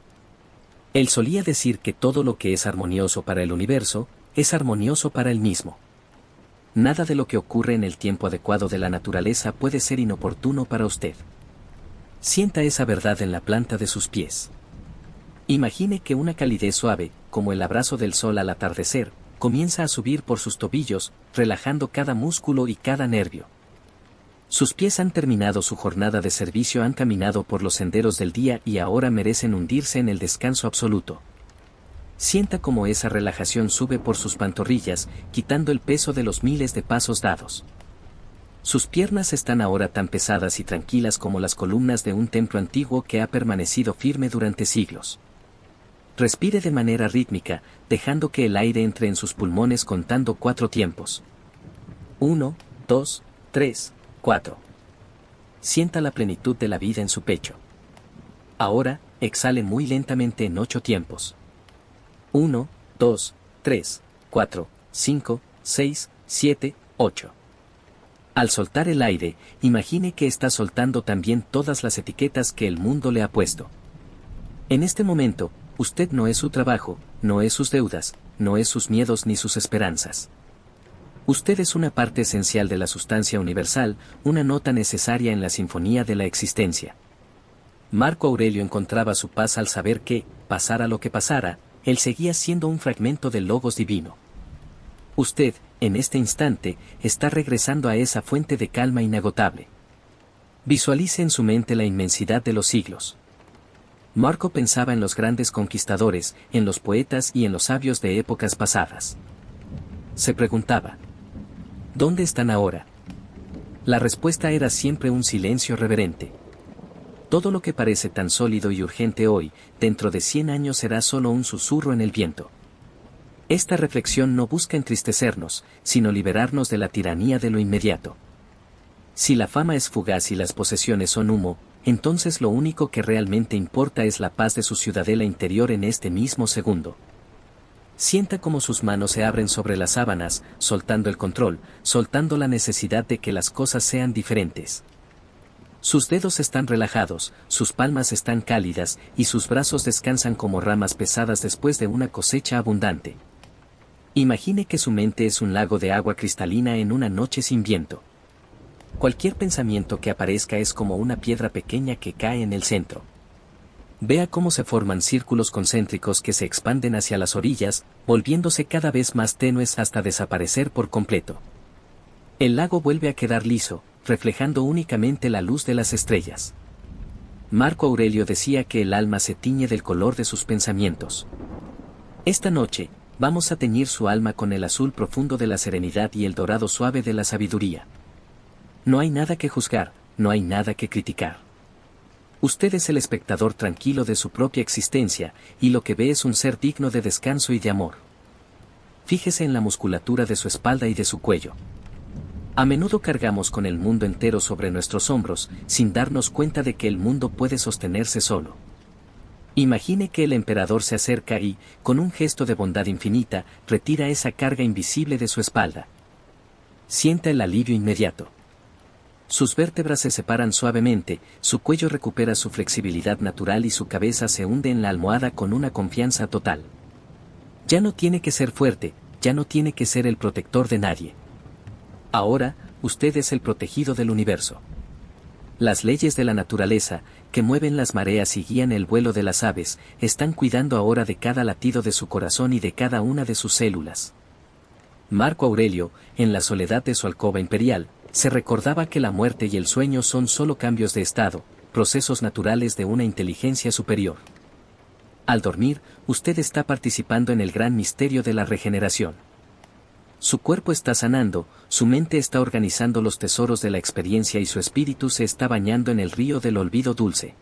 Speaker 1: Él solía decir que todo lo que es armonioso para el universo, es armonioso para él mismo. Nada de lo que ocurre en el tiempo adecuado de la naturaleza puede ser inoportuno para usted. Sienta esa verdad en la planta de sus pies. Imagine que una calidez suave, como el abrazo del sol al atardecer, comienza a subir por sus tobillos, relajando cada músculo y cada nervio. Sus pies han terminado su jornada de servicio, han caminado por los senderos del día y ahora merecen hundirse en el descanso absoluto. Sienta cómo esa relajación sube por sus pantorrillas, quitando el peso de los miles de pasos dados. Sus piernas están ahora tan pesadas y tranquilas como las columnas de un templo antiguo que ha permanecido firme durante siglos. Respire de manera rítmica, dejando que el aire entre en sus pulmones contando 4 tiempos. 1, 2, 3, 4. Sienta la plenitud de la vida en su pecho. Ahora, exhale muy lentamente en 8 tiempos. 1, 2, 3, 4, 5, 6, 7, 8. Al soltar el aire, imagine que está soltando también todas las etiquetas que el mundo le ha puesto. En este momento, usted no es su trabajo, no es sus deudas, no es sus miedos ni sus esperanzas. Usted es una parte esencial de la sustancia universal, una nota necesaria en la sinfonía de la existencia. Marco Aurelio encontraba su paz al saber que, pasara lo que pasara, él seguía siendo un fragmento del logos divino. Usted, en este instante, está regresando a esa fuente de calma inagotable. Visualice en su mente la inmensidad de los siglos. Marco pensaba en los grandes conquistadores, en los poetas y en los sabios de épocas pasadas. Se preguntaba, ¿dónde están ahora? La respuesta era siempre un silencio reverente. Todo lo que parece tan sólido y urgente hoy, dentro de 100 años será solo un susurro en el viento. Esta reflexión no busca entristecernos, sino liberarnos de la tiranía de lo inmediato. Si la fama es fugaz y las posesiones son humo, entonces lo único que realmente importa es la paz de su ciudadela interior en este mismo segundo. Sienta cómo sus manos se abren sobre las sábanas, soltando el control, soltando la necesidad de que las cosas sean diferentes. Sus dedos están relajados, sus palmas están cálidas y sus brazos descansan como ramas pesadas después de una cosecha abundante. Imagine que su mente es un lago de agua cristalina en una noche sin viento. Cualquier pensamiento que aparezca es como una piedra pequeña que cae en el centro. Vea cómo se forman círculos concéntricos que se expanden hacia las orillas, volviéndose cada vez más tenues hasta desaparecer por completo. El lago vuelve a quedar liso, reflejando únicamente la luz de las estrellas. Marco Aurelio decía que el alma se tiñe del color de sus pensamientos. Esta noche, vamos a teñir su alma con el azul profundo de la serenidad y el dorado suave de la sabiduría. No hay nada que juzgar, no hay nada que criticar. Usted es el espectador tranquilo de su propia existencia, y lo que ve es un ser digno de descanso y de amor. Fíjese en la musculatura de su espalda y de su cuello. A menudo cargamos con el mundo entero sobre nuestros hombros, sin darnos cuenta de que el mundo puede sostenerse solo. Imagine que el emperador se acerca y, con un gesto de bondad infinita, retira esa carga invisible de su espalda. Sienta el alivio inmediato. Sus vértebras se separan suavemente, su cuello recupera su flexibilidad natural y su cabeza se hunde en la almohada con una confianza total. Ya no tiene que ser fuerte, ya no tiene que ser el protector de nadie. Ahora, usted es el protegido del universo. Las leyes de la naturaleza, que mueven las mareas y guían el vuelo de las aves, están cuidando ahora de cada latido de su corazón y de cada una de sus células. Marco Aurelio, en la soledad de su alcoba imperial, se recordaba que la muerte y el sueño son solo cambios de estado, procesos naturales de una inteligencia superior. Al dormir, usted está participando en el gran misterio de la regeneración. Su cuerpo está sanando, su mente está organizando los tesoros de la experiencia y su espíritu se está bañando en el río del olvido dulce.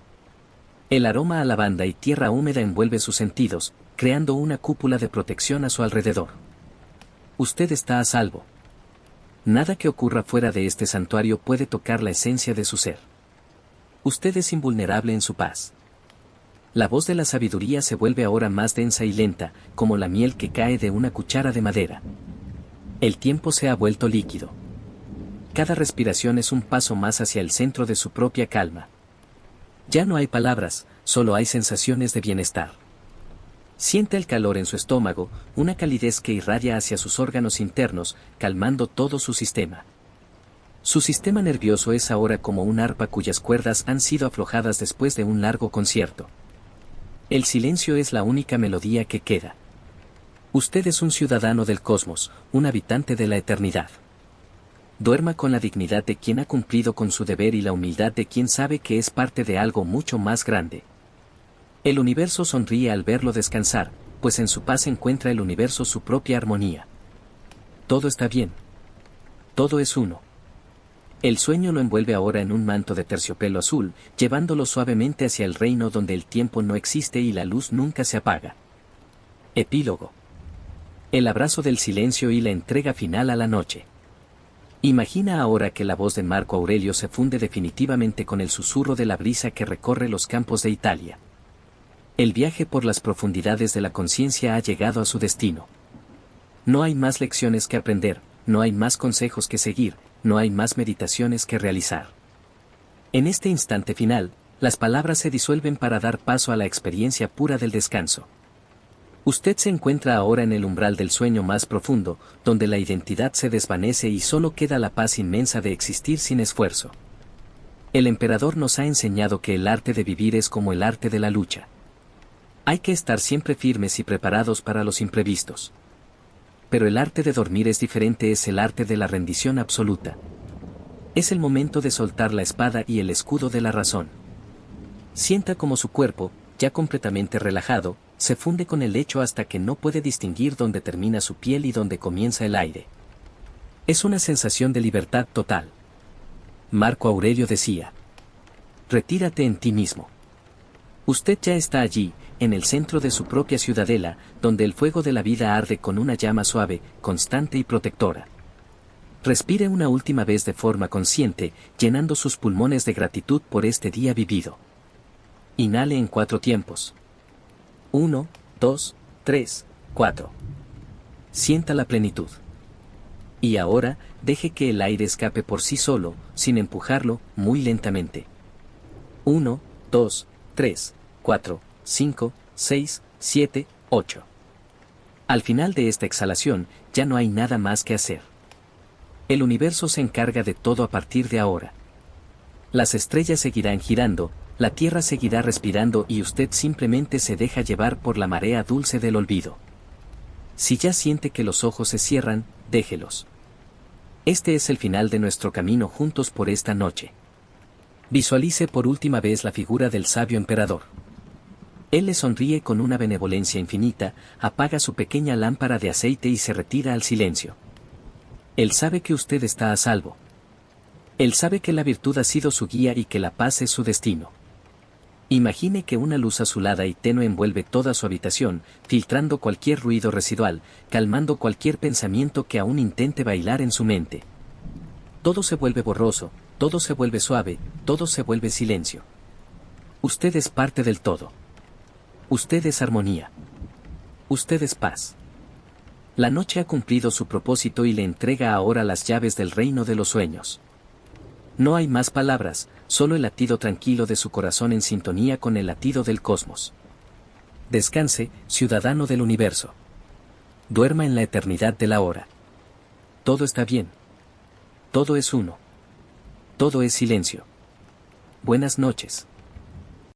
Speaker 1: El aroma a lavanda y tierra húmeda envuelve sus sentidos, creando una cúpula de protección a su alrededor. Usted está a salvo. Nada que ocurra fuera de este santuario puede tocar la esencia de su ser. Usted es invulnerable en su paz. La voz de la sabiduría se vuelve ahora más densa y lenta, como la miel que cae de una cuchara de madera. El tiempo se ha vuelto líquido. Cada respiración es un paso más hacia el centro de su propia calma. Ya no hay palabras, solo hay sensaciones de bienestar. Siente el calor en su estómago, una calidez que irradia hacia sus órganos internos, calmando todo su sistema. Su sistema nervioso es ahora como un arpa cuyas cuerdas han sido aflojadas después de un largo concierto. El silencio es la única melodía que queda. Usted es un ciudadano del cosmos, un habitante de la eternidad. Duerma con la dignidad de quien ha cumplido con su deber y la humildad de quien sabe que es parte de algo mucho más grande. El universo sonríe al verlo descansar, pues en su paz encuentra el universo su propia armonía. Todo está bien. Todo es uno. El sueño lo envuelve ahora en un manto de terciopelo azul, llevándolo suavemente hacia el reino donde el tiempo no existe y la luz nunca se apaga. Epílogo. El abrazo del silencio y la entrega final a la noche. Imagina ahora que la voz de Marco Aurelio se funde definitivamente con el susurro de la brisa que recorre los campos de Italia. El viaje por las profundidades de la conciencia ha llegado a su destino. No hay más lecciones que aprender, no hay más consejos que seguir, no hay más meditaciones que realizar. En este instante final, las palabras se disuelven para dar paso a la experiencia pura del descanso. Usted se encuentra ahora en el umbral del sueño más profundo, donde la identidad se desvanece y solo queda la paz inmensa de existir sin esfuerzo. El emperador nos ha enseñado que el arte de vivir es como el arte de la lucha. Hay que estar siempre firmes y preparados para los imprevistos. Pero el arte de dormir es diferente, es el arte de la rendición absoluta. Es el momento de soltar la espada y el escudo de la razón. Sienta como su cuerpo, ya completamente relajado, se funde con el lecho hasta que no puede distinguir dónde termina su piel y dónde comienza el aire. Es una sensación de libertad total. Marco Aurelio decía: retírate en ti mismo. Usted ya está allí, en el centro de su propia ciudadela, donde el fuego de la vida arde con una llama suave, constante y protectora. Respire una última vez de forma consciente, llenando sus pulmones de gratitud por este día vivido. Inhale en 4 tiempos. 1, 2, 3, 4. Sienta la plenitud. Y ahora, deje que el aire escape por sí solo, sin empujarlo, muy lentamente. 1, 2, 3, 4, 5, 6, 7, 8. Al final de esta exhalación, ya no hay nada más que hacer. El universo se encarga de todo a partir de ahora. Las estrellas seguirán girando, la tierra seguirá respirando y usted simplemente se deja llevar por la marea dulce del olvido. Si ya siente que los ojos se cierran, déjelos. Este es el final de nuestro camino juntos por esta noche. Visualice por última vez la figura del sabio emperador. Él le sonríe con una benevolencia infinita, apaga su pequeña lámpara de aceite y se retira al silencio. Él sabe que usted está a salvo. Él sabe que la virtud ha sido su guía y que la paz es su destino. Imagine que una luz azulada y tenue envuelve toda su habitación, filtrando cualquier ruido residual, calmando cualquier pensamiento que aún intente bailar en su mente. Todo se vuelve borroso, todo se vuelve suave, todo se vuelve silencio. Usted es parte del todo. Usted es armonía. Usted es paz. La noche ha cumplido su propósito y le entrega ahora las llaves del reino de los sueños. No hay más palabras, solo el latido tranquilo de su corazón en sintonía con el latido del cosmos. Descanse, ciudadano del universo. Duerma en la eternidad de la hora. Todo está bien. Todo es uno. Todo es silencio. Buenas noches.